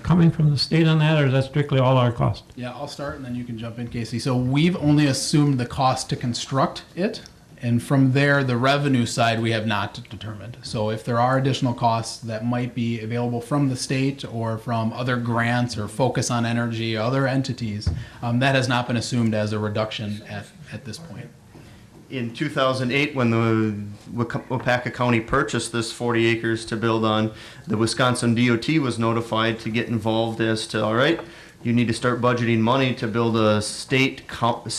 D: coming from the state on that, or is that strictly all our cost?
Q: Yeah, I'll start and then you can jump in, Casey. So we've only assumed the cost to construct it, and from there, the revenue side we have not determined. So if there are additional costs that might be available from the state or from other grants or Focus on Energy or other entities, that has not been assumed as a reduction at this point.
N: In 2008, when the Waupaca County purchased this 40 acres to build on, the Wisconsin DOT was notified to get involved as to, all right, you need to start budgeting money to build a state salt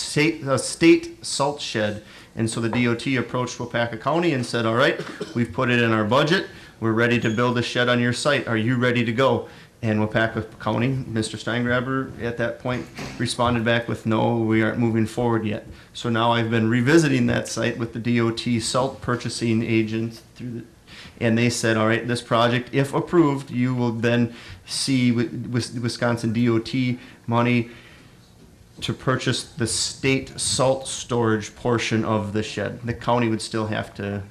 N: shed. And so the DOT approached Waupaca County and said, all right, we've put it in our budget. We're ready to build a shed on your site. Are you ready to go? And Waupaca County, Mr. Steingraber at that point responded back with, no, we aren't moving forward yet. So now I've been revisiting that site with the DOT salt purchasing agent and they said, all right, this project, if approved, you will then see Wisconsin DOT money to purchase the state salt storage portion of the shed. The county would still have to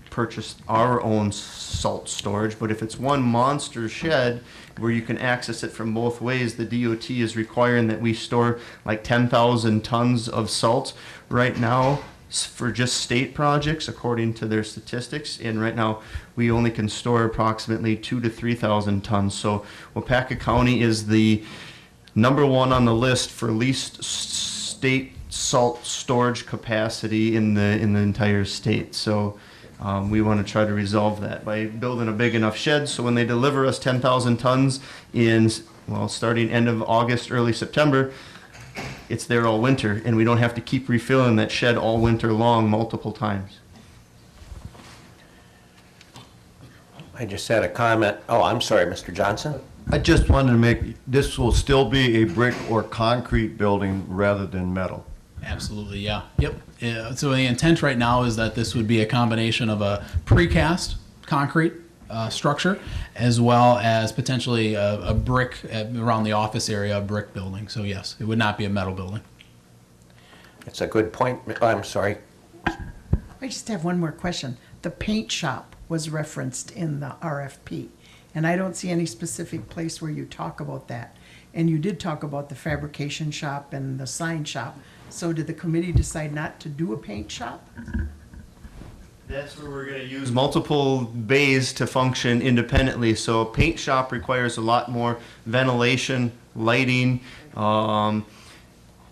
N: purchase our own salt storage, but if it's one monster shed where you can access it from both ways, the DOT is requiring that we store like 10,000 tons of salt right now for just state projects according to their statistics, and right now we only can store approximately 2,000 to 3,000 tons. So Waupaca County is the number one on the list for least state salt storage capacity in the entire state. So we want to try to resolve that by building a big enough shed so when they deliver us 10,000 tons in, well, starting end of August, early September, it's there all winter, and we don't have to keep refilling that shed all winter long multiple times.
B: I just had a comment. Oh, I'm sorry, Mr. Johnson.
U: I just wanted to make, this will still be a brick or concrete building rather than metal.
Q: Absolutely, yeah. Yep. So the intent right now is that this would be a combination of a precast concrete structure as well as potentially a brick around the office area, a brick building. So yes, it would not be a metal building.
B: It's a good point. Oh, I'm sorry.
O: I just have one more question. The paint shop was referenced in the RFP, and I don't see any specific place where you talk about that. And you did talk about the fabrication shop and the sign shop. So did the committee decide not to do a paint shop?
N: That's where we're going to use multiple bays to function independently. So a paint shop requires a lot more ventilation, lighting, not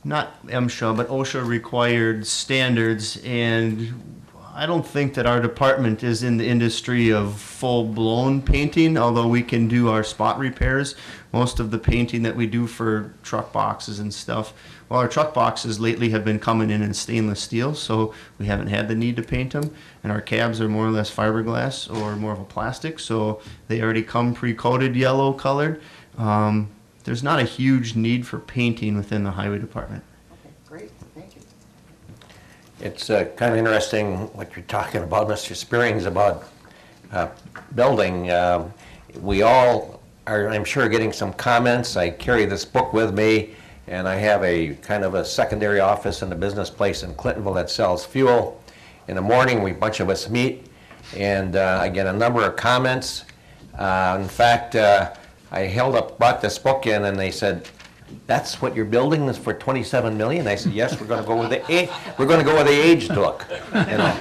N: MSHA, but OSHA required standards. And I don't think that our department is in the industry of full-blown painting, although we can do our spot repairs. Most of the painting that we do for truck boxes and stuff, well, our truck boxes lately have been coming in stainless steel, so we haven't had the need to paint them. And our cabs are more or less fiberglass or more of a plastic, so they already come pre-coated yellow colored. There's not a huge need for painting within the highway department.
O: Great, thank you.
B: It's kind of interesting what you're talking about, Mr. Spearings, about building, we all are, I'm sure, getting some comments. I carry this book with me, and I have a kind of a secondary office in the business place in Clintonville that sells fuel. In the morning, a bunch of us meet, and I get a number of comments. In fact, I brought this book in, and they said, "That's what you're building is for 27 million?" I said, "Yes, we're going to go with the aged look." You know.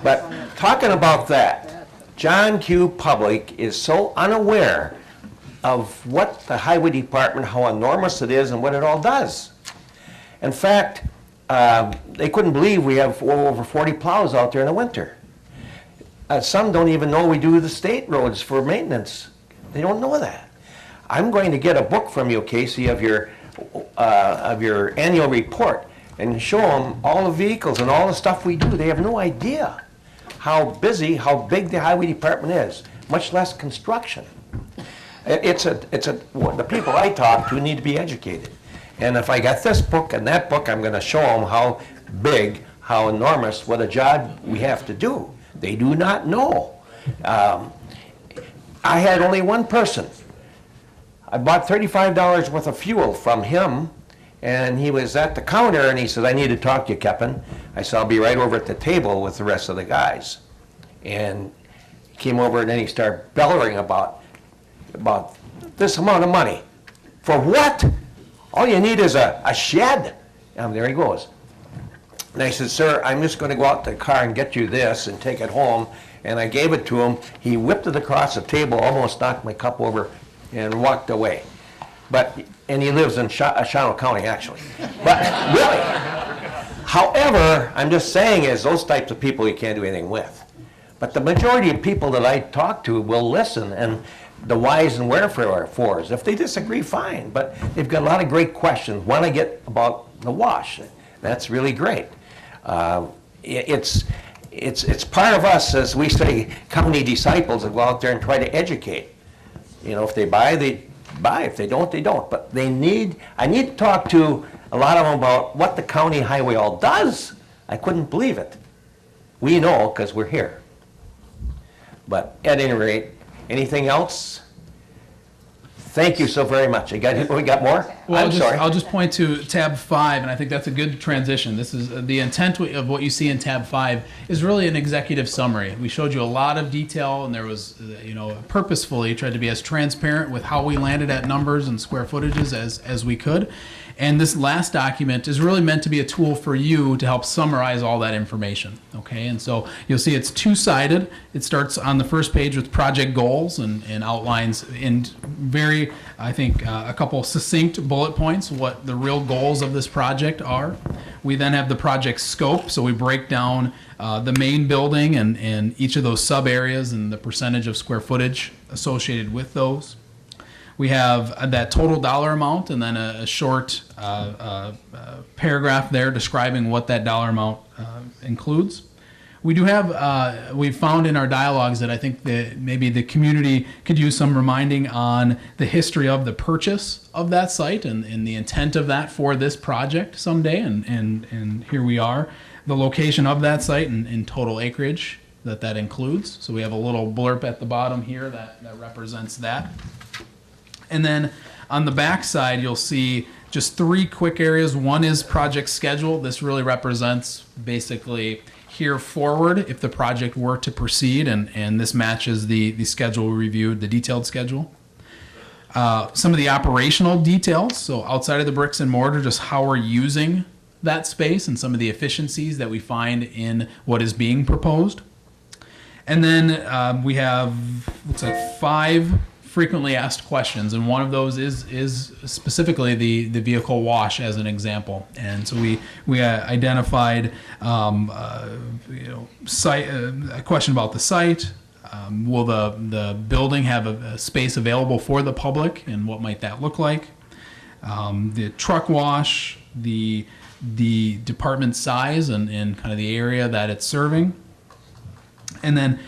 B: But talking about that, John Q. Public is so unaware of what the highway department, how enormous it is, and what it all does. In fact, they couldn't believe we have over 40 plows out there in the winter. Some don't even know we do the state roads for maintenance. They don't know that. I'm going to get a book from you, Casey, of your annual report and show them all the vehicles and all the stuff we do. They have no idea how busy, how big the highway department is, much less construction. The people I talk to need to be educated. And if I got this book and that book, I'm going to show them how big, how enormous, what a job we have to do. They do not know. I had only one person. I bought $35 worth of fuel from him, and he was at the counter, and he said, "I need to talk to you, Captain." I said, "I'll be right over at the table with the rest of the guys." And he came over, and then he started bellowing about this amount of money. For what? All you need is a shed. And there he goes. And I said, "Sir, I'm just going to go out to the car and get you this and take it home." And I gave it to him. He whipped it across the table, almost knocked my cup over, and walked away. And he lives in Shawano County, actually. But really, however, I'm just saying is those types of people you can't do anything with. But the majority of people that I talk to will listen, and the whys and wherefores. If they disagree, fine. But they've got a lot of great questions. One I get about the wash. That's really great. It's part of us, as we say, county disciples, that go out there and try to educate. You know, if they buy, they buy. If they don't, they don't. But I need to talk to a lot of them about what the county highway all does. I couldn't believe it. We know because we're here. But at any rate, anything else? Thank you so very much. We got more?
Q: Well,
B: I'm sorry.
Q: I'll just point to tab 5, and I think that's a good transition. This is the intent of what you see in tab 5 is really an executive summary. We showed you a lot of detail, and there was, purposefully tried to be as transparent with how we landed at numbers and square footages as we could. And this last document is really meant to be a tool for you to help summarize all that information, okay? And so you'll see it's two-sided. It starts on the first page with project goals and outlines in very, I think, a couple succinct bullet points what the real goals of this project are. We then have the project scope, so we break down the main building and each of those sub-areas and the percentage of square footage associated with those. We have that total dollar amount and then a short paragraph there describing what that dollar amount includes. We do have, we've found in our dialogues that I think that maybe the community could use some reminding on the history of the purchase of that site and the intent of that for this project someday. And here we are, the location of that site and total acreage that includes. So we have a little blurb at the bottom here that represents that. And then on the back side, you'll see just 3 quick areas. One is project schedule. This really represents basically here forward if the project were to proceed, and this matches the schedule we reviewed, the detailed schedule. Some of the operational details, so outside of the bricks and mortar, just how we're using that space and some of the efficiencies that we find in what is being proposed. And then we have, looks like 5 frequently asked questions, and one of those is specifically the vehicle wash as an example. And so we identified site, a question about the site. Will the building have a space available for the public, and what might that look like? The truck wash, the department size and kind of the area that it's serving. And then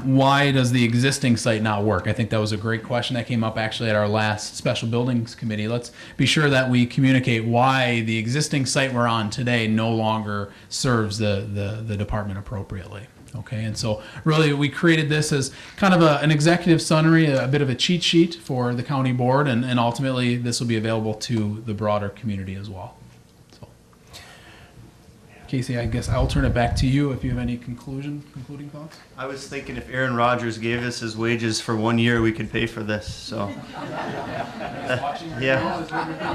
Q: why does the existing site not work? I think that was a great question that came up actually at our last Special Buildings Committee. Let's be sure that we communicate why the existing site we're on today no longer serves the department appropriately. Okay, and so really we created this as kind of an executive summary, a bit of a cheat sheet for the county board, and ultimately this will be available to the broader community as well. So, Casey, I guess I'll turn it back to you if you have any concluding thoughts.
N: I was thinking if Aaron Rodgers gave us his wages for 1 year, we could pay for this, so. Yeah,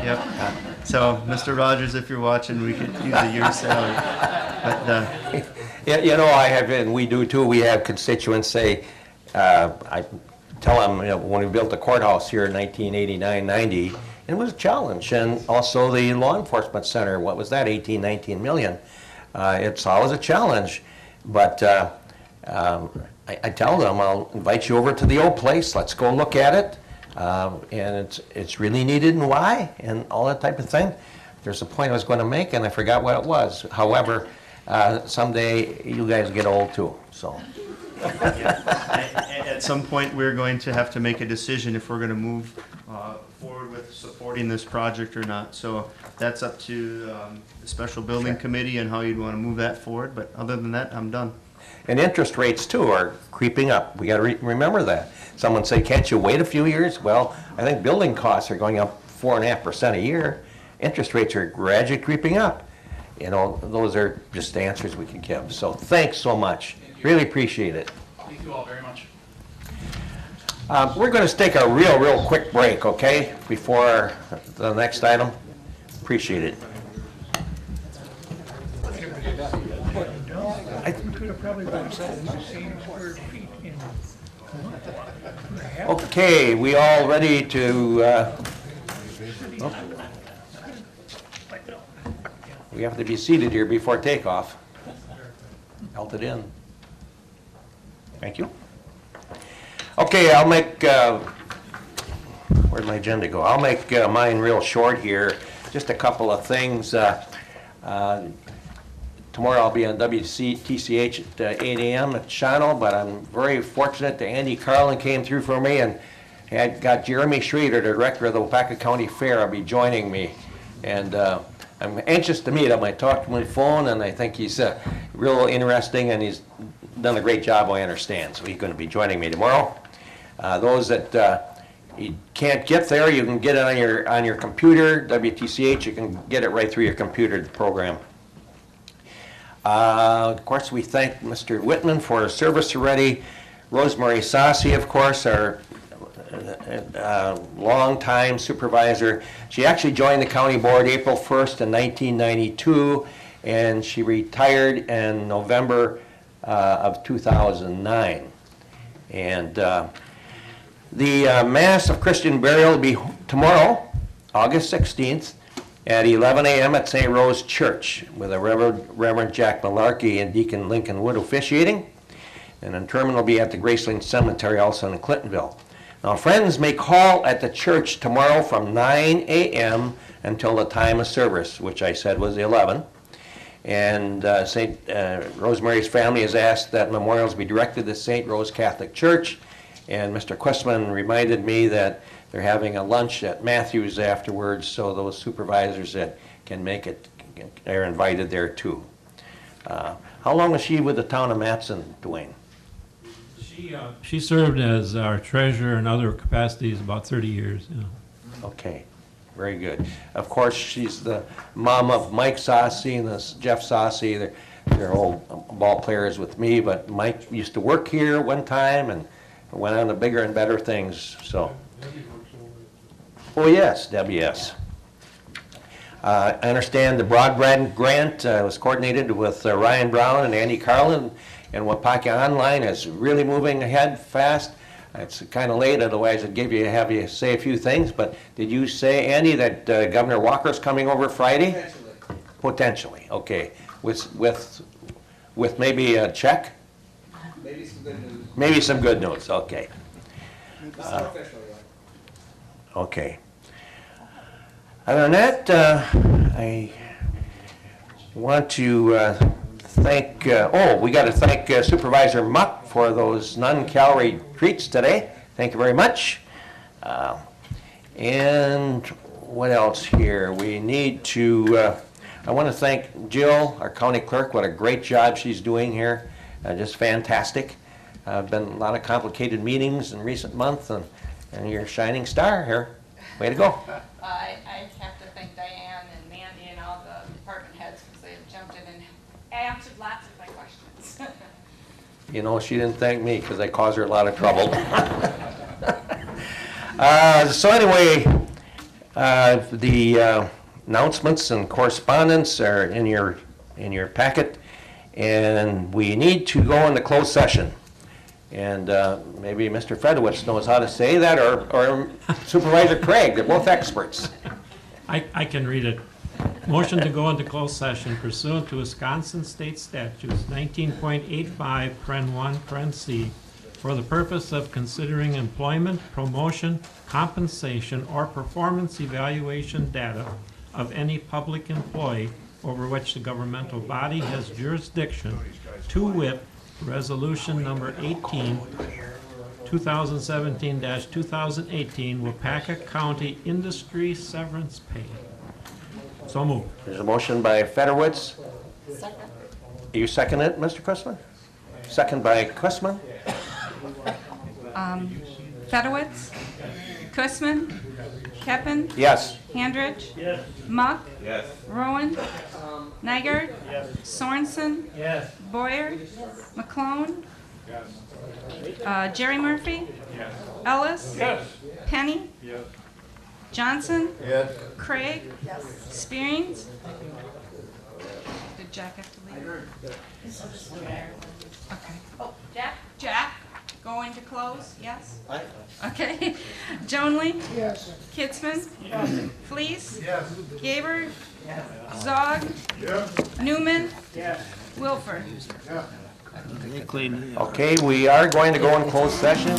N: yep. So, Mr. Rodgers, if you're watching, we could use a year's salary. But,
B: Yeah, you know, I have, and we do too, we have constituents say, I tell them, you know, when we built the courthouse here in 1989, 90, it was a challenge. And also the law enforcement center, what was that, 18, 19 million? It's always a challenge. But I tell them, I'll invite you over to the old place, let's go look at it. And it's really needed and why, and all that type of thing. There's a point I was going to make, and I forgot what it was. However, someday you guys get old too, so.
N: At some point, we're going to have to make a decision if we're going to move forward with supporting this project or not. So that's up to the special building committee and how you'd want to move that forward. But other than that, I'm done.
B: And interest rates too are creeping up. We got to remember that. Someone say, can't you wait a few years? Well, I think building costs are going up 4.5% a year. Interest rates are gradually creeping up. You know, those are just the answers we can give. So thanks so much. Really appreciate it.
Q: Thank you all very much.
B: We're going to take a real quick break, okay, before the next item. Appreciate it.
F: I could have probably been said the same square feet in.
B: Okay, we all ready to, we have to be seated here before takeoff. Held it in. Thank you. Okay, I'll make, where'd my agenda go? I'll make mine real short here. Just a couple of things. Tomorrow I'll be on WTCH at 8 a.m. at Shawano, but I'm very fortunate that Andy Carlin came through for me and had got Jeremy Schrader, the director of the Waupaca County Fair, will be joining me. And I'm anxious to meet him. I talked to him on the phone, and I think he's real interesting, and he's done a great job, I understand. So he's going to be joining me tomorrow. Those that you can't get there, you can get it on your computer, WTCH. You can get it right through your computer, the program. Of course, we thank Mr. Whitman for his service already. Rosemary Sassi, of course, our longtime supervisor. She actually joined the county board April 1st in 1992, and she retired in November of 2009. And the Mass of Christian Burial will be tomorrow, August 16th, at 11 a.m. at St. Rose Church, with a Reverend Jack Malarkey and Deacon Lincoln Wood officiating. And interment will be at the Graceland Cemetery, also in Clintonville. Now, friends may call at the church tomorrow from 9 a.m. until the time of service, which I said was 11. And St. Rosemary's family has asked that memorials be directed to St. Rose Catholic Church. And Mr. Quistman reminded me that they're having a lunch at Matthews afterwards, so those supervisors that can make it are invited there too. How long was she with the town of Matson, Dwayne?
D: She served as our treasurer in other capacities about 30 years. Yeah.
B: Okay, very good. Of course, she's the mom of Mike Sassi and this Jeff Sassi. They're old ball players with me, but Mike used to work here one time and went on to bigger and better things. So. Oh yes, Debbie, yes. I understand the broadband grant was coordinated with Ryan Brown and Andy Carlin, and Waupaca Online is really moving ahead fast. It's kind of late, otherwise I'd have you say a few things, but did you say, Andy, that Governor Walker's coming over Friday? Potentially, okay. With maybe a check?
A: Maybe some good news.
B: Maybe some good news, okay. Okay. Other than that, I want to thank, we got to thank Supervisor Muck for those non-calorie treats today. Thank you very much. And what else here? We need to, I want to thank Jill, our county clerk, what a great job she's doing here. just fantastic. Been a lot of complicated meetings in recent months, and you're a shining star here. Way to go.
C: I have to thank Diane and Mandy and all the department heads because they've jumped in and answered lots of my questions.
B: You know, she didn't thank me because I caused her a lot of trouble. So anyway, the announcements and correspondence are in your packet, and we need to go into closed session. And maybe Mr. Fredowitz knows how to say that, or Supervisor Craig. They're both experts.
D: I can read it. Motion to go into closed session pursuant to Wisconsin State Statutes 19.85, paren 1, paren C, for the purpose of considering employment, promotion, compensation, or performance evaluation data of any public employee over which the governmental body has jurisdiction, to wit, Resolution number 18, 2017-2018, Waupaca County Industry Severance Pay. So moved.
B: There's a motion by Fedorowicz.
K: Second.
B: You second it, Mr. Chrisman? Second by Chrisman.
C: Fedowitz, Kussman, Keppen,
B: Yes.
C: Handrich, Muck,
A: Yes.
C: Rowan, Nygaard, Sorensen, Boyer, McClone, Jerry Murphy, Ellis, Penny, Johnson, Craig, Spearings. Did Jack have to leave? Okay. Oh, Jack, going to close, yes? Okay. Jonley? Yes. Kidsman? Yes. Fleece? Yes. Gaber? Yes. Zog? Yes. Newman? Yes. Wilford?
B: Okay, we are going to go in closed session.